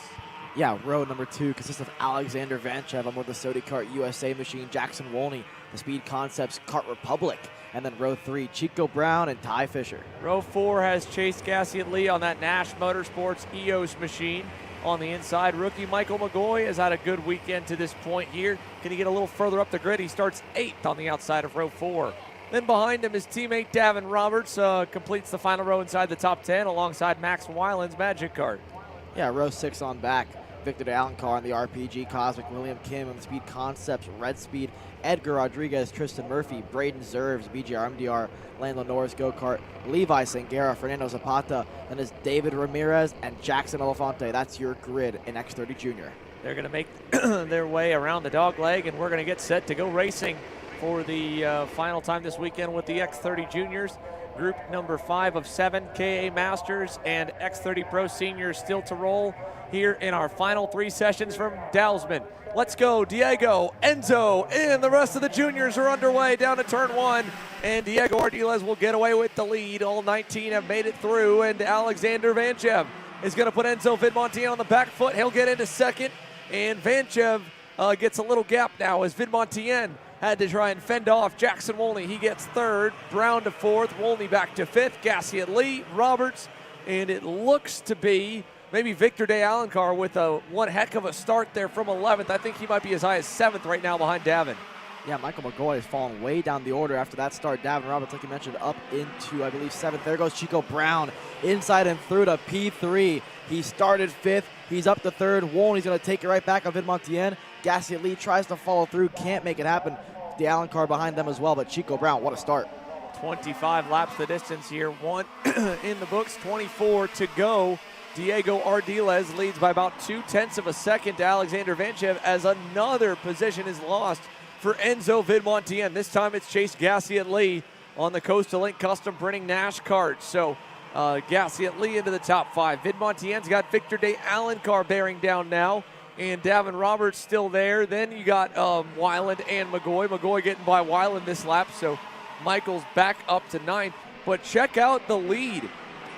Yeah, row number 2 consists of Alexander Vanchev on board the Sodi Kart USA machine, Jackson Wolney, the Speed Concepts Kart Republic, and then row 3, Chico Brown and Ty Fisher. Row 4 has Chase Gassiet Lee on that Nash Motorsports EOS machine. On the inside, rookie Michael McGoy has had a good weekend to this point here. Can he get a little further up the grid? He starts 8th on the outside of row 4. Then behind him, his teammate Davin Roberts completes the final row inside the top 10 alongside Max Weiland's Magic Kart. Yeah, row 6 on back. Victor de Alencar on the RPG Cosmic, William Kim on the Speed Concepts, Red Speed, Edgar Rodriguez, Tristan Murphy, Braden Zerves, BGR MDR, Lando Norris Go-Kart, Levi Sangera, Fernando Zapata, then is David Ramirez and Jackson Elefante. That's your grid in X30 Junior. They're going to make their way around the dog leg, and we're going to get set to go racing for the final time this weekend with the X30 Juniors. Group number 5 of 7, KA Masters and X30 Pro Seniors still to roll here in our final 3 sessions from Dousman. Let's go, Diego, Enzo, and the rest of the juniors are underway down to turn 1, and Diego Ardiles will get away with the lead. All 19 have made it through, and Alexander Vanchev is going to put Enzo Vidmontien on the back foot. He'll get into second, and Vanchev gets a little gap now as Vidmontien had to try and fend off Jackson Wolney. He gets 3rd, Brown to 4th, Wolney back to 5th, Gassiet Lee, Roberts, and it looks to be maybe Victor de Alencar with one heck of a start there from 11th. I think he might be as high as 7th right now behind Davin. Yeah, Michael McGoy has fallen way down the order after that start. Davin Roberts, like you mentioned, up into, I believe, 7th. There goes Chico Brown inside and through to P3. He started 5th. He's up to 3rd. Wolney's going to take it right back on Vidmontien. Gassiet Lee tries to follow through, can't make it happen. De Alencar behind them as well, but Chico Brown, what a start. 25 laps the distance here. 1 in the books, 24 to go. Diego Ardiles leads by about 0.2 of a second to Alexander Vanchev as another position is lost for Enzo Vidmontien. This time it's Chase Gassiet Lee on the Coastal Link Custom Printing Nash kart. So Gassiet Lee into the top 5. Vidmontien's got Victor de Alencar bearing down now, and Davin Roberts still there. Then you got Weiland and McGoy. McGoy getting by Weiland this lap, so Michael's back up to 9th. But check out the lead.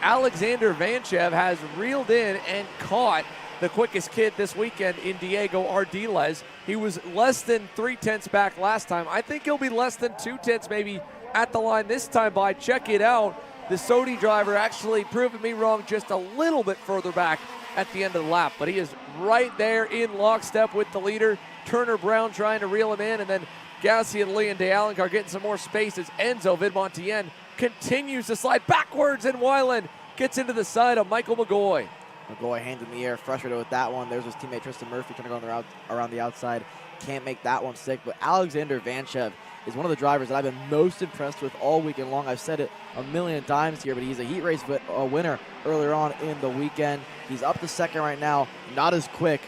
Alexander Vanchev has reeled in and caught the quickest kid this weekend in Diego Ardiles. He was less than 0.3 back last time. I think he'll be less than 0.2 maybe at the line this time by. Check it out. The Sodi driver actually proving me wrong just a little bit further back at the end of the lap, but he is right there in lockstep with the leader. Turner Brown trying to reel him in, and then Gassiet Lee and de Alencar getting some more space as Enzo Vidmontien continues to slide backwards, and Weiland gets into the side of Michael McGoy. McGoy hands in the air, frustrated with that one. There's his teammate Tristan Murphy trying to go around the outside. Can't make that one stick, but Alexander Vanchev is one of the drivers that I've been most impressed with all weekend long. I've said it a million times here, but he's a heat race winner earlier on in the weekend. He's up to 2nd right now, not as quick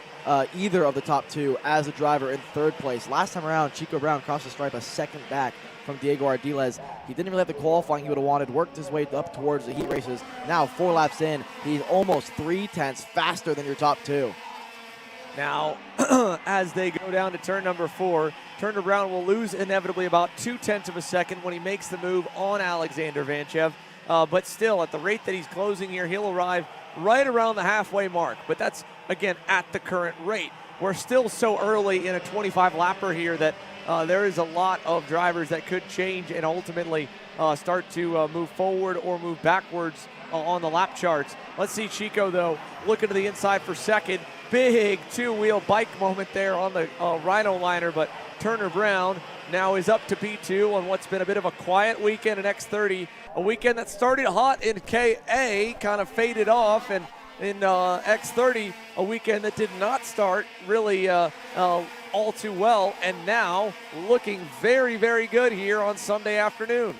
either of the top 2 as a driver in 3rd place. Last time around, Chico Brown crossed the stripe a 2nd back from Diego Ardiles. He didn't really have the qualifying he would have wanted, worked his way up towards the heat races. Now 4 laps in, he's almost 0.3 faster than your top 2. Now, as they go down to turn number 4, Turner Brown will lose inevitably about 0.2 of a second when he makes the move on Alexander Vanchev. But still, at the rate that he's closing here, he'll arrive right around the halfway mark. But that's, again, at the current rate. We're still so early in a 25-lapper here that there is a lot of drivers that could change and ultimately start to move forward or move backwards on the lap charts. Let's see Chico, though, looking to the inside for 2nd. Big 2-wheel bike moment there on the Rhino liner, but Turner Brown now is up to P2 on what's been a bit of a quiet weekend in X30. A weekend that started hot in KA, kind of faded off, and in X30, a weekend that did not start really all too well, and now looking very, very good here on Sunday afternoon.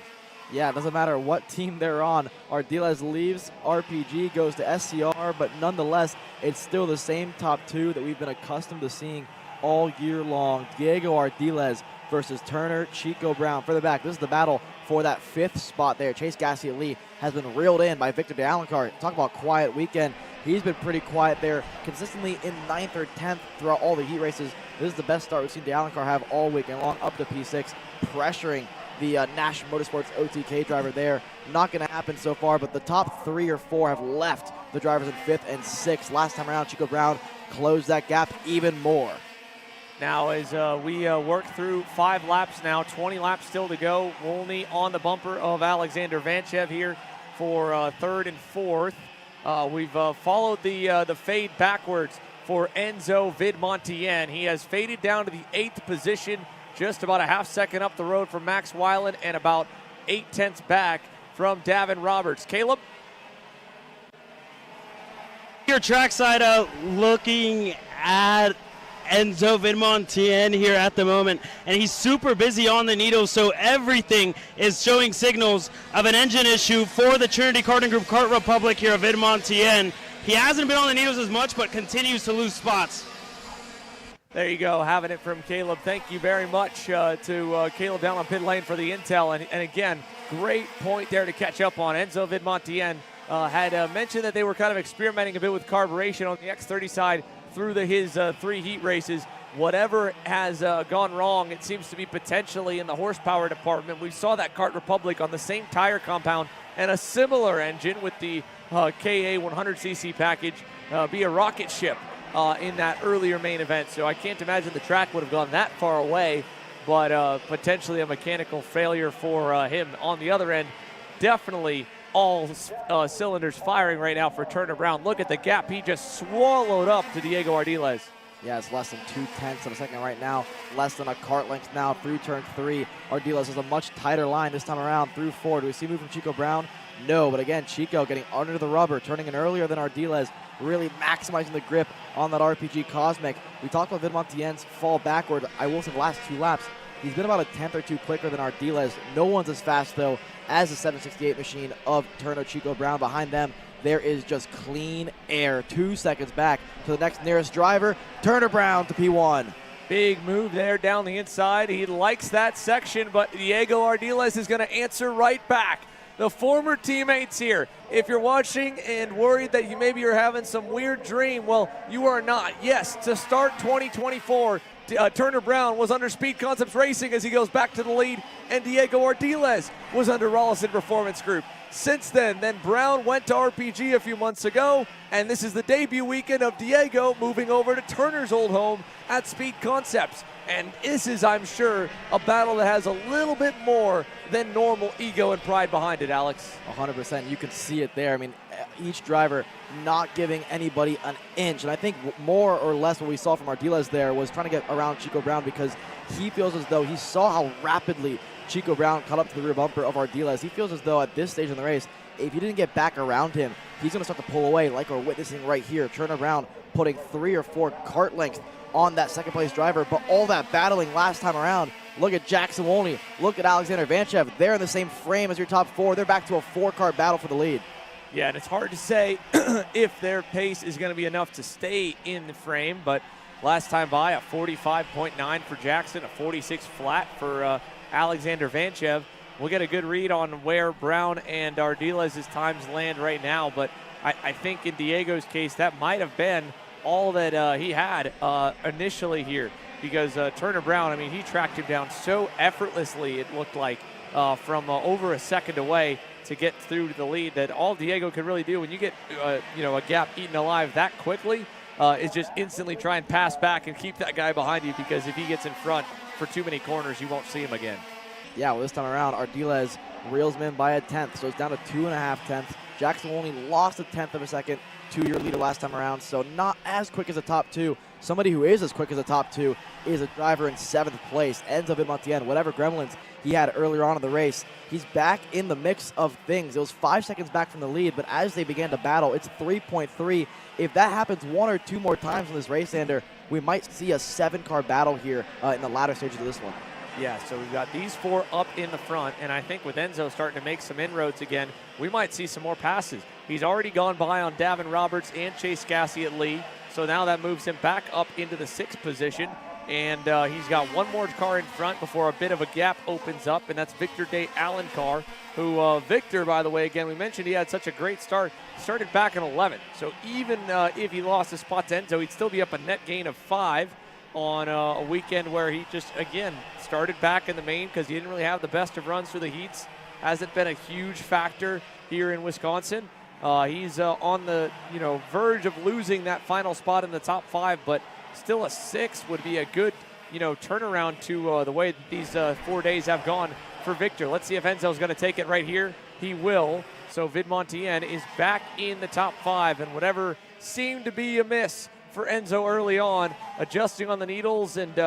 Yeah, it doesn't matter what team they're on. Ardiles leaves, RPG goes to SCR, but nonetheless, it's still the same top 2 that we've been accustomed to seeing all year long. Diego Ardiles versus Turner, Chico Brown for the back. This is the battle for that 5th spot there. Chase Gassiet Lee has been reeled in by Victor de Alencar. Talk about quiet weekend. He's been pretty quiet there, consistently in 9th or 10th throughout all the heat races. This is the best start we've seen de Alencar have all weekend long, up to P6, pressuring the National Motorsports OTK driver there. Not going to happen so far, but the top 3 or 4 have left the drivers in 5th and 6th. Last time around, Chico Brown closed that gap even more. Now as we work through 5 laps now, 20 laps still to go. Wolney on the bumper of Alexander Vanchev here for 3rd and 4th. We've followed the fade backwards for Enzo Vidmontien. He has faded down to the 8th position, just about a half second up the road from Max Weiland and about 0.8 back from Davin Roberts. Caleb? Your trackside looking at Enzo Vidmontien here at the moment, and he's super busy on the needles, so everything is showing signals of an engine issue for the Trinity Karting Group Kart Republic here of Vidmontien. He hasn't been on the needles as much, but continues to lose spots. There you go, having it from Caleb. Thank you very much to Caleb down on pit lane for the intel. And again, great point there to catch up on. Enzo Vidmontien had mentioned that they were kind of experimenting a bit with carburation on the X30 side through his 3 heat races. Whatever has gone wrong, it seems to be potentially in the horsepower department. We saw that Kart Republic on the same tire compound and a similar engine with the KA 100cc package be a rocket ship in that earlier main event. So I can't imagine the track would have gone that far away, but potentially a mechanical failure for him. On the other end, definitely all cylinders firing right now for Turner Brown. Look at the gap he just swallowed up to Diego Ardiles. Yeah, it's less than 0.2 of a second right now. Less than a kart length now through turn 3. Ardiles has a much tighter line this time around through 4. Do we see a move from Chico Brown? No, but again, Chico getting under the rubber, turning in earlier than Ardiles, really maximizing the grip on that RPG Cosmic. We talked about Vidmontien's fall backward. I will say the last 2 laps, he's been about a 10th or 2 quicker than Ardiles. No one's as fast, though, as the 768 machine of Turner Chico Brown. Behind them, there is just clean air. 2 seconds back to the next nearest driver, Turner Brown to P1. Big move there down the inside. He likes that section, but Diego Ardiles is going to answer right back. The former teammates here, if you're watching and worried that you maybe are having some weird dream, well, you are not. Yes, to start 2024, Turner Brown was under Speed Concepts Racing as he goes back to the lead, and Diego Ardiles was under Rollison Performance Group. Since then Brown went to RPG a few months ago, and this is the debut weekend of Diego moving over to Turner's old home at Speed Concepts. And this is, I'm sure, a battle that has a little bit more than normal ego and pride behind it, Alex. 100%. You can see it there. I mean, each driver not giving anybody an inch. And I think more or less what we saw from Ardiles there was trying to get around Chico Brown, because he feels as though he saw how rapidly Chico Brown caught up to the rear bumper of Ardiles. He feels as though at this stage in the race, if he didn't get back around him, he's going to start to pull away, like we're witnessing right here. Turner Brown putting 3 or 4 kart lengths on that second place driver, but all that battling last time around. Look at Jackson Wolney, look at Alexander Vanchev. They're in the same frame as your top 4. They're back to a 4-car battle for the lead. Yeah, and it's hard to say if their pace is going to be enough to stay in the frame, but last time by, a 45.9 for Jackson, a 46 flat for Alexander Vanchev. We'll get a good read on where Brown and Ardiles' times land right now, but I think in Diego's case, that might have been all that he had initially here, because Turner Brown, I mean, he tracked him down so effortlessly, it looked like, from over a second away to get through to the lead, that all Diego can really do when you get a gap eaten alive that quickly is just instantly try and pass back and keep that guy behind you, because if he gets in front for too many corners, you won't see him again. Yeah, well, this time around, Ardiles reels him in by a 10th, so it's down to 2.5 tenths. Jackson only lost a 10th of a second to your leader last time around, so not as quick as the top 2. Somebody who is as quick as the top 2 is a driver in 7th place, Enzo Vidmontien. Whatever gremlins he had earlier on in the race, he's back in the mix of things. It was 5 seconds back from the lead, but as they began to battle, it's 3.3. If that happens 1 or 2 more times in this race, Sander, we might see a 7-car battle here in the latter stages of this one. Yeah, so we've got these 4 up in the front, and I think with Enzo starting to make some inroads again, we might see some more passes. He's already gone by on Davin Roberts and Chase Gassey at lead, so now that moves him back up into the 6th position, and he's got 1 more car in front before a bit of a gap opens up, and that's Victor Day Allencar, who, Victor, by the way, again, we mentioned he had such a great start. He started back in 11th, so even if he lost a spot to Enzo, he'd still be up a net gain of 5. on a weekend where he just, again, started back in the main because he didn't really have the best of runs through the heats. Hasn't been a huge factor here in Wisconsin. He's on the verge of losing that final spot in the top 5, but still a 6 would be a good turnaround to the way these 4 days have gone for Victor. Let's see if Enzo's going to take it right here. He will. So Vidmontien is back in the top 5, and whatever seemed to be a miss for Enzo early on, adjusting on the needles and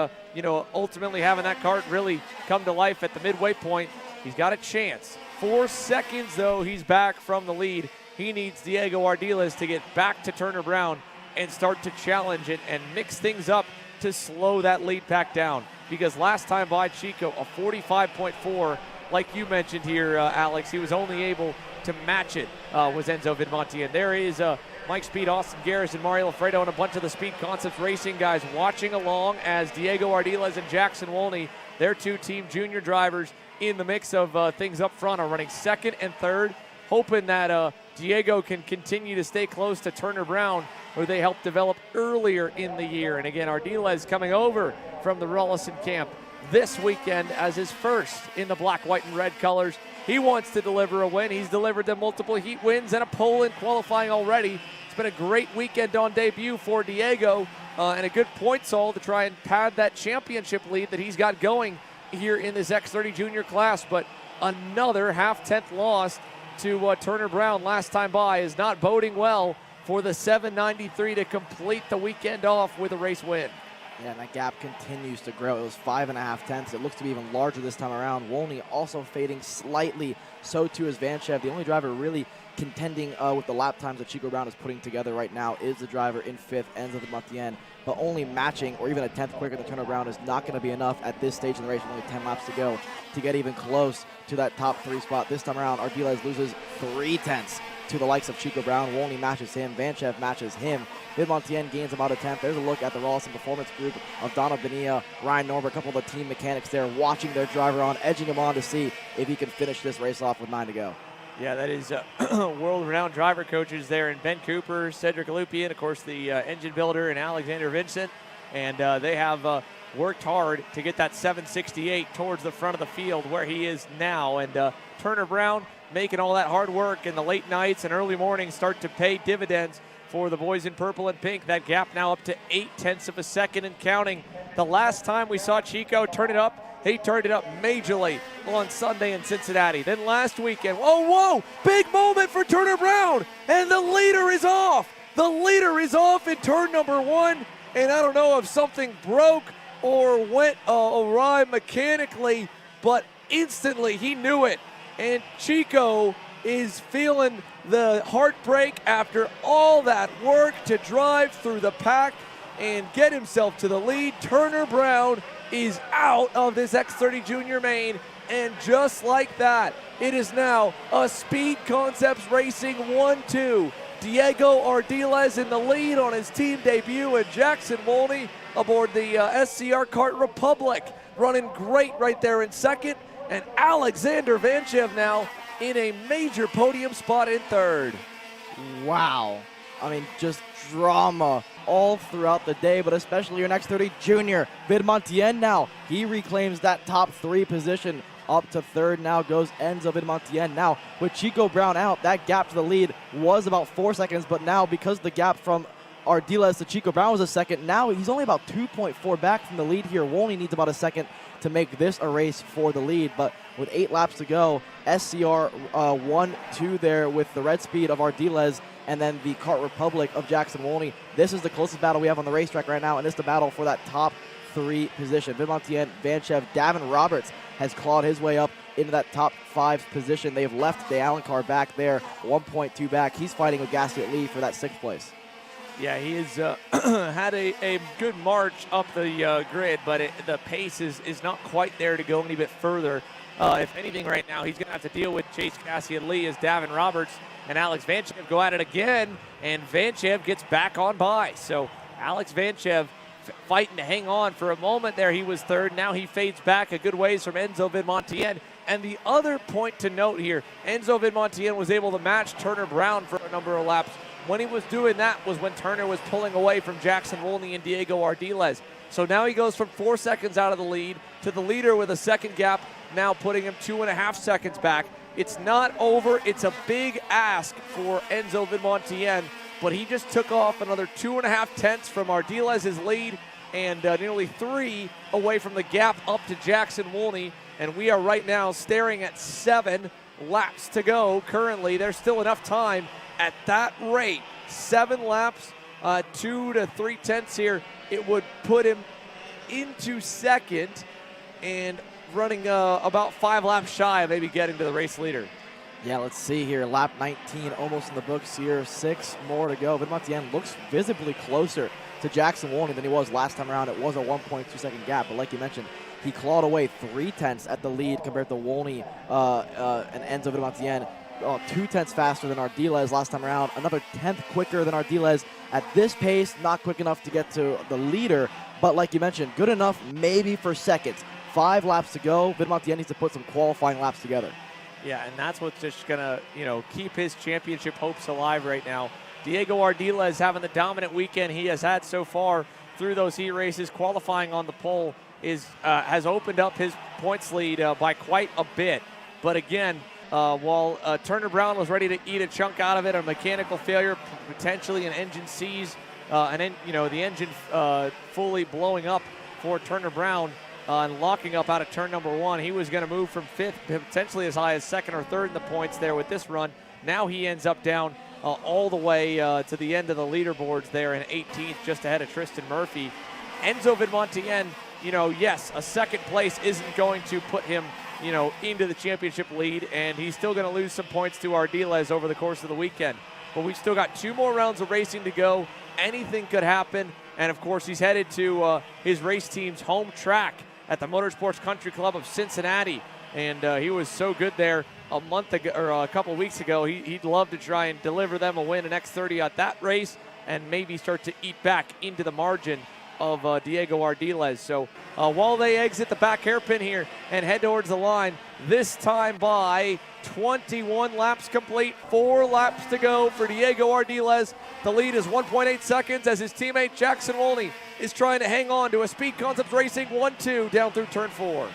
ultimately having that kart really come to life at the midway point, he's got a chance. 4 seconds though, he's back from the lead. He needs Diego Ardiles to get back to Turner Brown and start to challenge it and mix things up to slow that lead back down. Because last time by Chico, a 45.4, like you mentioned here, Alex, he was only able to match it, was Enzo Vidmontien. There is Mike Speed, Austin Garrison, Mario Alfredo, and a bunch of the Speed Concepts Racing guys watching along as Diego Ardiles and Jackson Wolney, their 2 team junior drivers in the mix of things up front, are running 2nd and 3rd, hoping that Diego can continue to stay close to Turner Brown, who they helped develop earlier in the year. And again, Ardiles coming over from the Rullison camp this weekend as his first in the black, white, and red colors. He wants to deliver a win. He's delivered them multiple heat wins and a pole in qualifying already. It's been a great weekend on debut for Diego and a good points haul to try and pad that championship lead that he's got going here in this X30 Junior class. But another half-tenth loss to Turner Brown last time by is not boding well for the 793 to complete the weekend off with a race win. Yeah, and that gap continues to grow. It was 5.5 tenths. It looks to be even larger this time around. Wolney also fading slightly. So too is Vanchev. The only driver really contending with the lap times that Chico Brown is putting together right now is the driver in 5th, Enzo Vidmontien. But only matching or even a 10th quicker than Turner Brown is not going to be enough at this stage in the race with only 10 laps to go to get even close to that top 3 spot. This time around, Ardiles loses 3 tenths to the likes of Chico Brown. Wolney matches him. Vanchev matches him. Vidmontien gains about a 10th. There's a look at the Rawlison Performance Group of Donna Bonilla, Ryan Norber, a couple of the team mechanics there watching their driver on, edging him on to see if he can finish this race off with 9 to go. Yeah, that is world-renowned driver coaches there in Ben Cooper, Cedric Alupian, of course, the engine builder, and Alexander Vincent. And they have worked hard to get that 768 towards the front of the field where he is now. And Turner Brown making all that hard work in the late nights and early mornings start to pay dividends for the boys in purple and pink. That gap now up to 0.8 tenths of a second and counting. The last time we saw Chico turn it up, he turned it up majorly on Sunday in Cincinnati. Then last weekend, whoa, big moment for Turner Brown, and the leader is off. The leader is off in turn number 1, and I don't know if something broke or went awry mechanically, but instantly he knew it. And Chico is feeling the heartbreak after all that work to drive through the pack and get himself to the lead. Turner Brown is out of this X30 Junior Main, and just like that, it is now a Speed Concepts Racing 1-2. Diego Ardiles in the lead on his team debut, and Jackson Wolney aboard the SCR Kart Republic, running great right there in 2nd, and Alexander Vanchev now in a major podium spot in 3rd. Wow. I mean, just drama all throughout the day, but especially your X30 Junior. Vidmontien now, he reclaims that top 3 position. Up to 3rd now goes Enzo Vidmontien. Now, with Chico Brown out, that gap to the lead was about 4 seconds, but now because the gap from Ardiles to Chico Brown was a second, now he's only about 2.4 back from the lead here. Wolney needs about a second to make this a race for the lead, but with 8 laps to go, SCR 1-2 there with the red speed of Ardiles and then the Kart Republic of Jackson Wolney. This is the closest battle we have on the racetrack right now, and it's the battle for that top 3 position. Vidmontien, Vanchev, Davin Roberts has clawed his way up into that top 5 position. They've left the Allen car back there, 1.2 back. He's fighting with Gasket Lee for that 6th place. Yeah, he has had a good march up the grid, but the pace is not quite there to go any bit further. If anything right now, he's going to have to deal with Chase Cassian Lee as Davin Roberts and Alex Vanchev go at it again, and Vanchev gets back on by. So Alex Vanchev fighting to hang on for a moment there. He was 3rd. Now he fades back a good ways from Enzo Vidmontien. And the other point to note here, Enzo Vidmontien was able to match Turner Brown for a number of laps. When he was doing that was when Turner was pulling away from Jackson Wolney and Diego Ardiles. So now he goes from 4 seconds out of the lead to the leader with a second gap, now putting him 2.5 seconds back. It's not over. It's a big ask for Enzo Vidmontien, but he just took off another 2.5 tenths from Ardiles' lead and nearly 3 away from the gap up to Jackson Wolney. And we are right now staring at 7 laps to go. Currently, there's still enough time at that rate. 7 laps, 2 to 3 tenths here. It would put him into second and running about 5 laps shy of maybe getting to the race leader. Yeah, let's see here. Lap 19 almost in the books here. 6 more to go. Vidmontien looks visibly closer to Jackson Wolney than he was last time around. It was a 1.2 second gap, but like you mentioned, he clawed away 3 tenths at the lead compared to Wolney and Enzo Vidmontien. 2 tenths faster than Ardiles last time around. Another 10th quicker than Ardiles. At this pace, not quick enough to get to the leader, but like you mentioned, good enough maybe for seconds. 5 laps to go. Vidmontien needs to put some qualifying laps together. Yeah, and that's what's just going to, keep his championship hopes alive right now. Diego Ardiles having the dominant weekend he has had so far through those heat races. Qualifying on the pole has opened up his points lead by quite a bit. But again, while Turner Brown was ready to eat a chunk out of it, a mechanical failure, potentially an engine seize, the engine fully blowing up for Turner Brown and locking up out of turn number 1. He was going to move from 5th, potentially as high as 2nd or 3rd in the points there with this run. Now he ends up down all the way to the end of the leaderboards there in 18th, just ahead of Tristan Murphy. Enzo Vidmontien, yes, a second place isn't going to put him, into the championship lead, and he's still going to lose some points to Ardiles over the course of the weekend. But we've still got 2 more rounds of racing to go. Anything could happen, and of course he's headed to his race team's home track at the Motorsports Country Club of Cincinnati, and he was so good there a month ago or a couple weeks ago. He'd love to try and deliver them a win, an X30 at that race, and maybe start to eat back into the margin of Diego Ardiles. So while they exit the back hairpin here and head towards the line, this time by 21 laps complete, 4 laps to go for Diego Ardiles. The lead is 1.8 seconds as his teammate Jackson Wolney is trying to hang on to a Speed Concepts Racing 1-2 down through turn 4.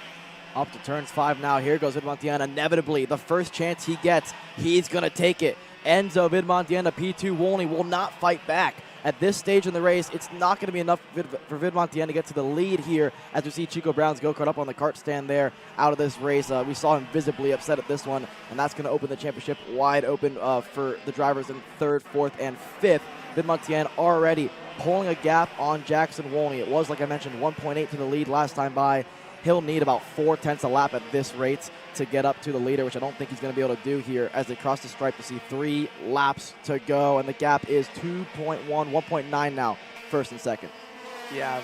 Up to turns 5 now. Here goes Vidmontien. Inevitably, the first chance he gets, he's going to take it. Enzo Vidmontien, P2 Wolney will not fight back. At this stage in the race, it's not going to be enough for Vidmontien to get to the lead here as we see Chico Brown's go-kart up on the kart stand there out of this race. We saw him visibly upset at this one, and that's going to open the championship wide open for the drivers in 3rd, 4th, and 5th. Vidmontien already pulling a gap on Jackson Wolney. It was, like I mentioned, 1.8 to the lead last time by. He'll need about 4 tenths a lap at this rate to get up to the leader, which I don't think he's going to be able to do here as they cross the stripe to see 3 laps to go. And the gap is 2.1, 1.9 now, 1st and 2nd. Yeah,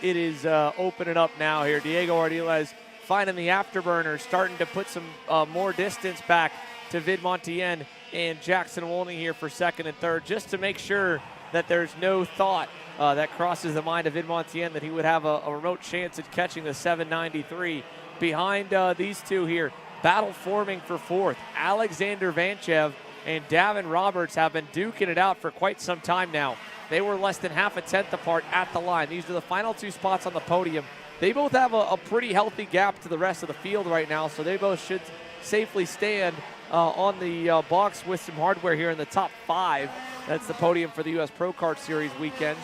it is opening up now here. Diego Ardiles finding the afterburner, starting to put some more distance back to Vidmontien and Jackson Wolney here for 2nd and 3rd, just to make sure that there's no thought that crosses the mind of Vidmontien that he would have a remote chance at catching the 793. Behind these two here, battle forming for 4th. Alexander Vanchev and Davin Roberts have been duking it out for quite some time now. They were less than half a tenth apart at the line. These are the final 2 spots on the podium. They both have a pretty healthy gap to the rest of the field right now, so they both should safely stand on the box with some hardware here in the top 5. That's the podium for the U.S. Pro Kart Series weekend.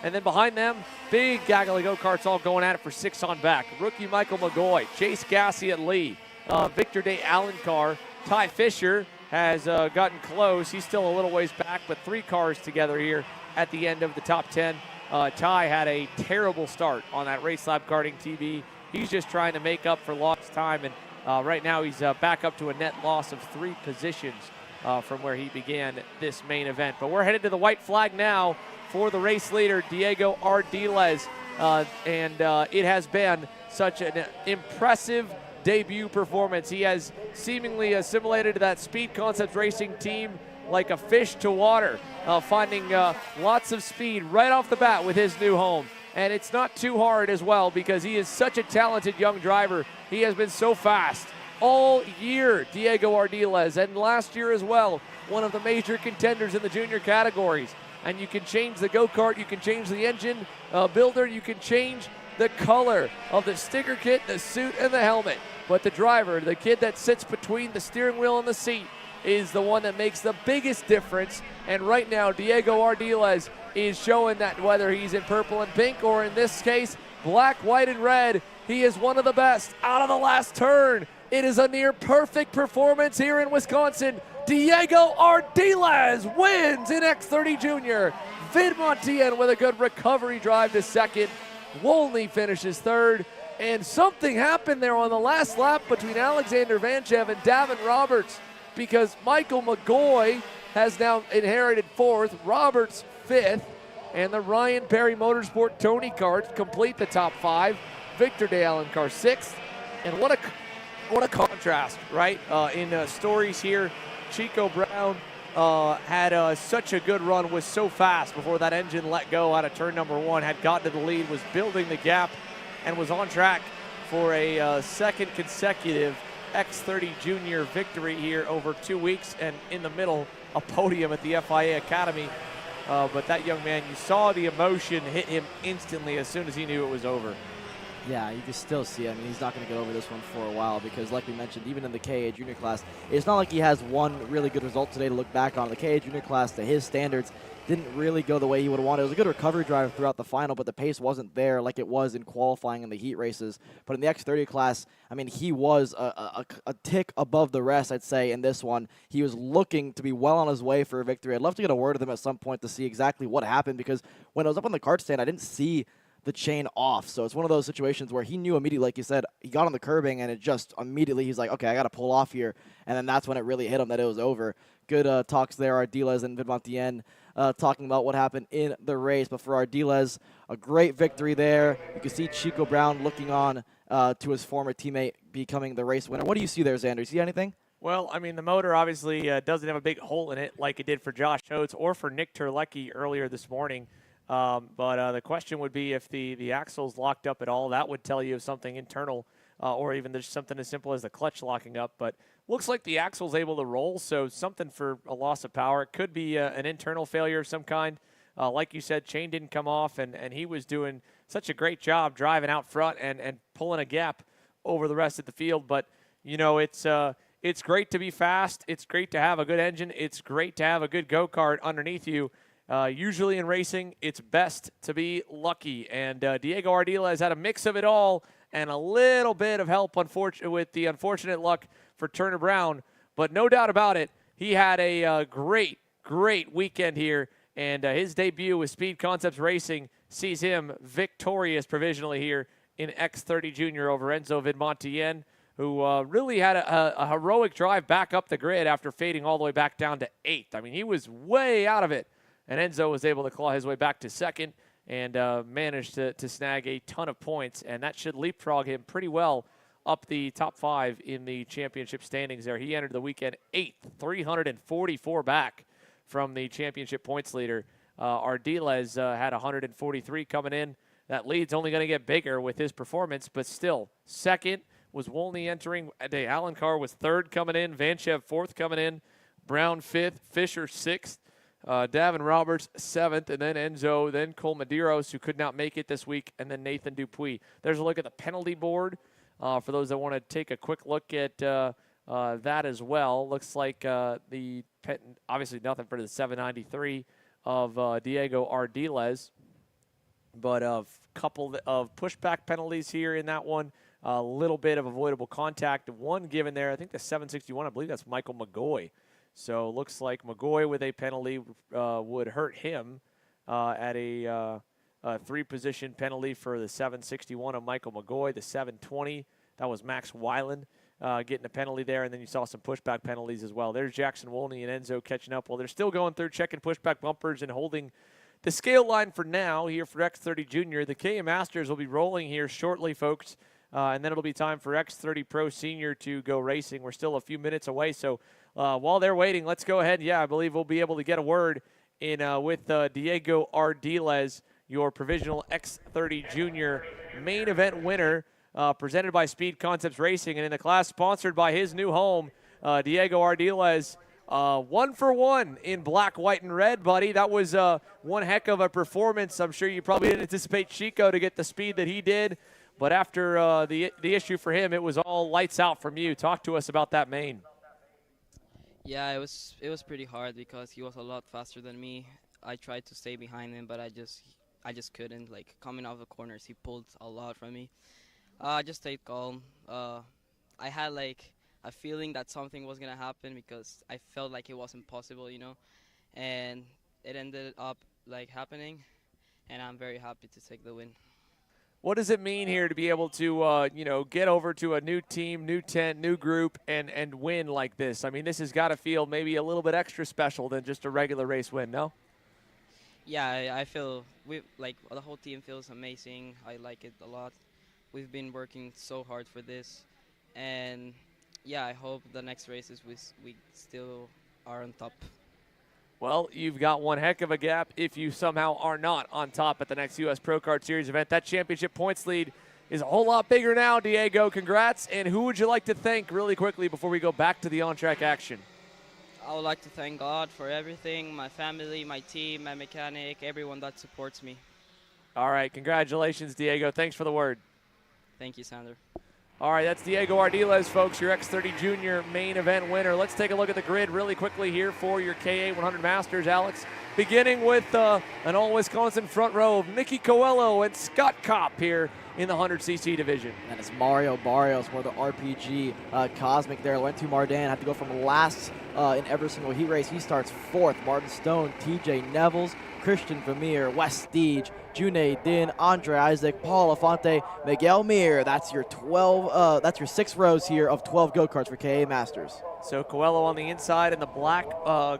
And then behind them, big gaggle of go-karts all going at it for 6 on back. Rookie Michael McGoy, Chase Gassey at Lee, Victor Day Allencar, Ty Fisher has gotten close. He's still a little ways back, but 3 cars together here at the end of the top 10. Ty had a terrible start on that Race Lab Karting TV. He's just trying to make up for lost time, and right now he's back up to a net loss of 3 positions from where he began this main event. But we're headed to the white flag now for the race leader, Diego Ardiles, and it has been such an impressive debut performance. He has seemingly assimilated to that Speed Concepts Racing team like a fish to water, finding lots of speed right off the bat with his new home. And it's not too hard as well because he is such a talented young driver. He has been so fast all year, Diego Ardiles, and last year as well, one of the major contenders in the junior categories. and you can change the go-kart, you can change the engine builder, you can change the color of the sticker kit, the suit, and the helmet. But the driver, the kid that sits between the steering wheel and the seat, is the one that makes the biggest difference. And right now, Diego Ardiles is showing that whether he's in purple and pink, or in this case, black, white, and red, he is one of the best out of the last turn. It is a near perfect performance here in Wisconsin. Diego Ardiles wins in X30 Junior. Vidmontien with a good recovery drive to second. Wolney finishes third. And something happened there on the last lap between Alexander Vanchev and Davin Roberts, because Michael McGoy has now inherited fourth, Roberts fifth, and the Ryan Perry Motorsport Tony Kart complete the top five. Victor De Alencar sixth. And what a contrast, right? In stories here, Chico Brown had such a good run, was so fast before that engine let go out of turn number one, had gotten to the lead, was building the gap, and was on track for a second consecutive X30 Junior victory here over 2 weeks, and in the middle, a podium at the FIA Academy. But that young man, you saw the emotion hit him instantly as soon as he knew it was over. Yeah, you can still see. I mean, he's not going to get over this one for a while because, like we mentioned, even in the KA Junior class, it's not like he has one really good result today to look back on. The KA Junior class, to his standards, didn't really go the way he would have wanted. It was a good recovery drive throughout the final, but the pace wasn't there like it was in qualifying in the heat races. But in the X30 class, I mean, he was a tick above the rest, I'd say, in this one. He was looking to be well on his way for a victory. I'd love to get a word with him at some point to see exactly what happened, because when I was up on the kart stand, I didn't see the chain off. So it's one of those situations where he knew immediately, like you said, he got on the curbing and it just immediately, he's like, okay, I got to pull off here. And then that's when it really hit him that it was over. Good talks there, Ardiles and Vidmontien talking about what happened in the race. But for Ardiles, a great victory there. You can see Chico Brown looking on to his former teammate becoming the race winner. What do you see there, Xander? You see anything? Well, I mean, the motor obviously doesn't have a big hole in it like it did for Josh Oates or for Nick Terlecki earlier this morning. But the question would be if the axle's locked up at all. That would tell you of something internal, or even there's something as simple as the clutch locking up. But looks like the axle's able to roll, so something for a loss of power. It could be an internal failure of some kind. Like you said, chain didn't come off, and he was doing such a great job driving out front and pulling a gap over the rest of the field. But, you know, it's great to be fast. It's great to have a good engine. It's great to have a good go-kart underneath you. Usually in racing, it's best to be lucky, and Diego Ardiles had a mix of it all and a little bit of help with the unfortunate luck for Turner Brown. But no doubt about it, he had a great weekend here, and his debut with Speed Concepts Racing sees him victorious provisionally here in X30 Junior over Enzo Vidmontien, who really had a heroic drive back up the grid after fading all the way back down to 8th. I mean, he was way out of it. And Enzo was able to claw his way back to second and managed to snag a ton of points. And that should leapfrog him pretty well up the top 5 in the championship standings there. He entered the weekend 8th, 344 back from the championship points leader. Ardiles had 143 coming in. That lead's only going to get bigger with his performance, but still, second was Wolney entering. De Alencar was third coming in. Vanchev fourth coming in. Brown fifth. Fisher sixth. Davin Roberts, 7th, and then Enzo, then Cole Medeiros, who could not make it this week, and then Nathan Dupuis. There's a look at the penalty board for those that want to take a quick look at that as well. Looks like obviously nothing for the 793 of Diego Ardiles, but a couple of pushback penalties here in that one. A little bit of avoidable contact. One given there, I think the 761, I believe that's Michael McGoy. So looks like McGoy with a penalty would hurt him at a 3-position penalty for the 761 of Michael McGoy. The 720, that was Max Weiland getting a penalty there. And then you saw some pushback penalties as well. There's Jackson Wolney and Enzo catching up. Well, they're still going through checking pushback bumpers and holding the scale line for now here for X30 Junior. The KA Masters will be rolling here shortly, folks. And then it'll be time for X30 Pro Senior to go racing. We're still a few minutes away, so while they're waiting, let's go ahead. Yeah, I believe we'll be able to get a word in with Diego Ardiles, your provisional X30 Junior main event winner, presented by Speed Concepts Racing. And in the class sponsored by his new home, Diego Ardiles 1 for 1 in black, white, and red, buddy. That was one heck of a performance. I'm sure you probably didn't anticipate Chico to get the speed that he did, but after the issue for him, it was all lights out from you. Talk to us about that main. Yeah, it was pretty hard because he was a lot faster than me. I tried to stay behind him, but I just couldn't. Like, coming out of the corners, he pulled a lot from me. I just stayed calm. I had like a feeling that something was gonna happen because I felt like it wasn't possible, you know, and it ended up like happening, and I'm very happy to take the win. What does it mean here to be able to, get over to a new team, new tent, new group, and win like this? I mean, this has got to feel maybe a little bit extra special than just a regular race win, no? Yeah, I feel the whole team feels amazing. I like it a lot. We've been working so hard for this, and yeah, I hope the next races we still are on top. Well, you've got one heck of a gap if you somehow are not on top at the next U.S. Pro Kart Series event. That championship points lead is a whole lot bigger now, Diego. Congrats. And who would you like to thank really quickly before we go back to the on-track action? I would like to thank God for everything, my family, my team, my mechanic, everyone that supports me. All right, congratulations, Diego. Thanks for the word. Thank you, Sander. All right, that's Diego Ardiles, folks, your X30 Junior Main event winner. Let's take a look at the grid really quickly here for your KA 100 Masters, Alex. Beginning with an all-Wisconsin front row of Nicky Coelho and Scott Kopp here in the 100cc division. And it's Mario Barrios for the RPG Cosmic there. Laurent Mardin had to go from last in every single heat race. He starts fourth. Martin Stone, TJ Nevels, Christian Vermeer, Wes Steege, Junaid Din, Andre Isaac, Paul Lafante, Miguel Mir. That's your 12. That's your 6 rows here of 12 go-karts for KA Masters. So Coelho on the inside in the black,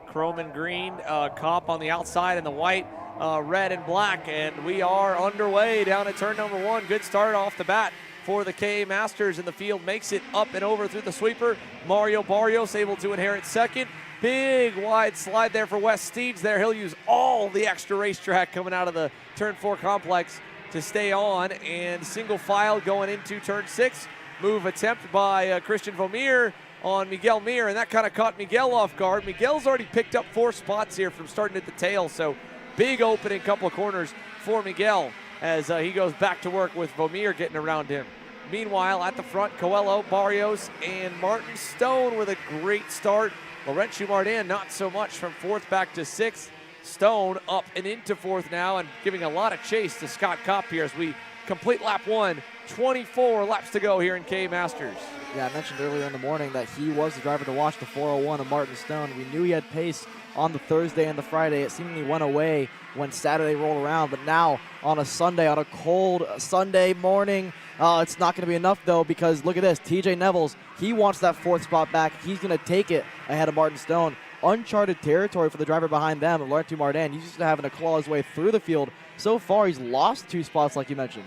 chrome and green, Kopp on the outside in the white, red and black, and we are underway down at turn number 1. Good start off the bat for the KA Masters, and the field makes it up and over through the sweeper. Mario Barrios able to inherit second. Big wide slide there for Wes Steege there. He'll use all the extra racetrack coming out of the turn 4 complex to stay on, and single file going into turn 6. Move attempt by Christian Vermeer on Miguel Mir, and that kind of caught Miguel off guard. Miguel's already picked up 4 spots here from starting at the tail, so big opening couple of corners for Miguel as he goes back to work with Vermeer getting around him. Meanwhile, at the front, Coelho, Barrios, and Martin Stone with a great start. Laurent Mardin not so much, from 4th back to 6th. Stone up and into 4th now and giving a lot of chase to Scott Kopp here as we complete lap 1. 24 laps to go here in KA Masters. Yeah, I mentioned earlier in the morning that he was the driver to watch the 401 of Martin Stone. We knew he had pace on the Thursday and the Friday. It seemingly went away when Saturday rolled around, but now on a Sunday, on a cold Sunday morning, it's not going to be enough though, because look at this, TJ Nevels, he wants that 4th spot back. He's going to take it ahead of Martin Stone. Uncharted territory for the driver behind them, Laurent Mardin. He's just having to claw his way through the field. So far, he's lost 2 spots like you mentioned.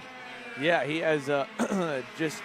Yeah, he has just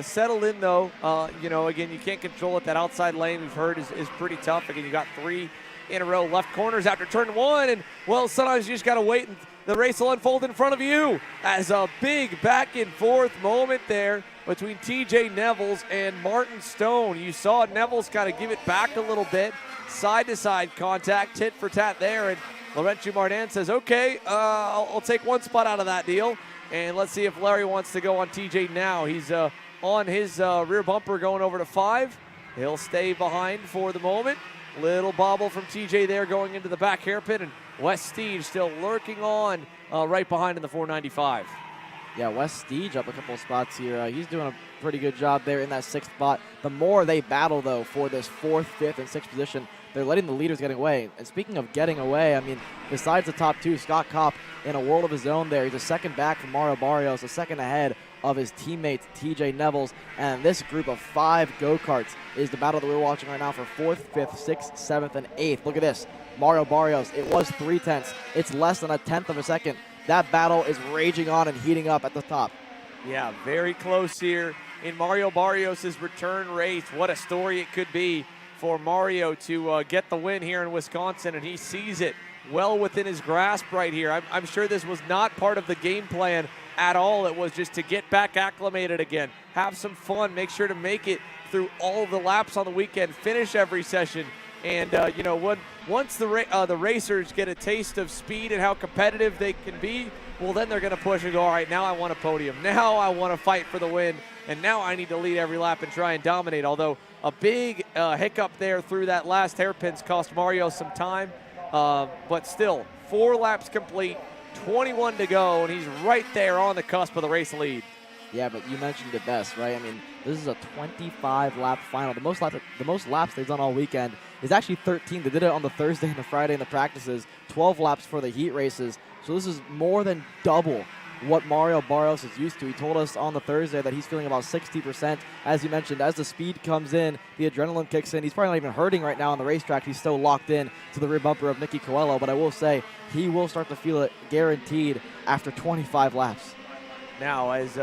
settled in though. Again, you can't control it. That outside lane we've heard is pretty tough. Again, you got 3 in a row left corners after turn 1, and well, sometimes you just got to wait and the race will unfold in front of you as a big back and forth moment there between TJ Nevels and Martin Stone. You saw Nevels kind of give it back a little bit, side to side contact, tit for tat there, and Laurent Mardin says, okay, I'll take 1 spot out of that deal. And let's see if Larry wants to go on TJ now. He's on his rear bumper going over to 5. He'll stay behind for the moment. Little bobble from TJ there going into the back hairpin, and Wes Steege still lurking on right behind in the 495. Yeah, Wes Steege up a couple of spots here. He's doing a pretty good job there in that 6th spot. The more they battle, though, for this 4th, 5th, and 6th position, they're letting the leaders getting away. And speaking of getting away, I mean, besides the top 2, Scott Kopp in a world of his own there. He's a 2nd back from Mario Barrios, a 2nd ahead of his teammates, TJ Nevels. And this group of 5 go-karts is the battle that we're watching right now for 4th, 5th, 6th, 7th, and 8th. Look at this. Mario Barrios, it was 3/10. It's less than a 1/10 of a second. That battle is raging on and heating up at the top. Yeah, very close here in Mario Barrios' return race. What a story it could be for Mario to get the win here in Wisconsin, and he sees it well within his grasp right here. I'm sure this was not part of the game plan at all. It was just to get back acclimated again, have some fun, make sure to make it through all of the laps on the weekend, finish every session, And you know, once the racers get a taste of speed and how competitive they can be, well, then they're going to push and go, all right, now I want a podium. Now I want to fight for the win. And now I need to lead every lap and try and dominate. Although a big hiccup there through that last hairpins cost Mario some time. But still, 4 laps complete, 21 to go, and he's right there on the cusp of the race lead. Yeah, but you mentioned it best, right? I mean, this is a 25-lap final. The most laps they've done all weekend is actually 13. They did it on the Thursday and the Friday in the practices, 12 laps for the heat races. So this is more than double what Mario Barrios is used to. He told us on the Thursday that he's feeling about 60%. As you mentioned, as the speed comes in, the adrenaline kicks in. He's probably not even hurting right now on the racetrack. He's still locked in to the rear bumper of Nicky Coelho, but I will say he will start to feel it guaranteed after 25 laps. Now, as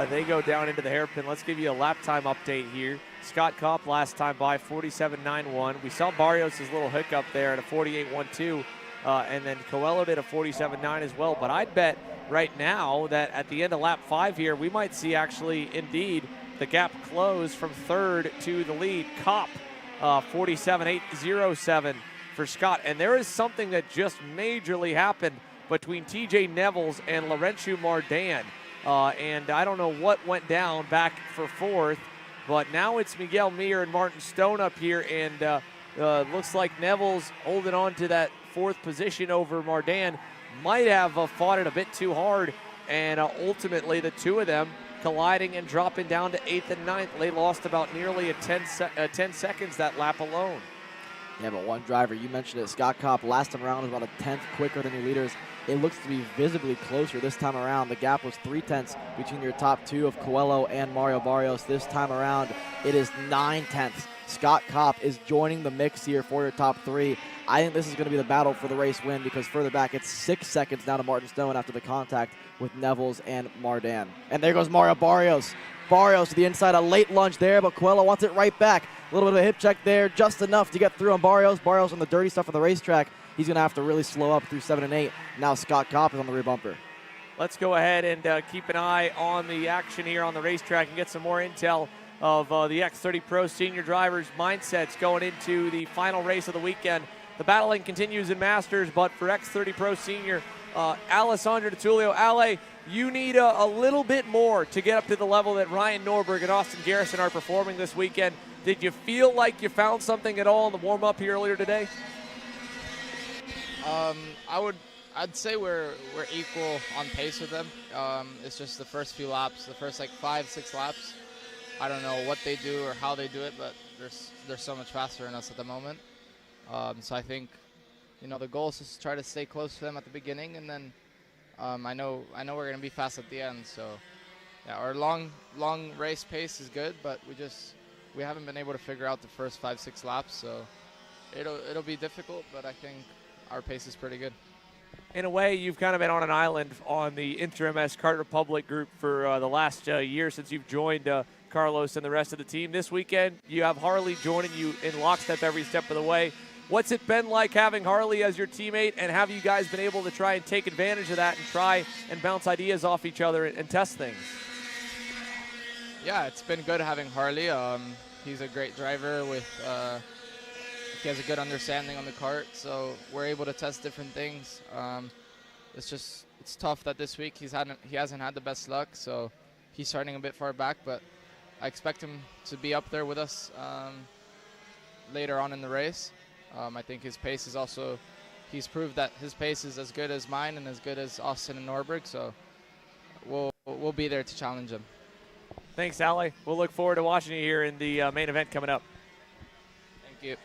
they go down into the hairpin, let's give you a lap time update here. Scott Kopp last time by 47.91. We saw Barrios' little hiccup there at a 48.12, and then Coelho did a 47.9 as well. But I'd bet right now that at the end of lap 5 here, we might see actually, indeed, the gap close from third to the lead. Kopp, 47.807 for Scott. And there is something that just majorly happened between TJ Nevels and Laurentiu Mardan. And I don't know what went down back for fourth, but now it's Miguel Mir and Martin Stone up here, and looks like Nevels holding on to that fourth position over Mardan. Might have fought it a bit too hard, and ultimately the two of them colliding and dropping down to 8th and 9th. They lost about nearly 10 seconds that lap alone. Yeah, but one driver, you mentioned it, Scott Kopp, last time around was about a 10th quicker than your leaders. It looks to be visibly closer this time around. The gap was 3/10 between your top two of Coelho and Mario Barrios. This time around, it is 9/10. Scott Kopp is joining the mix here for your top three. I think this is going to be the battle for the race win, because further back, it's 6 seconds down to Martin Stone after the contact with Nevels and Mardan. And there goes Mario Barrios. Barrios to the inside, a late lunge there, but Coelho wants it right back. A little bit of a hip check there, just enough to get through on Barrios. Barrios on the dirty stuff on the racetrack. He's going to have to really slow up through 7 and 8. Now Scott Kopp is on the rear bumper. Let's go ahead and keep an eye on the action here on the racetrack and get some more intel of the X30 Pro Senior drivers' mindsets going into the final race of the weekend. The battling continues in Masters, but for X30 Pro Senior, Alessandro DiTullio, Ale, you need a little bit more to get up to the level that Ryan Norberg and Austin Garrison are performing this weekend. Did you feel like you found something at all in the warm-up here earlier today? I'd say we're equal on pace with them. It's just the first few laps, the first like 5-6 laps. I don't know what they do or how they do it, but they're so much faster than us at the moment. So I think, you know, the goal is just to try to stay close to them at the beginning, and then I know we're gonna be fast at the end. So yeah, our long race pace is good, but we haven't been able to figure out the first 5-6 laps. So it'll be difficult, but I think our pace is pretty good. In a way, you've kind of been on an island on the Inter-MS Kart Republic group for the last year since you've joined Carlos and the rest of the team. This weekend, you have Harley joining you in lockstep every step of the way. What's it been like having Harley as your teammate, and have you guys been able to try and take advantage of that and try and bounce ideas off each other and test things? Yeah, it's been good having Harley. He's a great driver with he has a good understanding on the kart, so we're able to test different things. It's tough that this week he hasn't had the best luck, so he's starting a bit far back, but I expect him to be up there with us later on in the race. I think his pace is also, he's proved that his pace is as good as mine and as good as Austin and Norberg, so we'll be there to challenge him. Thanks, Ale. We'll look forward to watching you here in the main event coming up. Thank you.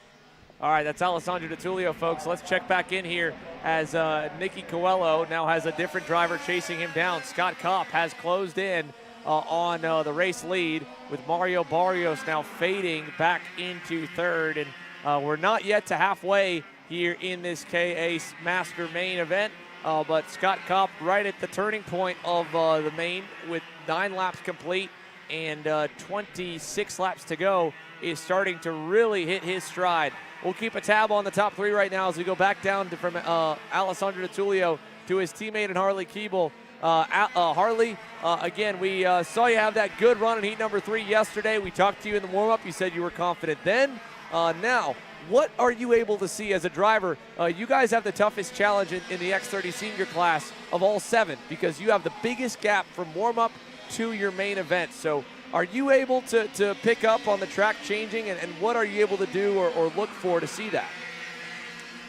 All right, that's Alessandro DiTullio, folks. Let's check back in here as Nicky Coelho now has a different driver chasing him down. Scott Kopp has closed in on the race lead, with Mario Barrios now fading back into third. And we're not yet to halfway here in this KA Master main event, but Scott Kopp right at the turning point of the main with 9 laps complete and 26 laps to go is starting to really hit his stride. We'll keep a tab on the top 3 right now as we go back down from Alessandro DiTullio to his teammate and Harley Keeble. Harley, again, we saw you have that good run in heat number 3 yesterday. We talked to you in the warm-up. You said you were confident then. Now, what are you able to see as a driver? You guys have the toughest challenge in the X30 Senior class of all 7 because you have the biggest gap from warm-up to your main event. So are you able to pick up on the track changing, and what are you able to do or look for to see that?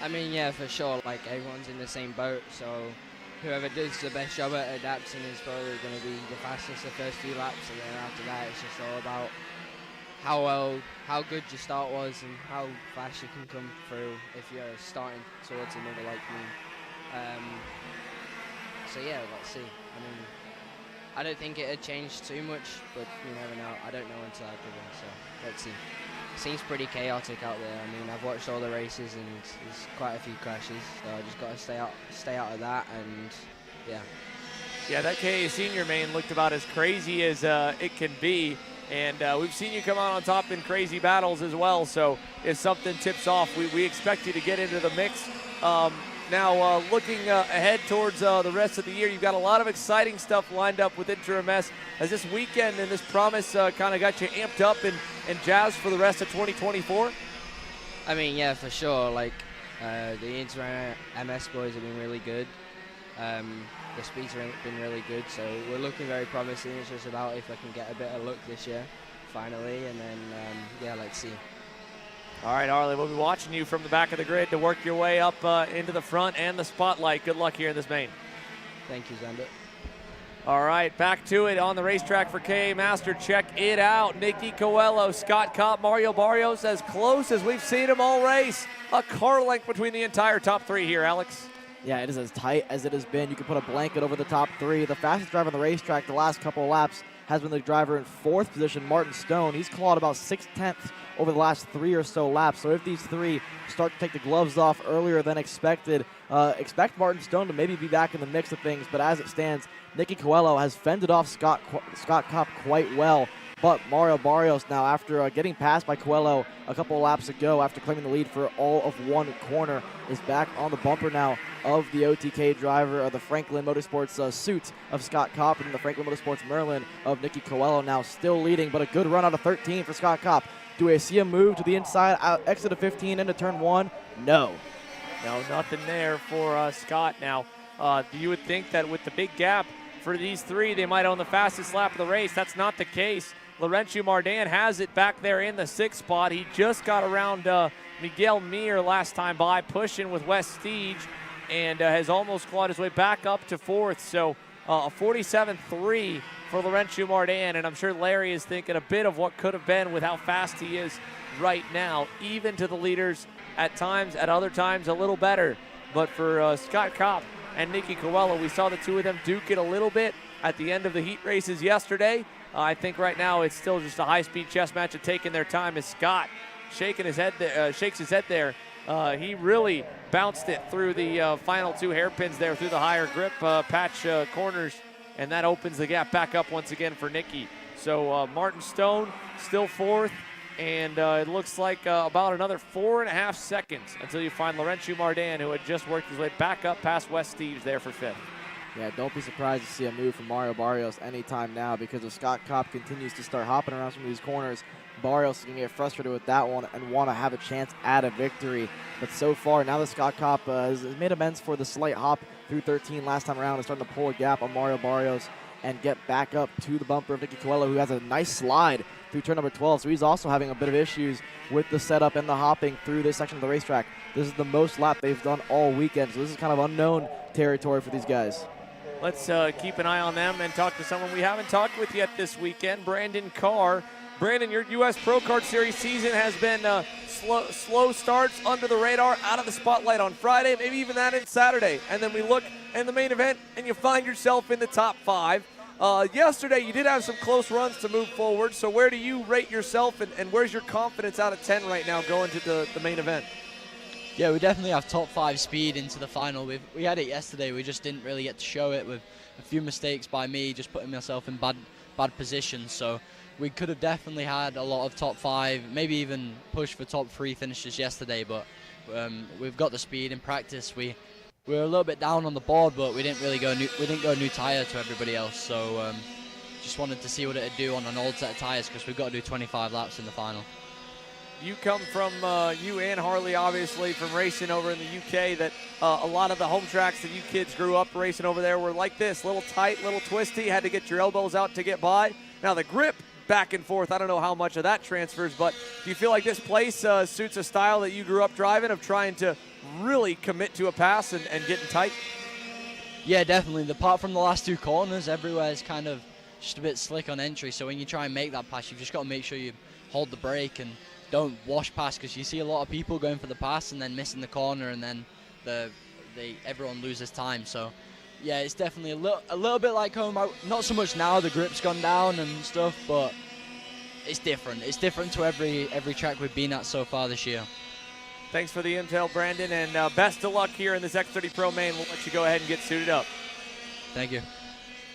I mean, yeah, for sure. Like, everyone's in the same boat, so whoever does the best job at adapting is probably going to be the fastest the first few laps, and then after that it's just all about how good your start was and how fast you can come through if you're starting towards another like me. So yeah, let's see. I mean, I don't think it had changed too much, but you never know. I don't know until I've driven, so let's see. Seems pretty chaotic out there. I mean, I've watched all the races and there's quite a few crashes, so I just got to stay out of that, and yeah. Yeah, that KA Senior Main looked about as crazy as it can be, and we've seen you come out on top in crazy battles as well, so if something tips off, we expect you to get into the mix. Now, looking ahead towards the rest of the year, you've got a lot of exciting stuff lined up with Interim S. As this weekend and this promise kind of got you amped up and jazzed for the rest of 2024? I mean, yeah, for sure. Like, the Interim MS boys have been really good. The speeds have been really good, so we're looking very promising. It's just about if I can get a bit of luck this year, finally, and then, yeah, let's see. All right, Harley, we'll be watching you from the back of the grid to work your way up into the front and the spotlight. Good luck here in this main. Thank you, Xander. All right, back to it on the racetrack for KA Master. Check it out. Nicky Coelho, Scott Kopp, Mario Barrios, as close as we've seen them all race. A car length between the entire top 3 here, Alex. Yeah, it is as tight as it has been. You can put a blanket over the top 3. The fastest driver on the racetrack the last couple of laps has been the driver in 4th position, Martin Stone. He's clawed about 6/10 over the last 3 or so laps. So if these 3 start to take the gloves off earlier than expected, expect Martin Stone to maybe be back in the mix of things. But as it stands, Nicky Coelho has fended off Scott Kopp quite well. But Mario Barrios now, after getting passed by Coelho a couple of laps ago, after claiming the lead for all of 1 corner, is back on the bumper now of the OTK driver of the Franklin Motorsports suit of Scott Kopp, and the Franklin Motorsports Merlin of Nicky Coelho now still leading, but a good run out of 13 for Scott Kopp. Do we see him move to the inside, exit of 15 into turn 1? No. No, nothing there for Scott now. You would think that with the big gap for these 3, they might own the fastest lap of the race. That's not the case. Laurentiu Mardan has it back there in the 6th spot. He just got around Miguel Mir last time by, pushing with Wes Steege, and has almost clawed his way back up to 4th. So a 47.3 for Laurentiu Mardan, and I'm sure Larry is thinking a bit of what could have been with how fast he is right now, even to the leaders at times, at other times a little better. But for Scott Kopp and Nicky Coelho, we saw the 2 of them duke it a little bit at the end of the heat races yesterday. I think right now it's still just a high-speed chess match of taking their time as Scott shakes his head there. He really bounced it through the final 2 hairpins there through the higher grip patch corners, and that opens the gap back up once again for Nicky. So Martin Stone still 4th, and it looks like about another 4.5 seconds until you find Laurentiu Mardan, who had just worked his way back up past Wes Steves there for 5th. Yeah, don't be surprised to see a move from Mario Barrios anytime now, because if Scott Kopp continues to start hopping around some of these corners, Barrios is going to get frustrated with that one and want to have a chance at a victory. But so far, now that Scott Kopp has made amends for the slight hop through 13 last time around, and starting to pull a gap on Mario Barrios and get back up to the bumper of Nicky Coelho, who has a nice slide through turn number 12. So he's also having a bit of issues with the setup and the hopping through this section of the racetrack. This is the most lap they've done all weekend, so this is kind of unknown territory for these guys. Let's keep an eye on them and talk to someone we haven't talked with yet this weekend, Brandon Carr. Brandon, your U.S. Pro Kart Series season has been slow starts, under the radar, out of the spotlight on Friday, maybe even that in Saturday. And then we look in the main event, and you find yourself in the top 5. Yesterday, you did have some close runs to move forward. So where do you rate yourself, and where's your confidence out of 10 right now going to the main event? Yeah, we definitely have top 5 speed into the final. We had it yesterday. We just didn't really get to show it, with a few mistakes by me, just putting myself in bad positions. So we could have definitely had a lot of top 5, maybe even push for top 3 finishes yesterday. But we've got the speed in practice. We were a little bit down on the board, but we didn't really go new tire to everybody else. So just wanted to see what it'd do on an old set of tires, because we've got to do 25 laps in the final. you come from, you and Harley obviously, from racing over in the UK, that a lot of the home tracks that you kids grew up racing over there were like this, little tight, little twisty, had to get your elbows out to get by. Now the grip back and forth, I don't know how much of that transfers, but do you feel like this place suits a style that you grew up driving, of trying to really commit to a pass and getting tight? Yeah, definitely. Apart from the last 2 corners, everywhere is kind of just a bit slick on entry. So when you try and make that pass, you've just got to make sure you hold the brake and don't wash past, because you see a lot of people going for the pass and then missing the corner, and then everyone loses time. So yeah, it's definitely a little bit like home. Not so much now, the grip's gone down and stuff, but it's different. It's different to every track we've been at so far this year. Thanks for the intel, Brandon, and best of luck here in this X30 Pro Main. We'll let you go ahead and get suited up. Thank you.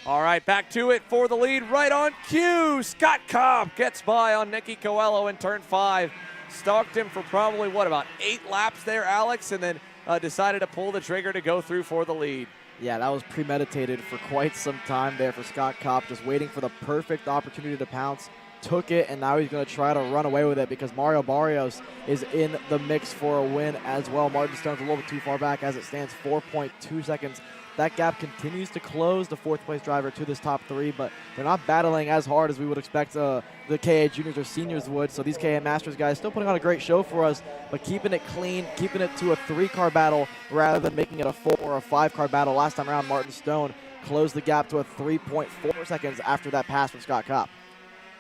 All right, back to it for the lead, right on cue. Scott Cobb gets by on Nicky Coelho in turn 5. Stalked him for probably, about 8 laps there, Alex, and then decided to pull the trigger to go through for the lead. Yeah, that was premeditated for quite some time there for Scott Kopp, just waiting for the perfect opportunity to pounce. Took it, and now he's going to try to run away with it, because Mario Barrios is in the mix for a win as well. Martin Stone's a little bit too far back as it stands, 4.2 seconds. That gap continues to close the 4th place driver to this top 3, but they're not battling as hard as we would expect the KA juniors or seniors would. So these KA Masters guys still putting on a great show for us, but keeping it clean, keeping it to a 3-car battle rather than making it a 4 or a 5-car battle. Last time around, Martin Stone closed the gap to a 3.4 seconds after that pass from Scott Kopp.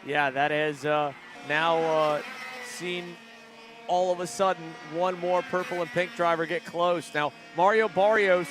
Yeah, that has now seen all of a sudden one more purple and pink driver get close. Now, Mario Barrios,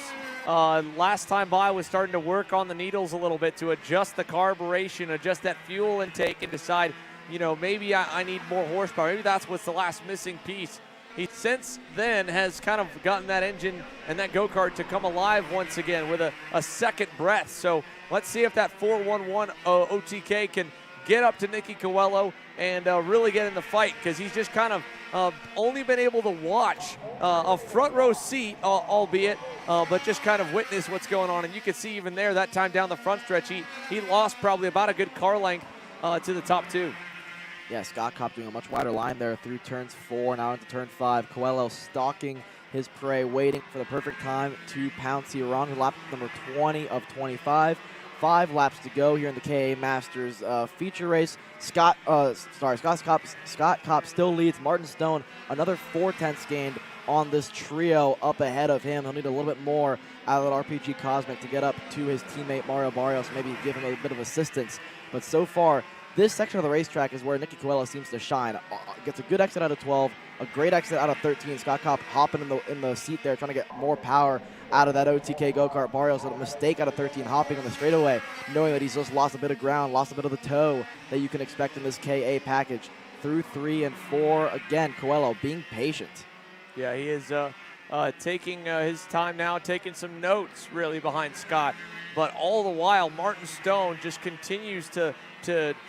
last time by, was starting to work on the needles a little bit to adjust the carburation, adjust that fuel intake, and decide, maybe I need more horsepower. Maybe that's what's the last missing piece. He since then has kind of gotten that engine and that go-kart to come alive once again with a second breath. So let's see if that 411 OTK can get up to Nicky Coelho and really get in the fight, because he's just kind of only been able to watch a front row seat, albeit, but just kind of witness what's going on. And you can see even there, that time down the front stretch, he lost probably about a good car length to the top 2. Yeah, Scott Kopp doing a much wider line there through turns 4, now into turn 5. Coelho stalking his prey, waiting for the perfect time to pounce here on lap number 20 of 25. 5 laps to go here in the KA Masters feature race. Scott Kopp still leads. Martin Stone, another 4/10 gained on this trio up ahead of him. He'll need a little bit more out of that RPG Cosmic to get up to his teammate Mario Barrios, maybe give him a bit of assistance. But so far, this section of the racetrack is where Nicky Coelho seems to shine. Gets a good exit out of 12, a great exit out of 13. Scott Kopp hopping in the seat there, trying to get more power out of that OTK go-kart. Barrios, a mistake out of 13, hopping on the straightaway, knowing that he's just lost a bit of ground, lost a bit of the toe that you can expect in this KA package. Through 3 and 4, again, Coelho being patient. Yeah, he is taking his time now, taking some notes really behind Scott. But all the while, Martin Stone just continues to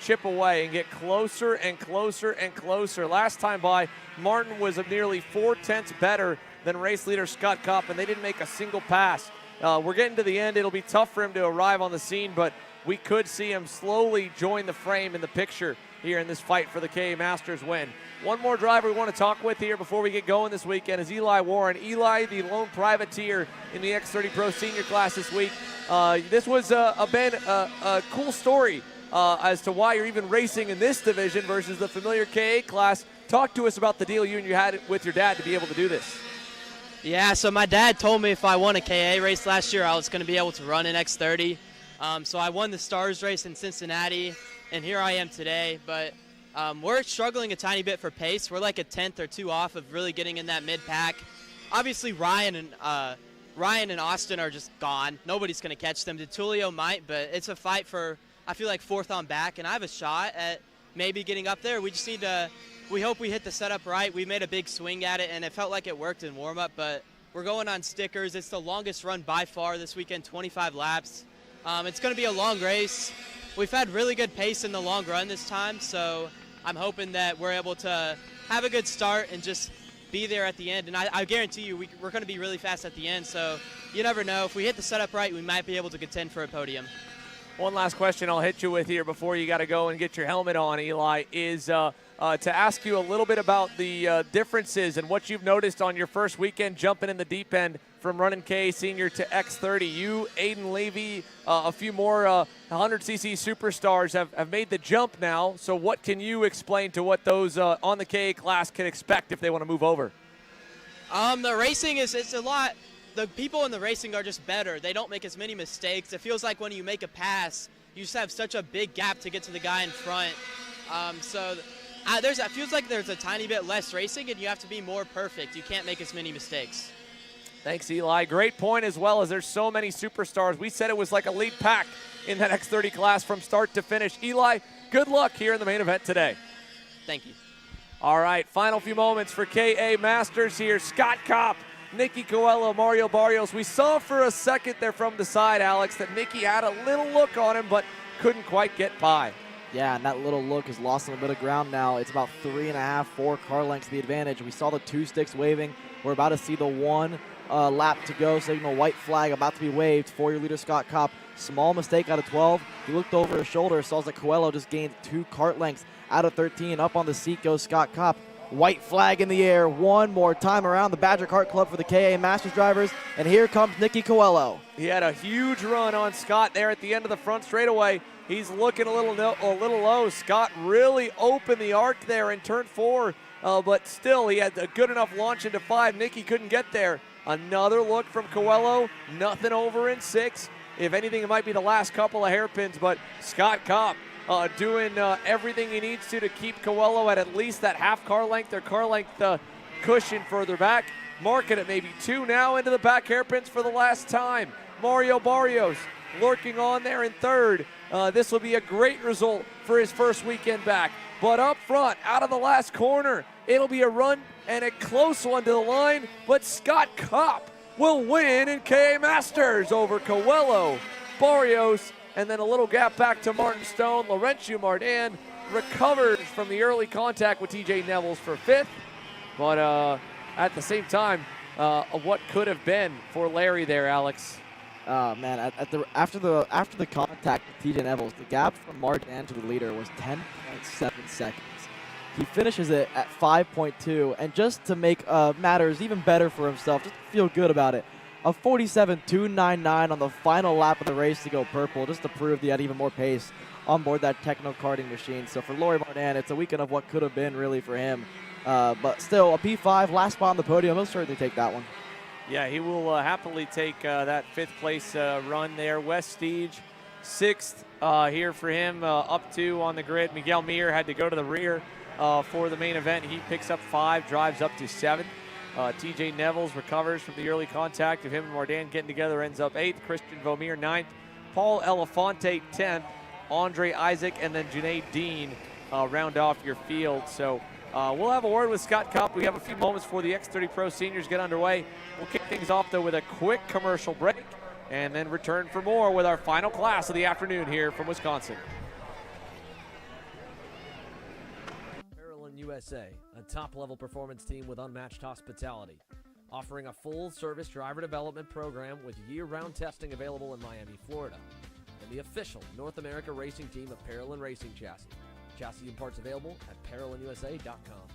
chip away and get closer and closer and closer. Last time by, Martin was nearly 4/10 better than race leader Scott Kopp, and they didn't make a single pass. We're getting to the end. It'll be tough for him to arrive on the scene, but we could see him slowly join the frame in the picture here in this fight for the KA Masters win. One more driver we want to talk with here before we get going this weekend is Eli Warren. Eli, the lone privateer in the X30 Pro Senior class this week. This was a cool story as to why you're even racing in this division versus the familiar KA class. Talk to us about the deal you had with your dad to be able to do this. Yeah, so my dad told me if I won a KA race last year, I was going to be able to run an X30. So I won the Stars race in Cincinnati, and here I am today. But we're struggling a tiny bit for pace. We're like a 10th or 2 off of really getting in that mid-pack. Obviously, Ryan and Austin are just gone. Nobody's going to catch them. DeTulio might, but it's a fight for, I feel like, 4th on back, and I have a shot at maybe getting up there. We just need to, we hope we hit the setup right. We made a big swing at it, and it felt like it worked in warm-up, but we're going on stickers. It's the longest run by far this weekend, 25 laps. It's going to be a long race. We've had really good pace in the long run this time, so I'm hoping that we're able to have a good start and just be there at the end. And I guarantee you we're going to be really fast at the end, so you never know. If we hit the setup right, we might be able to contend for a podium. One last question I'll hit you with here before you got to go and get your helmet on, Eli, is to ask you a little bit about the differences and what you've noticed on your first weekend jumping in the deep end from running KA Senior to X30. You, Aiden Levy, a few more 100cc superstars have made the jump now. So what can you explain to what those on the KA class can expect if they want to move over? The racing it's a lot. The people in the racing are just better. They don't make as many mistakes. It feels like when you make a pass, you just have such a big gap to get to the guy in front. It feels like there's a tiny bit less racing, and you have to be more perfect. You can't make as many mistakes. Thanks, Eli. Great point as well, as there's so many superstars. We said it was like a lead pack in that X30 class from start to finish. Eli, good luck here in the main event today. Thank you. All right, final few moments for KA Masters here. Scott Kopp, Nicky Coelho, Mario Barrios. We saw for a second there from the side, Alex, that Nicky had a little look on him, but couldn't quite get by. Yeah, and that little look has lost him a bit of ground now. It's about 3.5, 4 car lengths the advantage. We saw the 2 sticks waving. We're about to see the 1 lap to go. Signal white flag about to be waved for your leader, Scott Kopp. Small mistake out of 12. He looked over his shoulder, saw that Coelho just gained 2 cart lengths out of 13. Up on the seat goes Scott Kopp. White flag in the air one more time around the Badger Kart Club for the KA Masters drivers. And here comes Nicky Coelho. He had a huge run on Scott there at the end of the front straightaway. He's looking a little low. Scott really opened the arc there in turn 4, but still he had a good enough launch into 5. Nicky couldn't get there. Another look from Coelho, nothing over in 6. If anything, it might be the last couple of hairpins, but Scott Kopp doing everything he needs to keep Coelho at least that half car length or car length cushion further back. Marking it maybe 2 now into the back hairpins for the last time. Mario Barrios lurking on there in 3rd. This will be a great result for his first weekend back. But up front, out of the last corner, it'll be a run and a close one to the line, but Scott Kopp will win in KA Masters over Coelho, Barrios, and then a little gap back to Martin Stone. Laurentiu Martin recovers from the early contact with TJ Nevels for 5th, but at the same time, what could have been for Larry there, Alex. Man, after the contact with TJ Nevels, the gap from Martin to the leader was 10.7 seconds. He finishes it at 5.2, and just to make matters even better for himself, just to feel good about it, a 47.299 on the final lap of the race to go purple, just to prove he had even more pace on board that techno karting machine. So for Laurie Martin, it's a weekend of what could have been really for him. But still, a P5, last spot on the podium, he'll certainly take that one. Yeah, he will happily take that 5th place run there. West Steege, 6th here for him, up 2 on the grid. Miguel Mir had to go to the rear for the main event. He picks up 5, drives up to 7th. TJ Nevels recovers from the early contact of him and Martin getting together, ends up 8th. Christian Vomier 9th. Paul Elefante 10th. Andre Isaac and then Junaid Dean round off your field. So we'll have a word with Scott Kopp. We have a few moments before the X30 Pro Seniors get underway. We'll kick things off, though, with a quick commercial break and then return for more with our final class of the afternoon here from Wisconsin. USA, a top-level performance team with unmatched hospitality, offering a full-service driver development program with year-round testing available in Miami, Florida, and the official North America racing team of Parolin Racing Chassis. Chassis and parts available at ParolinUSA.com.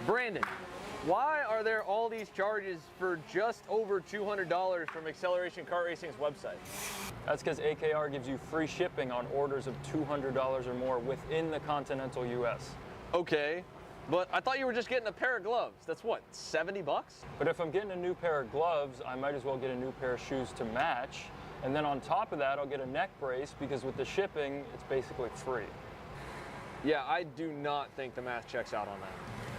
Brandon, why are there all these charges for just over $200 from Acceleration Kart Racing's website? That's because AKR gives you free shipping on orders of $200 or more within the continental US. Okay, but I thought you were just getting a pair of gloves. That's what, 70 bucks? But if I'm getting a new pair of gloves, I might as well get a new pair of shoes to match. And then on top of that, I'll get a neck brace because with the shipping, it's basically free. Yeah, I do not think the math checks out on that.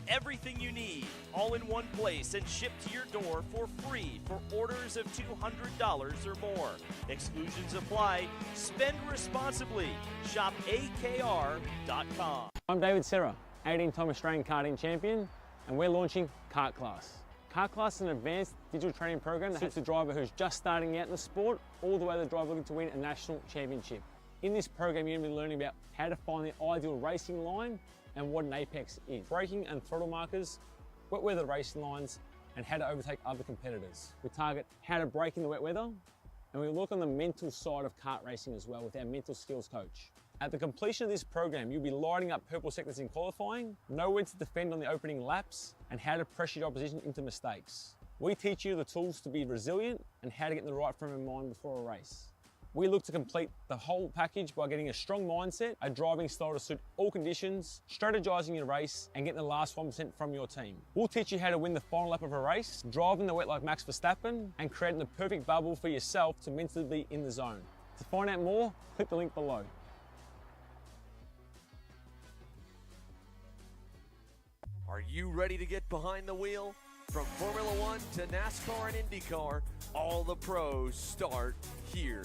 Everything you need, all in one place and shipped to your door for free for orders of $200 or more. Exclusions apply. Spend responsibly. Shop AKR.com. I'm David Serra, 18-time Australian karting champion, and we're launching Kart Class. Kart Class is an advanced digital training program that suits a driver who's just starting out in the sport, all the way to the driver looking to win a national championship. In this program, you're going to be learning about how to find the ideal racing line and what an apex is, braking and throttle markers, wet weather racing lines, and how to overtake other competitors. We target how to brake in the wet weather, and we look on the mental side of kart racing as well with our mental skills coach. At the completion of this program, you'll be lighting up purple sectors in qualifying, know when to defend on the opening laps, and how to pressure your opposition into mistakes. We teach you the tools to be resilient and how to get in the right frame of mind before a race. We look to complete the whole package by getting a strong mindset, a driving style to suit all conditions, strategizing your race, and getting the last 1% from your team. We'll teach you how to win the final lap of a race, driving the wet like Max Verstappen, and creating the perfect bubble for yourself to mentally be in the zone. To find out more, click the link below. Are you ready to get behind the wheel? From Formula One to NASCAR and IndyCar, all the pros start here.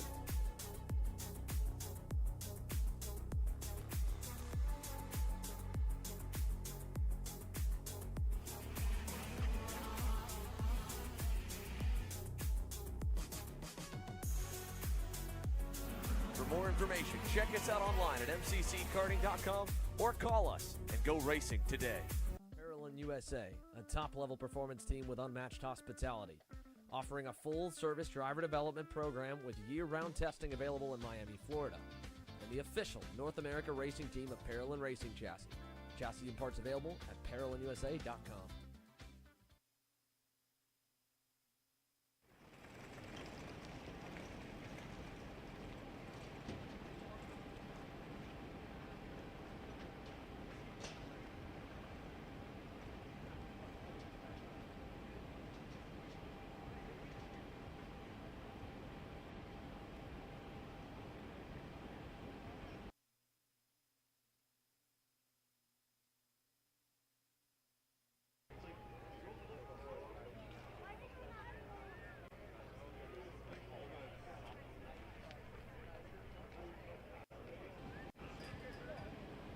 For more information, check us out online at mcckarting.com or call us and go racing today. USA, a top-level performance team with unmatched hospitality, offering a full-service driver development program with year-round testing available in Miami, Florida, and the official North America racing team of Parallel Racing Chassis. Chassis and parts available at ParallelinUSA.com.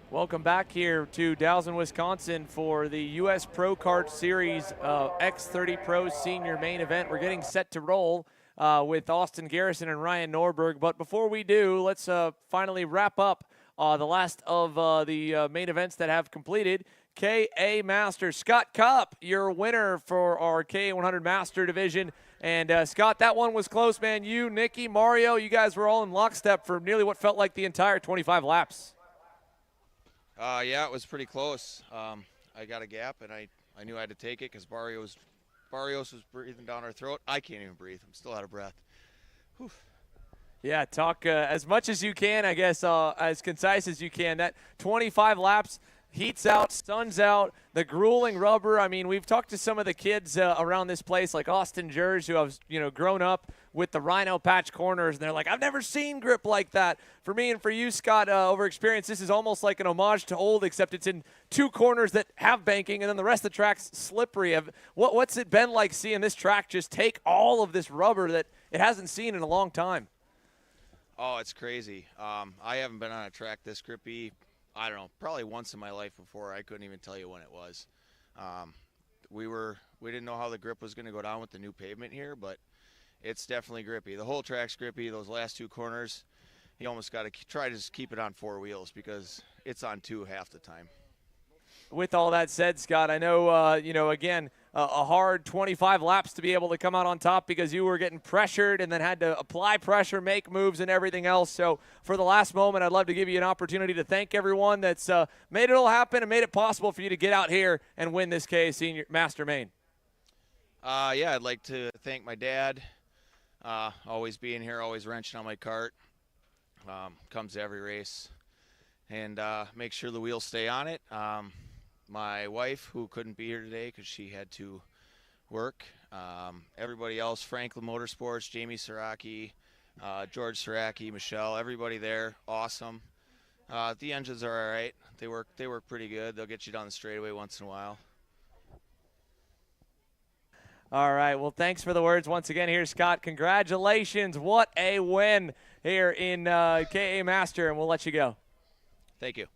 Welcome back here to Dousman, Wisconsin for the U.S. Pro Kart Series X30 Pro Senior Main event. We're getting set to roll with Austin Garrison and Ryan Norberg. But before we do, let's finally wrap up the last of the main events that have completed. KA Masters. Scott Kopp, your winner for our KA 100 Master Division. And Scott, that one was close, man. You, Nikki, Mario, you guys were all in lockstep for nearly what felt like the entire 25 laps. Yeah, it was pretty close. I got a gap, and I knew I had to take it because Barrios was breathing down our throat. I can't even breathe. I'm still out of breath. Whew. Yeah, talk as much as you can, I guess, as concise as you can. That 25 laps, heat's out, sun's out, the grueling rubber. I mean, we've talked to some of the kids around this place, like Austin Jers, who have grown up with the Rhino Patch corners, and they're like, I've never seen grip like that. For me and for you, Scott, over experience, this is almost like an homage to old, except it's in two corners that have banking, and then the rest of the track's slippery. What's it been like seeing this track just take all of this rubber that it hasn't seen in a long time? Oh, it's crazy. I haven't been on a track this grippy, I don't know, probably once in my life before. I couldn't even tell you when it was. We didn't know how the grip was going to go down with the new pavement here, but it's definitely grippy. The whole track's grippy. Those last two corners, you almost got to try to just keep it on four wheels because it's on two half the time. With all that said, Scott, I know, again, a hard 25 laps to be able to come out on top because you were getting pressured and then had to apply pressure, make moves, and everything else. So for the last moment, I'd love to give you an opportunity to thank everyone that's made it all happen and made it possible for you to get out here and win this KA Senior Master Main. Yeah, I'd like to thank my dad, always being here, always wrenching on my cart. Comes to every race and make sure the wheels stay on it. My wife, who couldn't be here today because she had to work. Everybody else, Franklin Motorsports, Jamie Saraki, George Saraki, Michelle, everybody there, awesome. The engines are all right. They work pretty good. They'll get you down the straightaway once in a while. All right, well, thanks for the words once again here, Scott. Congratulations. What a win here in KA Master, and we'll let you go. Thank you.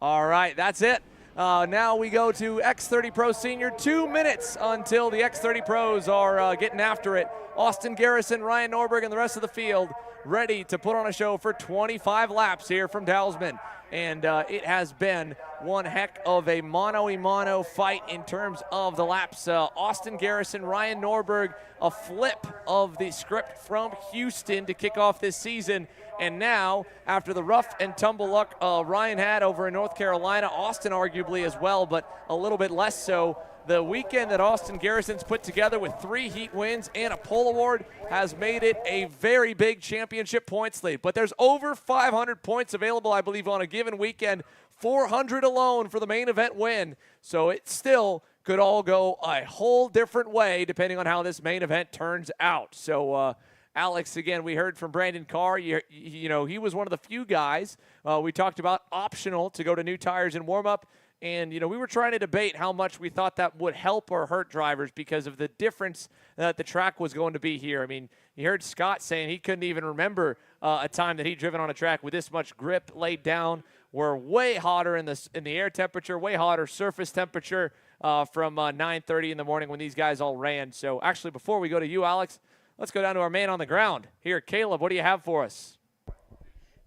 All right, that's it. Now we go to X30 Pro Senior. 2 minutes until the X30 Pros are getting after it. Austin Garrison, Ryan Norberg, and the rest of the field ready to put on a show for 25 laps here from Dousman. And it has been one heck of a mano-a-mano fight in terms of the laps. Austin Garrison, Ryan Norberg, a flip of the script from Houston to kick off this season. And now, after the rough and tumble luck Ryan had over in North Carolina, Austin arguably as well, but a little bit less so, the weekend that Austin Garrison's put together with 3 heat wins and a pole award has made it a very big championship points lead. But there's over 500 points available, I believe, on a given weekend. 400 alone for the main event win. So it still could all go a whole different way depending on how this main event turns out. So, Alex, again, we heard from Brandon Carr. You know, he was one of the few guys we talked about optional to go to new tires in warm-up. And, you know, we were trying to debate how much we thought that would help or hurt drivers because of the difference that the track was going to be here. I mean, you heard Scott saying he couldn't even remember a time that he'd driven on a track with this much grip laid down. We're way hotter in the air temperature, way hotter surface temperature from 9:30 in the morning when these guys all ran. So, actually, before we go to you, Alex, let's go down to our man on the ground. Here, Caleb, what do you have for us?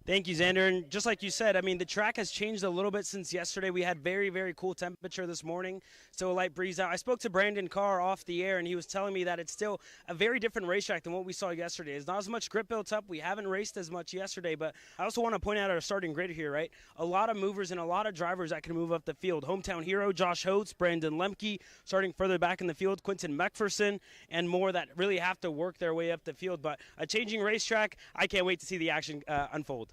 Thank you, Xander. And just like you said, I mean, the track has changed a little bit since yesterday. We had very, very cool temperature this morning, so a light breeze out. I spoke to Brandon Carr off the air, and he was telling me that it's still a very different racetrack than what we saw yesterday. There's not as much grip built up. We haven't raced as much yesterday, but I also want to point out our starting grid here, right? A lot of movers and a lot of drivers that can move up the field. Hometown hero Josh Holtz, Brandon Lemke, starting further back in the field, Quinton McPherson, and more that really have to work their way up the field. But a changing racetrack, I can't wait to see the action unfold.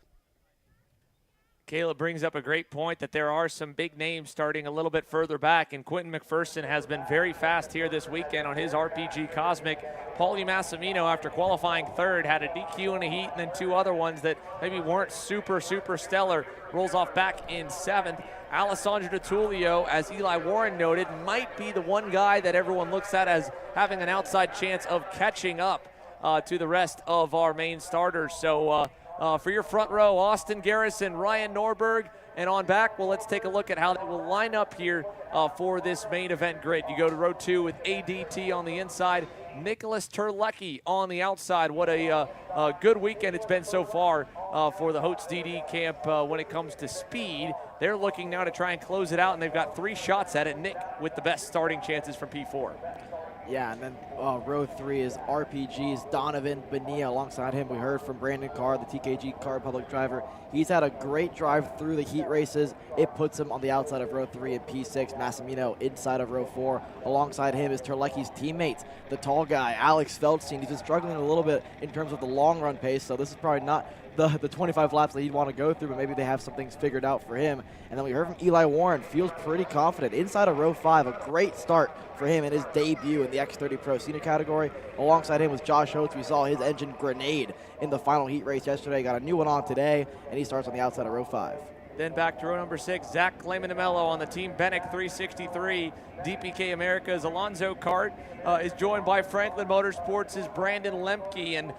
Caleb brings up a great point that there are some big names starting a little bit further back, and Quinton McPherson has been very fast here this weekend on his RPG Cosmic. Paulie Massimino, after qualifying third, had a DQ in a heat and then 2 other ones that maybe weren't super stellar. Rolls off back in 7th. Alessandro DiTullio, as Eli Warren noted, might be the one guy that everyone looks at as having an outside chance of catching up to the rest of our main starters. So, for your front row, Austin Garrison, Ryan Norberg, and on back, well, let's take a look at how they will line up here for this main event grid. You go to row 2 with ADT on the inside, Nicholas Terlecki on the outside. What a good weekend it's been so far for the Holtz DD camp when it comes to speed. They're looking now to try and close it out, and they've got 3 shots at it. Nick with the best starting chances from P4. Yeah, and then row 3 is RPG's Donovan Bonilla. Alongside him, we heard from Brandon Carr, the TKG Kart public driver. He's had a great drive through the heat races. It puts him on the outside of row 3 in P6. Massimino inside of row 4. Alongside him is Terlecki's teammates, the tall guy, Alex Feldstein. He's been struggling a little bit in terms of the long run pace, so this is probably not the 25 laps that he'd want to go through, but maybe they have some things figured out for him. And then we heard from Eli Warren, feels pretty confident. Inside of row 5, a great start for him in his debut in the X30 Pro Senior category. Alongside him was Josh Holtz. We saw his engine grenade in the final heat race yesterday. Got a new one on today, and he starts on the outside of row 5. Then back to row number 6, Zach Clayman-DeMello on the Team Benek 363. DPK America's Alonzo Kart is joined by Franklin Motorsports' Brandon Lemke, and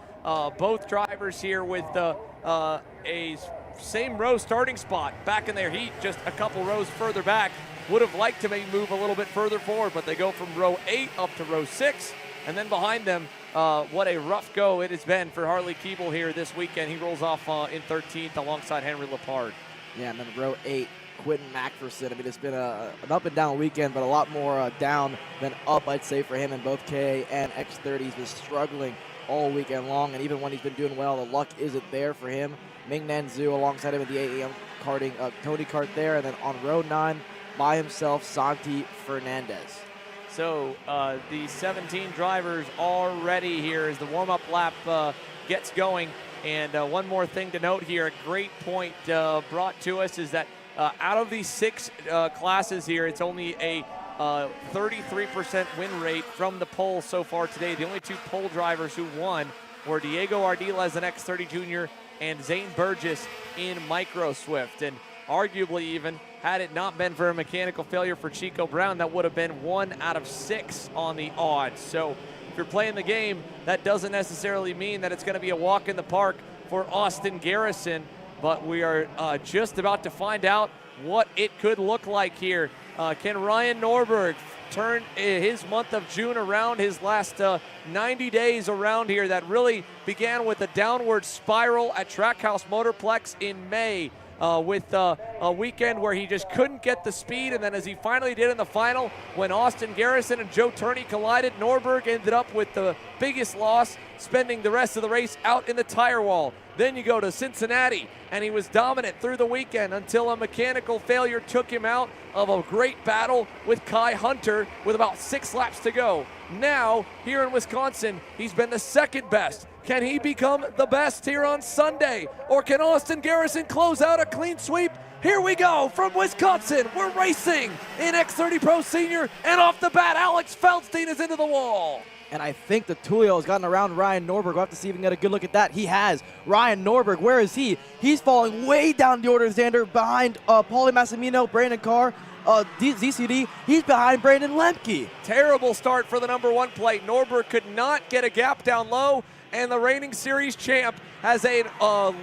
both drivers here with a same row starting spot back in their heat, just a couple rows further back. Would have liked to maybe move a little bit further forward, but they go from row 8 up to row 6, and then behind them, what a rough go it has been for Harley Keeble here this weekend. He rolls off in 13th alongside Henry Lepard. Yeah, and then row 8, Quentin McPherson. I mean, it's been an up and down weekend, but a lot more down than up, I'd say, for him in both KA and X30. He's been struggling all weekend long, and even when he's been doing well, the luck isn't there for him. Ming Nan Zhu alongside him in the 8 a.m. karting, Tony Kart there, and then on row 9 by himself, Santi Fernandez. So the 17 drivers all ready here as the warm-up lap gets going. And one more thing to note here, a great point brought to us is that out of these 6 classes here, it's only a 33% win rate from the pole so far today. The only 2 pole drivers who won were Diego Ardiles in X30 Junior and Zane Burgess in Micro Swift. And arguably even, had it not been for a mechanical failure for Chico Brown, that would have been 1 out of 6 on the odds. So if you're playing the game, that doesn't necessarily mean that it's going to be a walk in the park for Austin Garrison, but we are just about to find out what it could look like here. Can Ryan Norberg turn his month of June around, his last 90 days around here that really began with a downward spiral at Trackhouse Motorplex in May? With a weekend where he just couldn't get the speed, and then as he finally did in the final, when Austin Garrison and Joe Turney collided, Norberg ended up with the biggest loss, spending the rest of the race out in the tire wall. Then you go to Cincinnati, and he was dominant through the weekend until a mechanical failure took him out of a great battle with Kai Hunter with about 6 laps to go. Now, here in Wisconsin, he's been the second best. Can he become the best here on Sunday? Or can Austin Garrison close out a clean sweep? Here we go from Wisconsin. We're racing in X30 Pro Senior, and off the bat, Alex Feldstein is into the wall. And I think the Tullio has gotten around Ryan Norberg. We'll have to see if we can get a good look at that. He has. Ryan Norberg, where is he? He's falling way down the order standard behind Paulie Massimino, Brandon Carr, ZCD. He's behind Brandon Lemke. Terrible start for the #1 plate. Norberg could not get a gap down low, and the reigning series champ has a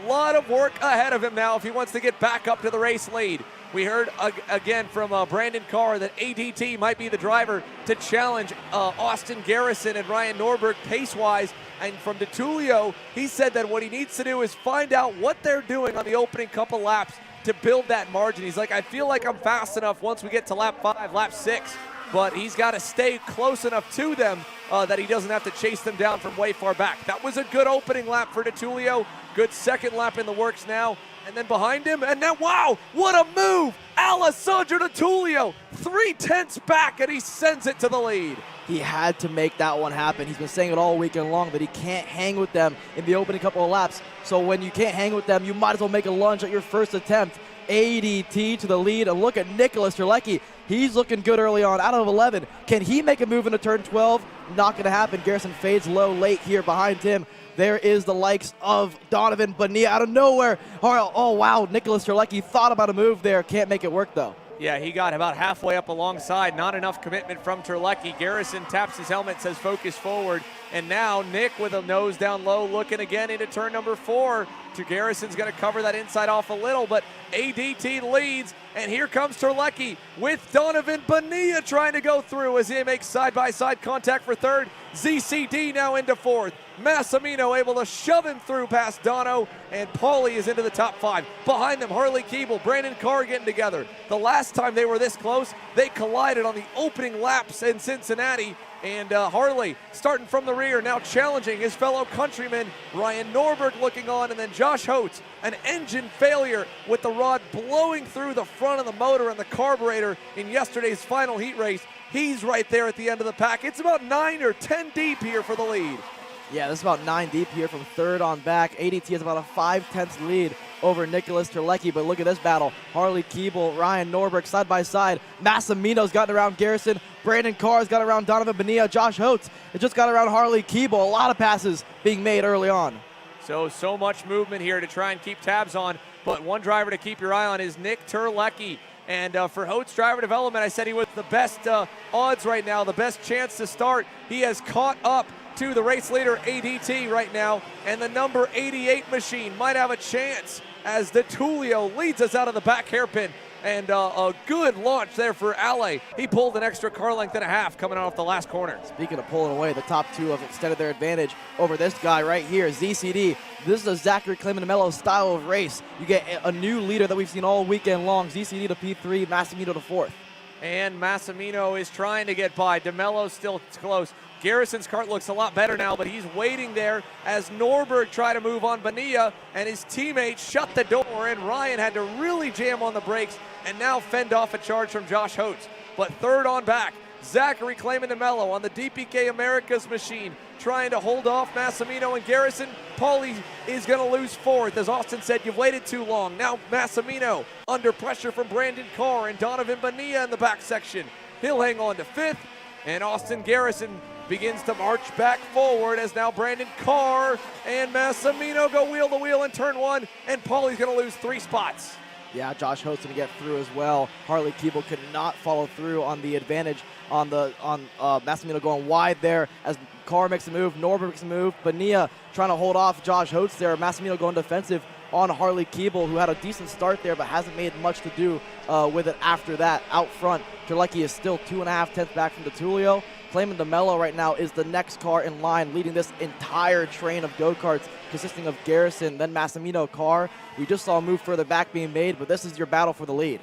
lot of work ahead of him now if he wants to get back up to the race lead. We heard again from Brandon Carr that ADT might be the driver to challenge Austin Garrison and Ryan Norberg pace-wise. And from DeTulio, he said that what he needs to do is find out what they're doing on the opening couple laps to build that margin. He's like, I feel like I'm fast enough once we get to lap 5, lap 6, but he's got to stay close enough to them that he doesn't have to chase them down from way far back. That was a good opening lap for DeTulio. Good second lap in the works now. And then behind him, and now, wow, what a move! Alessandro DeTulio, 3/10 back, and he sends it to the lead. He had to make that one happen. He's been saying it all weekend long that he can't hang with them in the opening couple of laps. So when you can't hang with them, you might as well make a lunge at your first attempt. ADT to the lead, and look at Nicholas Terlecki. He's looking good early on, out of 11. Can he make a move into turn 12? Not going to happen. Garrison fades low late here behind him. There is the likes of Donovan Bonilla out of nowhere. Oh, wow, Nicholas Terlecki thought about a move there. Can't make it work, though. Yeah, he got about halfway up alongside. Not enough commitment from Terlecki. Garrison taps his helmet, says focus forward. And now Nick with a nose down low looking again into turn number 4. Garrison's going to cover that inside off a little, but ADT leads. And here comes Terlecki with Donovan Bonilla trying to go through as he makes side-by-side contact for third. ZCD now into 4th. Massimino able to shove him through past Dono, and Paulie is into the top 5. Behind them, Harley Keeble, Brandon Carr getting together. The last time they were this close, they collided on the opening laps in Cincinnati, and Harley starting from the rear, now challenging his fellow countryman, Ryan Norberg looking on, and then Josh Holtz, an engine failure with the rod blowing through the front of the motor and the carburetor in yesterday's final heat race. He's right there at the end of the pack. It's about 9 or 10 deep here for the lead. Yeah, this is about 9 deep here from third on back. ADT has about a 5/10 lead over Nicholas Terlecki, but look at this battle. Harley Keeble, Ryan Norberg side by side. Massimino's gotten around Garrison. Brandon Carr's got around Donovan Bonilla. Josh Holtz has just got around Harley Keeble. A lot of passes being made early on. So much movement here to try and keep tabs on, but one driver to keep your eye on is Nick Terlecki. And for Holtz driver development, I said he was the best odds right now, the best chance to start. He has caught up to the race leader ADT right now, and the number 88 machine might have a chance as DeTulio leads us out of the back hairpin. and a good launch there for Ale. He pulled an extra car length and a half coming off the last corner. Speaking of pulling away, the top two have extended their advantage over this guy right here, ZCD. This is a Zachary Clemente style of race. You get a new leader that we've seen all weekend long, ZCD to P3, Massimino to 4th. And Massimino is trying to get by. DeMello's still close. Garrison's kart looks a lot better now, but he's waiting there as Norberg tried to move on Bonilla, and his teammates shut the door, and Ryan had to really jam on the brakes and now fend off a charge from Josh Holtz. But third on back, Zachary Clayman DeMello on the DPK Americas machine, trying to hold off Massimino and Garrison. Paulie is going to lose 4th. As Austin said, you've waited too long. Now Massimino under pressure from Brandon Carr and Donovan Bonilla in the back section. He'll hang on to 5th, and Austin Garrison begins to march back forward as now Brandon Carr and Massimino go wheel to wheel in turn 1, and Paulie's going to lose 3 spots. Yeah, Josh Holtz going to get through as well. Harley Keeble could not follow through on the advantage on Massimino going wide there as Carr makes a move, Norberg makes a move, Bonilla trying to hold off Josh Holtz there. Massimino going defensive on Harley Keeble, who had a decent start there but hasn't made much to do with it after that. Out front, Terlecki is still 2.5 tenths back from DeTulio. Clayman DeMello right now is the next car in line, leading this entire train of go-karts consisting of Garrison, then Massimino, Carr. We just saw a move further back being made, but this is your battle for the lead.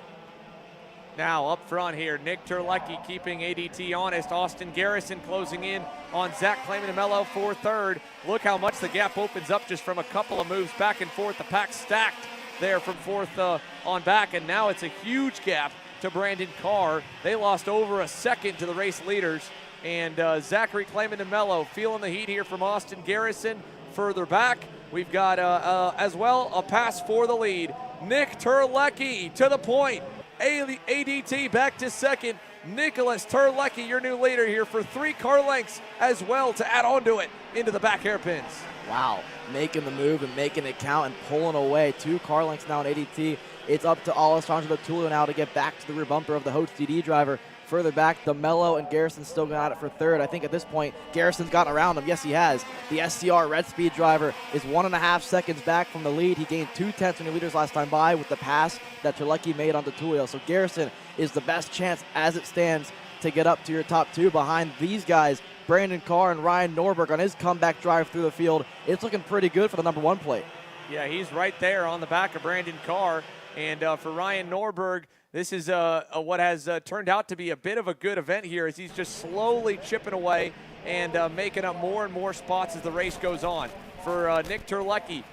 Now up front here, Nick Terlecki keeping ADT honest. Austin Garrison closing in on Zach Clayman DeMello for 3rd. Look how much the gap opens up just from a couple of moves back and forth. The pack stacked there from 4th on back, and now it's a huge gap to Brandon Carr. They lost over a second to the race leaders. And Zachary Clayman DeMello feeling the heat here from Austin Garrison. Further back, we've got as well a pass for the lead. Nick Terlecki to the point. ADT back to 2nd. Nicholas Terlecki, your new leader here for 3 car lengths as well to add on to it into the back hairpins. Wow, making the move and making it count and pulling away. 2 car lengths now in ADT. It's up to Alessandro DeTulio now to get back to the rear bumper of the Holtz DD driver. Further back, DeMello and Garrison still going at it for 3rd. I think at this point, Garrison's gotten around him. Yes, he has. The SCR Red Speed driver is 1.5 seconds back from the lead. He gained 2 tenths from the leaders last time by with the pass that Terlecki made on DeTulio. So Garrison is the best chance as it stands to get up to your top 2 behind these guys. Brandon Carr and Ryan Norberg on his comeback drive through the field. It's looking pretty good for the number 1 plate. Yeah, he's right there on the back of Brandon Carr. And for Ryan Norberg, this is what has turned out to be a bit of a good event here as he's just slowly chipping away and making up more and more spots as the race goes on. For Nick Terlecki,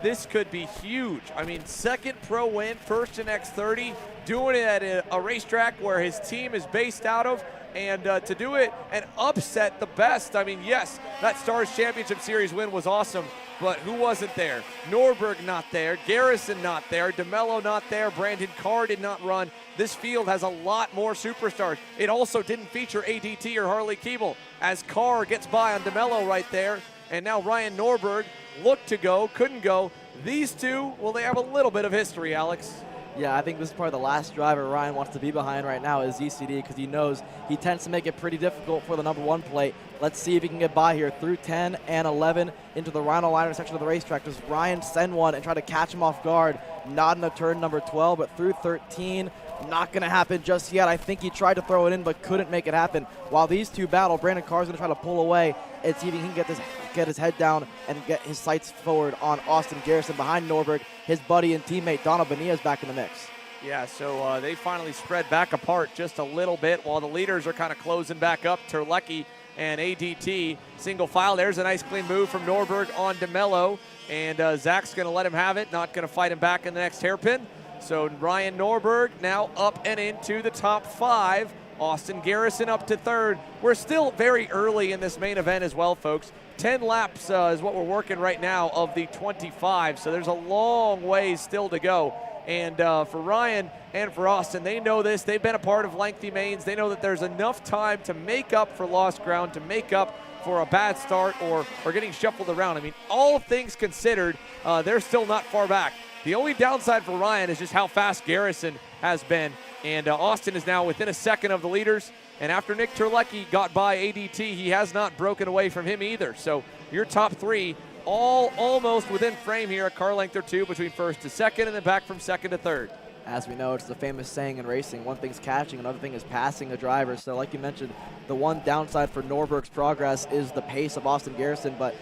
this could be huge. I mean, 2nd pro win, 1st in X30, doing it at a racetrack where his team is based out of, and to do it and upset the best. I mean, yes, that Stars Championship Series win was awesome, but who wasn't there? Norberg not there, Garrison not there, DeMello not there, Brandon Carr did not run. This field has a lot more superstars. It also didn't feature ADT or Harley Keeble as Carr gets by on DeMello right there, and now Ryan Norberg looked to go, couldn't go. These two, well, they have a little bit of history, Alex. Yeah, I think this is probably the last driver Ryan wants to be behind right now is ZCD because he knows he tends to make it pretty difficult for the number 1 plate. Let's see if he can get by here through 10 and 11 into the Rhino liner section of the racetrack. Does Ryan send one and try to catch him off guard? Not in the turn number 12, but through 13. Not going to happen just yet. I think he tried to throw it in but couldn't make it happen. While these two battle, Brandon Carr's going to try to pull away and see if he can get his head down and get his sights forward on Austin Garrison behind Norberg. His buddy and teammate Dono Bonilla is back in the mix. Yeah, so they finally spread back apart just a little bit while the leaders are kind of closing back up. Terlecki and ADT single file. There's a nice clean move from Norberg on DeMello, and Zach's going to let him have it, not going to fight him back in the next hairpin. So Ryan Norberg now up and into the top 5. Austin Garrison up to 3rd. We're still very early in this main event as well, folks. 10 laps is what we're working right now of the 25, so there's a long ways still to go. And for Ryan and for Austin, they know this. They've been a part of lengthy mains. They know that there's enough time to make up for lost ground, to make up for a bad start or getting shuffled around. I mean, all things considered, they're still not far back. The only downside for Ryan is just how fast Garrison has been. And Austin is now within a second of the leaders. And after Nick Terlecki got by ADT, he has not broken away from him either. So your top 3 all almost within frame here, a car length or 2 between 1st to 2nd and then back from 2nd to 3rd. As we know, it's the famous saying in racing, one thing's catching, another thing is passing a driver. So like you mentioned, the one downside for Norberg's progress is the pace of Austin Garrison, but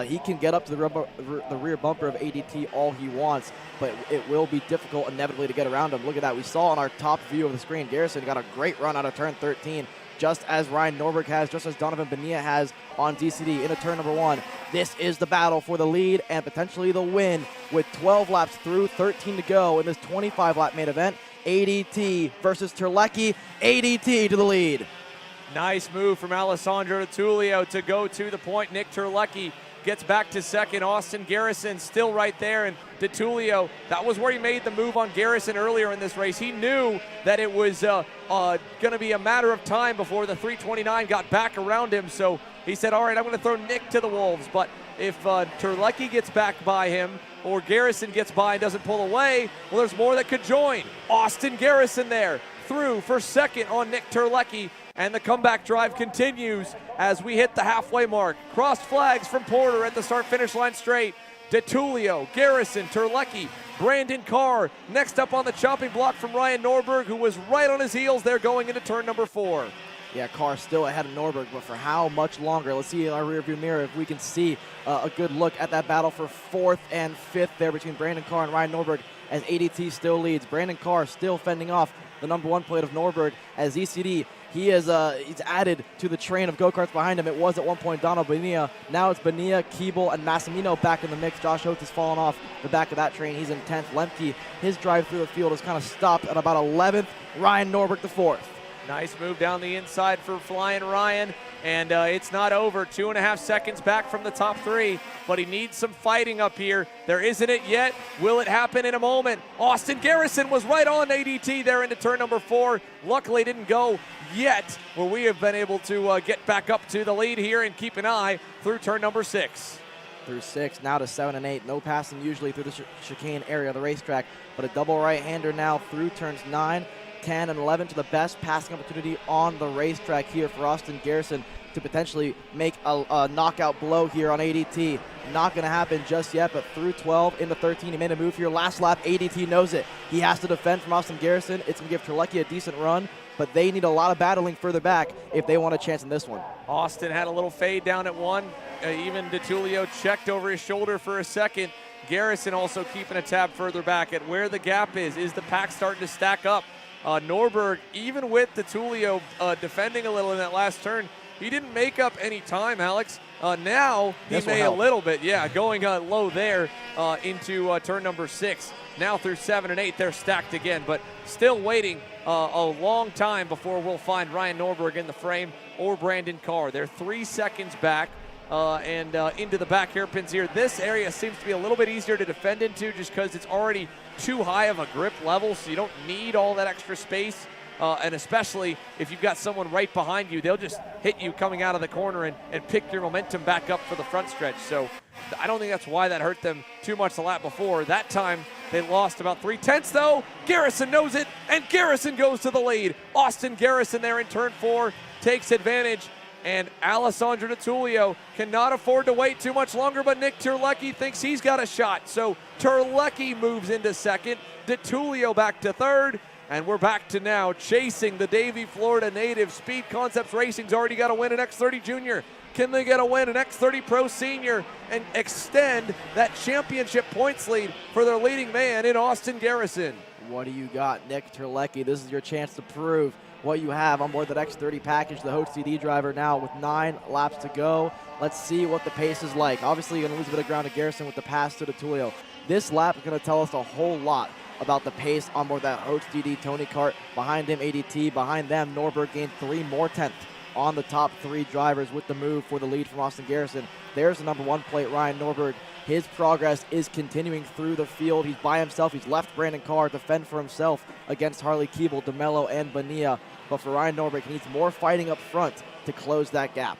he can get up to the rear bumper of ADT all he wants, but it will be difficult inevitably to get around him. Look at that. We saw on our top view of the screen, Garrison got a great run out of turn 13, just as Ryan Norberg has, just as Donovan Bonilla has on DCD into turn number 1. This is the battle for the lead and potentially the win with 12 laps through, 13 to go in this 25-lap main event. ADT versus Terlecki. ADT to the lead. Nice move from Alessandro Tullio to go to the point. Nick Terlecki gets back to second. Austin Garrison still right there, and DeTullio, that was where he made the move on Garrison earlier in this race. He knew that it was going to be a matter of time before the 329 got back around him, so he said, all right, I'm going to throw Nick to the wolves. But if Terlecki gets back by him or Garrison gets by and doesn't pull away, well, there's more that could join. Austin Garrison there through for second on Nick Terlecki. And the comeback drive continues as we hit the halfway mark. Crossed flags from Porter at the start-finish line straight. DeTullio, Garrison, Terlecki, Brandon Carr. Next up on the chopping block from Ryan Norberg, who was right on his heels there going into turn number 4. Yeah, Carr still ahead of Norberg, but for how much longer? Let's see in our rearview mirror if we can see a good look at that battle for 4th and 5th there between Brandon Carr and Ryan Norberg as ADT still leads. Brandon Carr still fending off the number 1 plate of Norberg as ECD. He's added to the train of go-karts behind him. It was at one point Donald Bonilla. Now it's Bonilla, Keeble, and Massimino back in the mix. Josh Oates has fallen off the back of that train. He's in 10th. Lemke, his drive through the field has kind of stopped at about 11th. Ryan Norberg the 4th. Nice move down the inside for Flying Ryan, and it's not over. 2.5 seconds back from the top 3, but he needs some fighting up here. There isn't it yet. Will it happen in a moment? Austin Garrison was right on ADT there into turn number 4. Luckily didn't go yet, where we have been able to get back up to the lead here and keep an eye through turn number 6. Through 6, now to 7 and 8. No passing usually through the chicane area of the racetrack, but a double right-hander now through turns 9, 10, and 11 to the best passing opportunity on the racetrack here for Austin Garrison to potentially make a knockout blow here on ADT. Not going to happen just yet, but through 12 into 13, he made a move here. Last lap, ADT knows it. He has to defend from Austin Garrison. It's going to give Terlecki a decent run, but they need a lot of battling further back if they want a chance in this one. Austin had a little fade down at 1. Even DeTullio checked over his shoulder for a second. Garrison also keeping a tab further back at where the gap is. Is the pack starting to stack up? Norberg, even with DeTullio defending a little in that last turn, he didn't make up any time, Alex. Now he may a little bit, going low there into turn number 6. Now through 7 and 8, they're stacked again, but still waiting a long time before we'll find Ryan Norberg in the frame or Brandon Carr. They're 3 seconds back and into the back hairpins here. This area seems to be a little bit easier to defend into just because it's already too high of a grip level, so you don't need all that extra space. And especially if you've got someone right behind you, they'll just hit you coming out of the corner and pick your momentum back up for the front stretch. So I don't think that's why that hurt them too much the lap before. That time they lost about 3/10 though. Garrison knows it, and Garrison goes to the lead. Austin Garrison there in turn 4 takes advantage, and Alessandro DeTullio cannot afford to wait too much longer, but Nick Terlecki thinks he's got a shot. So Terlecki moves into second, DeTullio back to third, and we're back to now chasing the Davie, Florida native. Speed Concepts Racing's already got a win in X30 Junior. Can they get a win in X30 Pro Senior and extend that championship points lead for their leading man in Austin Garrison? What do you got, Nick Terlecki? This is your chance to prove what you have on board that X30 package. The Host CD driver now with 9 laps to go. Let's see what the pace is like. Obviously, you're going to lose a bit of ground to Garrison with the pass to DeTullio. This lap is going to tell us a whole lot about the pace on board that Host DD Tony Kart. Behind him, ADT. Behind them, Norberg gained 3 more tenths on the top 3 drivers with the move for the lead from Austin Garrison. There's the number 1 plate, Ryan Norberg. His progress is continuing through the field. He's by himself. He's left Brandon Carr to fend for himself against Harley Keeble, DeMello, and Bonilla. But for Ryan Norberg, he needs more fighting up front to close that gap.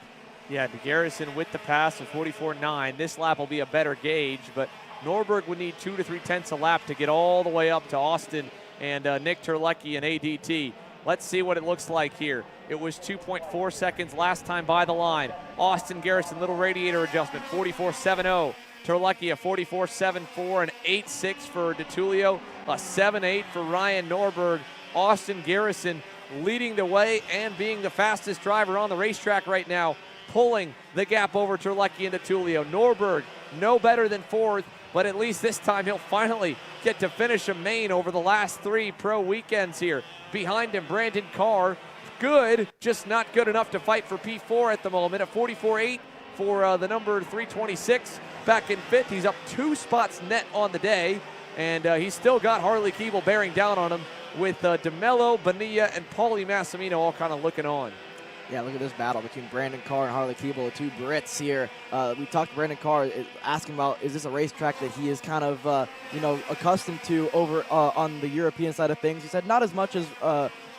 Yeah, Garrison with the pass of 44.9. This lap will be a better gauge, but Norberg would need 2 to 3 tenths a lap to get all the way up to Austin and Nick Terlecki and ADT. Let's see what it looks like here. It was 2.4 seconds last time by the line. Austin Garrison, little radiator adjustment, 44.70. Terlecki, a 44.74, an 8.6 for DeTulio, a 7.8 for Ryan Norberg. Austin Garrison leading the way and being the fastest driver on the racetrack right now, pulling the gap over Terlecki and DeTulio. Norberg, no better than fourth, but at least this time he'll finally get to finish a main over the last 3 pro weekends here. Behind him, Brandon Carr, good, just not good enough to fight for P4 at the moment. A 44.8 for the number 326 back in 5th. He's up 2 spots net on the day, and he's still got Harley Keeble bearing down on him with DeMello, Bonilla, and Paulie Massimino all kind of looking on. Yeah, look at this battle between Brandon Carr and Harley Keeble, the 2 Brits here. We talked to Brandon Carr, asking about, is this a racetrack that he is kind of, accustomed to over on the European side of things? He said not as much as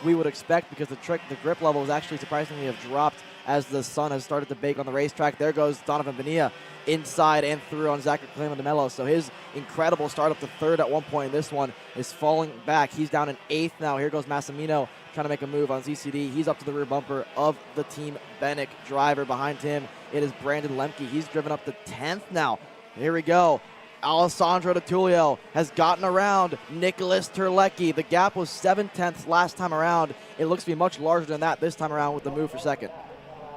we would expect, because the grip level has actually surprisingly have dropped as the sun has started to bake on the racetrack. There goes Donovan Bonilla inside and through on Zachary Clayman DeMello. So his incredible start up to 3rd at one point in this one is falling back. He's down in 8th now. Here goes Massimino trying to make a move on ZCD. He's up to the rear bumper of the Team Benik driver. Behind him, it is Brandon Lemke. He's driven up to 10th now. Here we go. Alessandro DeTulio has gotten around Nicholas Terlecki. The gap was 7/10 last time around. It looks to be much larger than that this time around with the move for 2nd.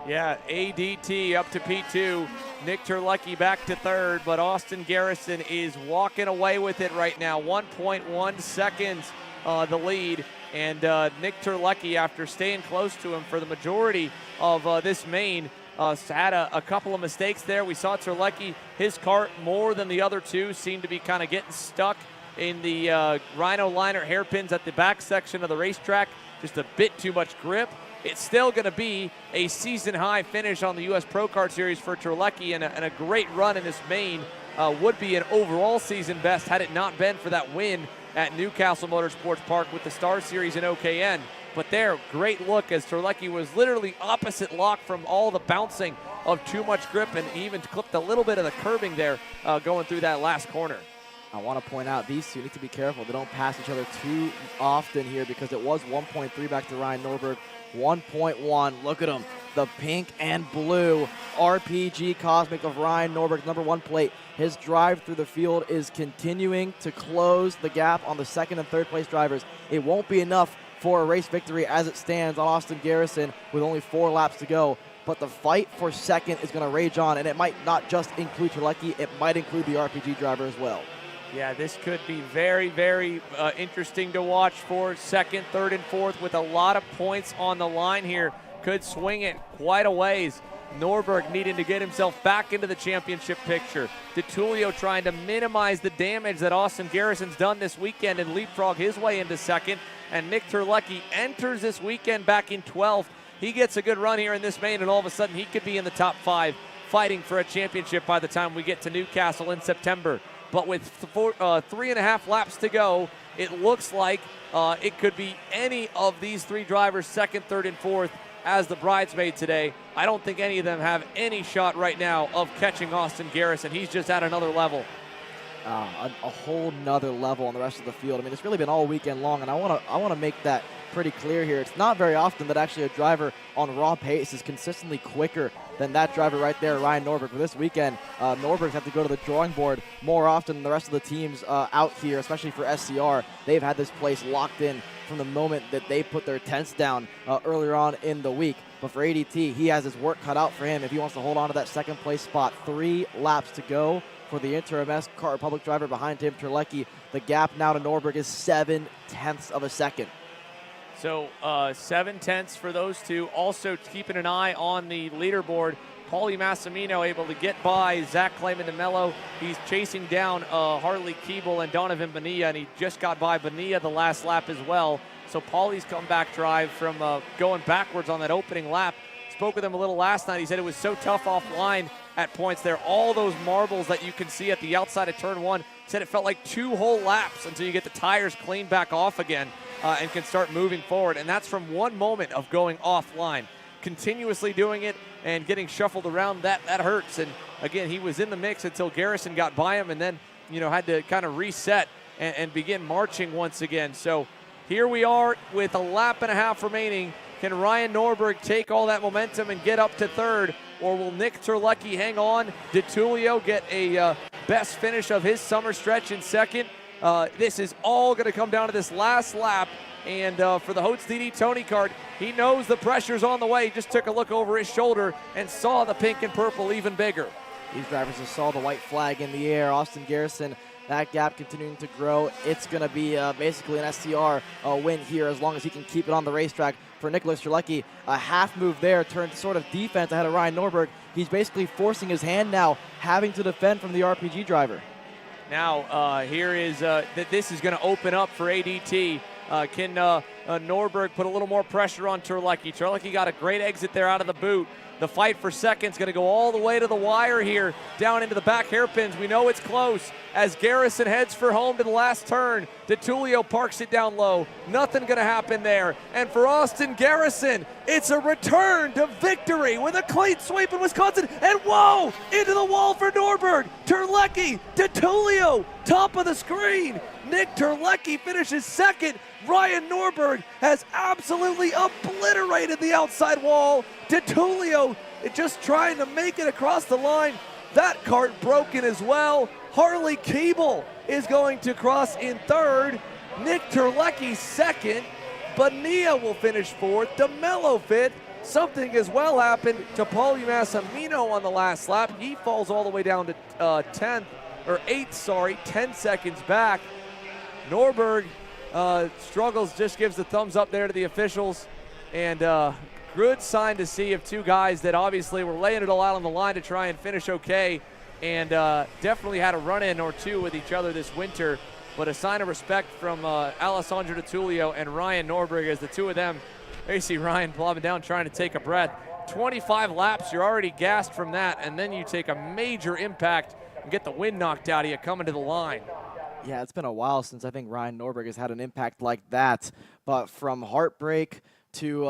Yeah, ADT up to P2. Nick Terlecki back to 3rd, but Austin Garrison is walking away with it right now. 1.1 seconds the lead. And Nick Terlecki, after staying close to him for the majority of this main, had a couple of mistakes there. We saw Terlecki, his kart more than the other 2, seemed to be kind of getting stuck in the Rhino liner hairpins at the back section of the racetrack. Just a bit too much grip. It's still going to be a season-high finish on the U.S. Pro Kart Series for Terlecki, and a great run in this main. Would be an overall season best had it not been for that win at Newcastle Motorsports Park with the Star Series in OKN. But there, great look as Terlecki was literally opposite lock from all the bouncing of too much grip, and even clipped a little bit of the curbing there going through that last corner. I want to point out these 2 need to be careful. They don't pass each other too often here, because it was 1.3 back to Ryan Norberg. 1.1. Look at him. The pink and blue RPG Cosmic of Ryan Norberg's number 1 plate. His drive through the field is continuing to close the gap on the 2nd and 3rd place drivers. It won't be enough for a race victory as it stands on Austin Garrison with only 4 laps to go. But the fight for 2nd is going to rage on, and it might not just include Terlecki, it might include the RPG driver as well. Yeah, this could be very, very interesting to watch for 2nd, 3rd, and 4th with a lot of points on the line here. Could swing it quite a ways. Norberg needing to get himself back into the championship picture. DeTulio trying to minimize the damage that Austin Garrison's done this weekend and leapfrog his way into 2nd. And Nick Terlecki enters this weekend back in 12th. He gets a good run here in this main, and all of a sudden he could be in the top 5 fighting for a championship by the time we get to Newcastle in September. But with 3.5 laps to go, it looks like it could be any of these 3 drivers, 2nd, 3rd, and 4th, as the bridesmaid today. I don't think any of them have any shot right now of catching Austin Garrison. He's just at another level. A whole nother level on the rest of the field. I mean, it's really been all weekend long, and I want to make that pretty clear here. It's not very often that actually a driver on raw pace is consistently quicker than that driver right there, Ryan Norberg. For this weekend, Norberg's have to go to the drawing board more often than the rest of the teams out here, especially for SCR. They've had this place locked in from the moment that they put their tents down earlier on in the week. But for ADT, he has his work cut out for him if he wants to hold on to that 2nd place spot. 3 laps to go for the Interim S Kart Republic driver behind him, Terlecki. The gap now to Norberg is 0.7 of a second. So 0.7 for those 2. Also keeping an eye on the leaderboard. Paulie Massimino able to get by Zach Clayman DeMello. He's chasing down Harley Keeble and Donovan Bonilla, and he just got by Bonilla the last lap as well. So Paulie's comeback drive from going backwards on that opening lap. Spoke with him a little last night. He said it was so tough offline at points there. All those marbles that you can see at the outside of turn 1. Said it felt like 2 whole laps until you get the tires cleaned back off again and can start moving forward. And that's from one moment of going offline. Continuously doing it and getting shuffled around, that hurts. And again, he was in the mix until Garrison got by him, and then had to kind of reset and begin marching once again. So here we are with 1.5 laps remaining. Can Ryan Norberg take all that momentum and get up to 3rd, or will Nick Terlecki hang on? DeTulio get a best finish of his summer stretch in second. This is all going to come down to this last lap. And for the Holtz DD Tony Kart, he knows the pressure's on the way. He just took a look over his shoulder and saw the pink and purple even bigger. These drivers just saw the white flag in the air. Austin Garrison, that gap continuing to grow. It's going to be basically an STR win here as long as he can keep it on the racetrack. For Nicholas Strzelecki, a half move there turned sort of defense ahead of Ryan Norberg. He's basically forcing his hand now, having to defend from the RPG driver. Now, here is this is going to open up for ADT. Can Norberg put a little more pressure on Strzelecki? Strzelecki got a great exit there out of the boot. The fight for second's going to go all the way to the wire here, down into the back hairpins. We know it's close as Garrison heads for home to the last turn. DeTulio parks it down low. Nothing going to happen there. And for Austin Garrison, it's a return to victory with a clean sweep in Wisconsin. And whoa, into the wall for Norberg. Strzelecki, DeTulio, top of the screen. Nick Strzelecki finishes second. Ryan Norberg has absolutely obliterated the outside wall. DeTulio just trying to make it across the line. That kart broken as well. Harley Keeble is going to cross in third. Nick Strzelecki second. Bonilla will finish fourth. DeMello fifth. Something as well happened to Paulie Massimino on the last lap. He falls all the way down to 10 seconds back. Norberg struggles, just gives the thumbs up there to the officials. And good sign to see of two guys that obviously were laying it all out on the line to try and finish okay. And definitely had a run-in or two with each other this winter. But a sign of respect from Alessandro DeTulio and Ryan Norberg as the two of them. There you see Ryan plopping down trying to take a breath. 25 laps, you're already gassed from that. And then you take a major impact and get the wind knocked out of you coming to the line. Yeah, it's been a while since I think Ryan Norberg has had an impact like that. But from heartbreak to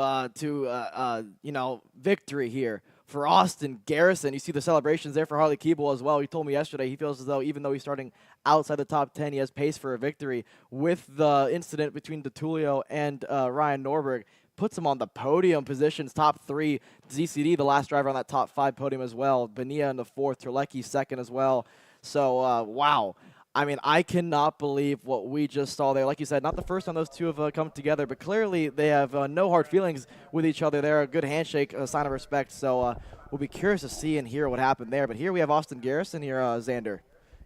victory here for Austin Garrison. You see the celebrations there for Harley Keeble as well. He told me yesterday he feels as though even though he's starting outside the top 10, he has pace for a victory. With the incident between DeTulio and Ryan Norberg, puts him on the podium positions, top three. ZCD, the last driver on that top five podium as well. Bonilla in the fourth, Strzelecki second as well. So, wow. I mean, I cannot believe what we just saw there. Like you said, not the first time those two have come together, but clearly they have no hard feelings with each other. They're a good handshake, a sign of respect. So we'll be curious to see and hear what happened there. But here we have Austin Garrison here, Xander.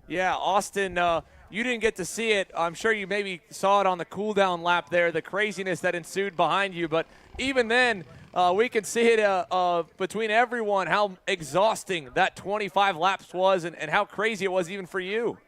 Yeah, Austin, you didn't get to see it. I'm sure you maybe saw it on the cool-down lap there, the craziness that ensued behind you. But even then, we can see it between everyone how exhausting that 25 laps was and how crazy it was even for you.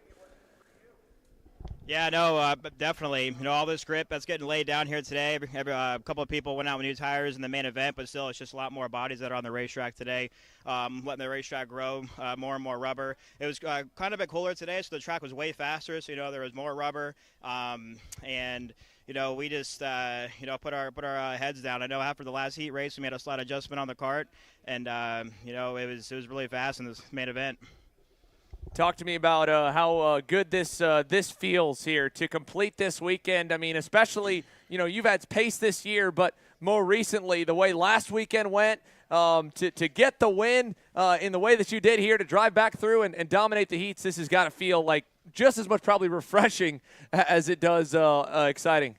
Yeah, no, definitely. You know, all this grip that's getting laid down here today. A couple of people went out with new tires in the main event, but still, it's just a lot more bodies that are on the racetrack today, letting the racetrack grow, more and more rubber. It was kind of a bit cooler today, so the track was way faster. So there was more rubber, and we just put our heads down. I know after the last heat race, we made a slight adjustment on the kart, and it was really fast in this main event. Talk to me about how good this feels here to complete this weekend. I mean, especially, you've had pace this year, but more recently, the way last weekend went, to get the win in the way that you did here, to drive back through and dominate the heats, this has got to feel like just as much probably refreshing as it does exciting.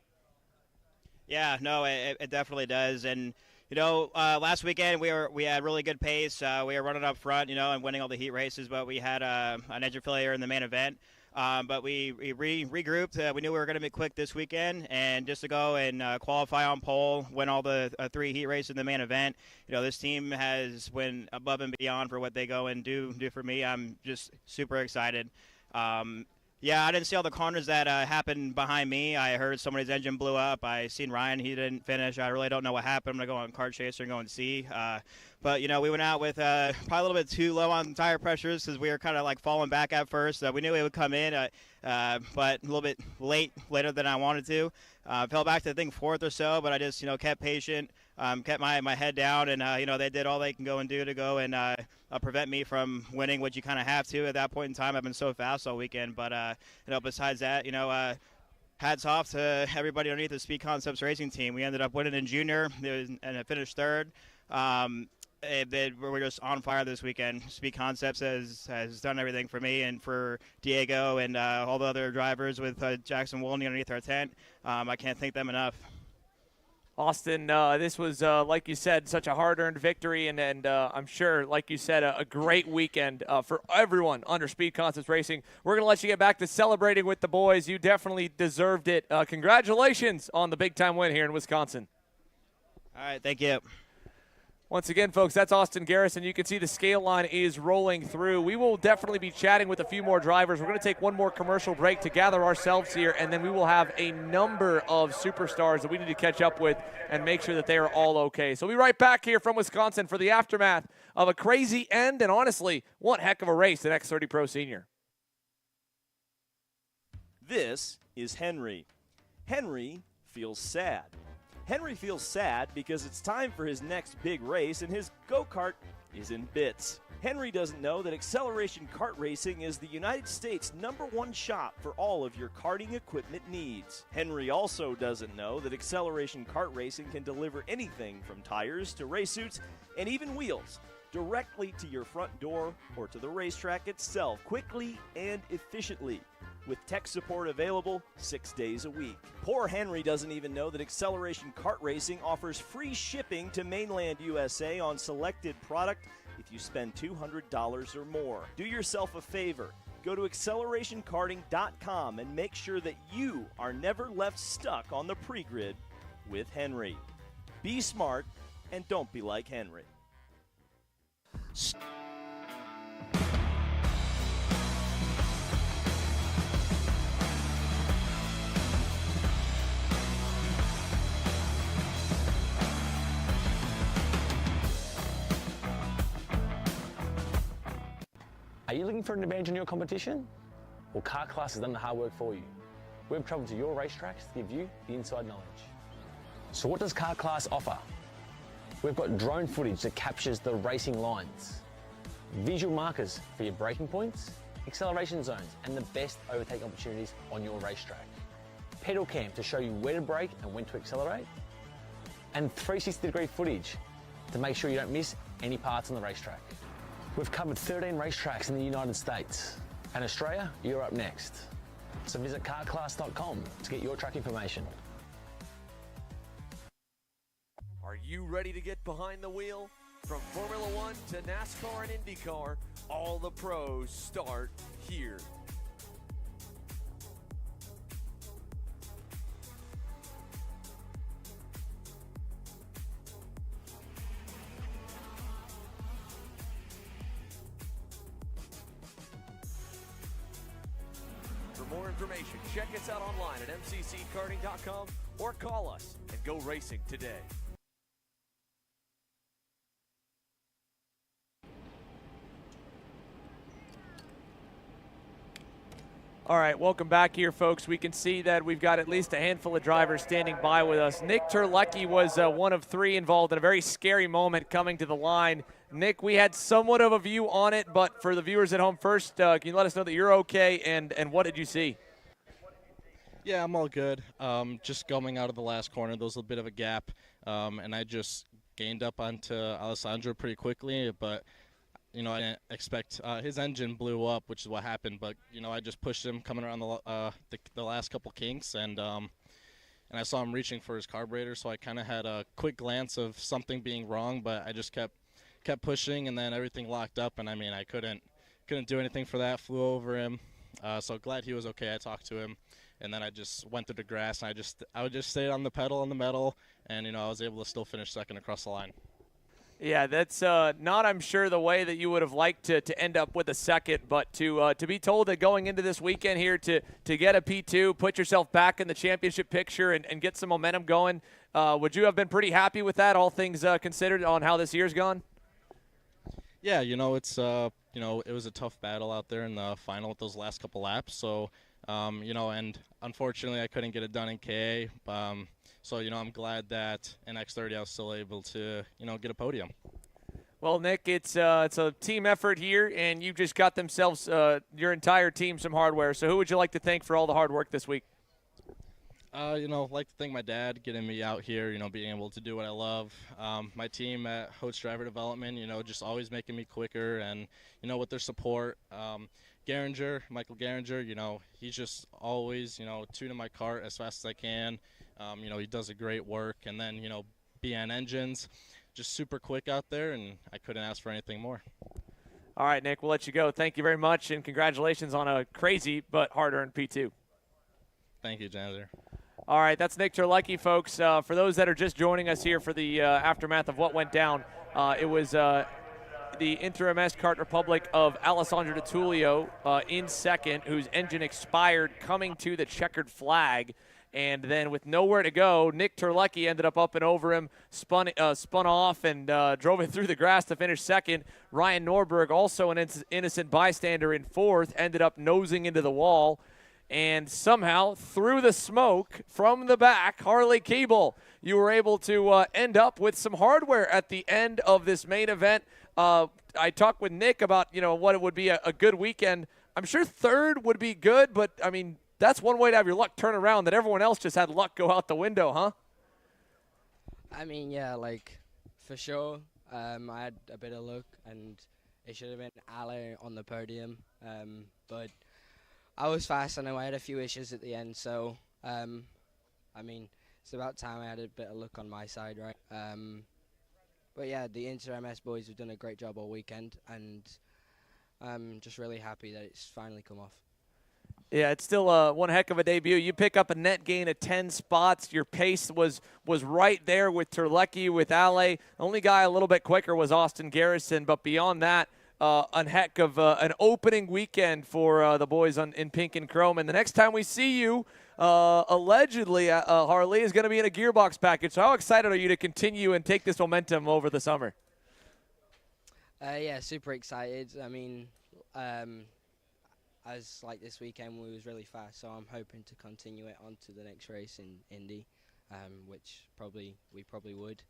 Yeah, no, it definitely does. And last weekend we had really good pace. We were running up front, and winning all the heat races, but we had an engine failure in the main event. But we regrouped. We knew we were going to be quick this weekend, and just to go and qualify on pole, win all the 3 heat races in the main event. This team has went above and beyond for what they go and do for me. I'm just super excited. Yeah, I didn't see all the corners that happened behind me. I heard somebody's engine blew up. I seen Ryan. He didn't finish. I really don't know what happened. I'm going to go on Kart Chaser and go and see. But, we went out with probably a little bit too low on tire pressures because we were kind of like falling back at first. We knew it would come in, but a little bit later than I wanted to. Fell back to, I think, 4th or so, but I just, kept patient, kept my head down, and, they did all they can go and do to go and prevent me from winning, which you kind of have to at that point in time. I've been so fast all weekend. But, besides that, hats off to everybody underneath the Speed Concepts Racing team. We ended up winning in junior and finished 3rd. we're just on fire this weekend. Speed Concepts has done everything for me and for Diego and all the other drivers with Jackson Wolney underneath our tent. I can't thank them enough. Austin, this was, like you said, such a hard-earned victory, and I'm sure, like you said, a great weekend for everyone under Speed Concepts Racing. We're going to let you get back to celebrating with the boys. You definitely deserved it. Congratulations on the big-time win here in Wisconsin. All right, thank you. Once again, folks, that's Austin Garrison. You can see the scale line is rolling through. We will definitely be chatting with a few more drivers. We're going to take one more commercial break to gather ourselves here, and then we will have a number of superstars that we need to catch up with and make sure that they are all okay. So we'll be right back here from Wisconsin for the aftermath of a crazy end and, honestly, one heck of a race at X30 Pro Senior. This is Henry. Henry feels sad. Henry feels sad because it's time for his next big race and his go-kart is in bits. Henry doesn't know that Acceleration Kart Racing is the United States' #1 shop for all of your karting equipment needs. Henry also doesn't know that Acceleration Kart Racing can deliver anything from tires to race suits and even wheels directly to your front door or to the racetrack itself quickly and efficiently, with tech support available 6 days a week. Poor Henry doesn't even know that Acceleration Kart Racing offers free shipping to mainland USA on selected product if you spend $200 or more. Do yourself a favor. Go to accelerationkarting.com and make sure that you are never left stuck on the pre-grid with Henry. Be smart and don't be like Henry. Are you looking for an advantage in your competition? Well, Kart Class has done the hard work for you. We've traveled to your racetracks to give you the inside knowledge. So what does Kart Class offer? We've got drone footage that captures the racing lines, visual markers for your braking points, acceleration zones, and the best overtake opportunities on your racetrack. Pedal cam to show you where to brake and when to accelerate, and 360-degree footage to make sure you don't miss any parts on the racetrack. We've covered 13 racetracks in the United States, and Australia, you're up next. So visit kartclass.com to get your track information. Are you ready to get behind the wheel? From Formula One to NASCAR and IndyCar, all the pros start here. For more information, check us out online at mcckarting.com or call us and go racing today. All right, welcome back here, folks. We can see that we've got at least a handful of drivers standing by with us. Nick Terlecki was one of three involved in a very scary moment coming to the line. Nick, we had somewhat of a view on it, but for the viewers at home first, can you let us know that you're okay, and what did you see? Yeah, I'm all good. Just going out of the last corner, there was a bit of a gap, and I just gained up onto Alessandro pretty quickly, but you know, I didn't expect his engine blew up, which is what happened. But you know, I just pushed him coming around the last couple kinks, and I saw him reaching for his carburetor. So I kind of had a quick glance of something being wrong, but I just kept pushing, and then everything locked up. And I mean, I couldn't do anything for that. Flew over him. So glad he was okay. I talked to him, and then I just went through the grass, and I would just stay on the pedal on the metal, and you know, I was able to still finish second across the line. Yeah, that's not, I'm sure, the way that you would have liked to end up with a second, but to be told that going into this weekend here to get a P2, put yourself back in the championship picture and get some momentum going, would you have been pretty happy with that, all things considered, on how this year's gone? Yeah, you know, it's you know, it was a tough battle out there in the final with those last couple laps, so you know, and unfortunately I couldn't get it done in KA. So, you know, I'm glad that in X30 I was still able to, you know, get a podium. Well, Nick, it's a team effort here, and you just got themselves, your entire team, some hardware. So who would you like to thank for all the hard work this week? Like to thank my dad getting me out here, being able to do what I love. My team at Host Driver Development, just always making me quicker and, with their support. Michael Garinger, he's just always, tuning my cart as fast as I can. He does a great work. And then, BN Engines, just super quick out there, and I couldn't ask for anything more. All right, Nick, we'll let you go. Thank you very much, and congratulations on a crazy but hard-earned P2. Thank you, Janitor. All right, that's Nick Terlecki, folks. For those that are just joining us here for the aftermath of what went down, it was the Inter-MS Kart Republic of Alessandro DiTullio in second, whose engine expired coming to the checkered flag. And then with nowhere to go, Nick Terlecki ended up and over him, spun off and drove it through the grass to finish second. Ryan Norberg, also an innocent bystander in fourth, ended up nosing into the wall. And somehow, through the smoke from the back, Harley Keeble, you were able to end up with some hardware at the end of this main event. I talked with Nick about, what it would be a good weekend. I'm sure third would be good, but, I mean, that's one way to have your luck turn around, that everyone else just had luck go out the window, huh? I mean, yeah, for sure. I had a bit of luck, and it should have been Ale on the podium. But I was fast, and I had a few issues at the end. So, I mean, it's about time I had a bit of luck on my side, right? But, yeah, the Inter-MS boys have done a great job all weekend, and I'm just really happy that it's finally come off. Yeah, it's still one heck of a debut. You pick up a net gain of 10 spots. Your pace was right there with Terlecki, with Ale. The only guy a little bit quicker was Austin Garrison, but beyond that, a heck of an opening weekend for the boys in pink and chrome. And the next time we see you, allegedly, Harley is going to be in a gearbox package. So how excited are you to continue and take this momentum over the summer? Yeah, super excited. I mean, as this weekend we was really fast, so I'm hoping to continue it on to the next race in Indy, which we probably would.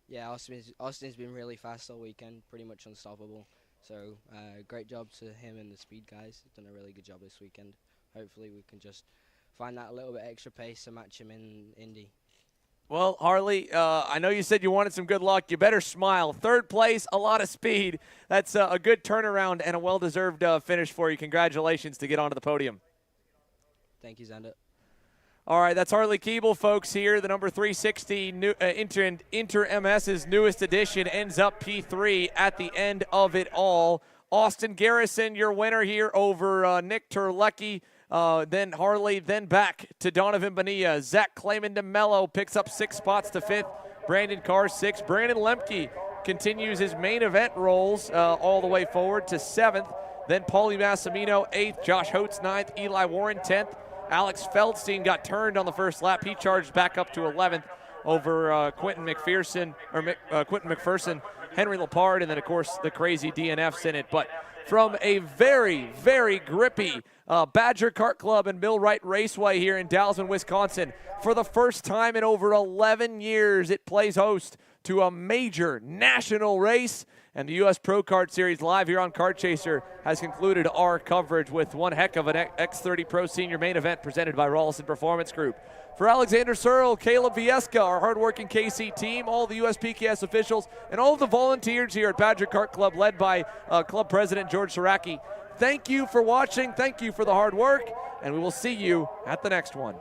Yeah, Austin's been really fast all weekend, pretty much unstoppable. So great job to him and the speed guys. Done a really good job this weekend. Hopefully we can just find that a little bit extra pace to match him in Indy. Well, Harley, I know you said you wanted some good luck. You better smile. Third place, a lot of speed. That's a good turnaround and a well-deserved finish for you. Congratulations to get onto the podium. Thank you, Xander. All right, that's Harley Keeble, folks, here. The number 360 Inter-MS's newest edition ends up P3 at the end of it all. Austin Garrison, your winner here over Nick Terlecki. Then Harley, then back to Donovan Bonilla. Zach Clayman DeMello picks up 6 spots to 5th. Brandon Carr 6th. Brandon Lemke continues his main event roles all the way forward to 7th. Then Paulie Massimino 8th. Josh Holtz 9th. Eli Warren 10th. Alex Feldstein got turned on the first lap. He charged back up to 11th over Quentin McPherson, Henry Lepard, and then, of course, the crazy DNFs in it. But from a very, very grippy Badger Kart Club and Millwright Raceway here in Dousman, Wisconsin, for the first time in over 11 years, it plays host to a major national race. And the U.S. Pro Kart Series live here on Kart Chaser has concluded our coverage with one heck of an X30 Pro Senior Main event presented by Rawlson Performance Group. For Alexander Searle, Caleb Viesca, our hardworking KC team, all the USPKS officials, and all of the volunteers here at Badger Kart Club led by Club President George Saraki, thank you for watching. Thank you for the hard work, and we will see you at the next one.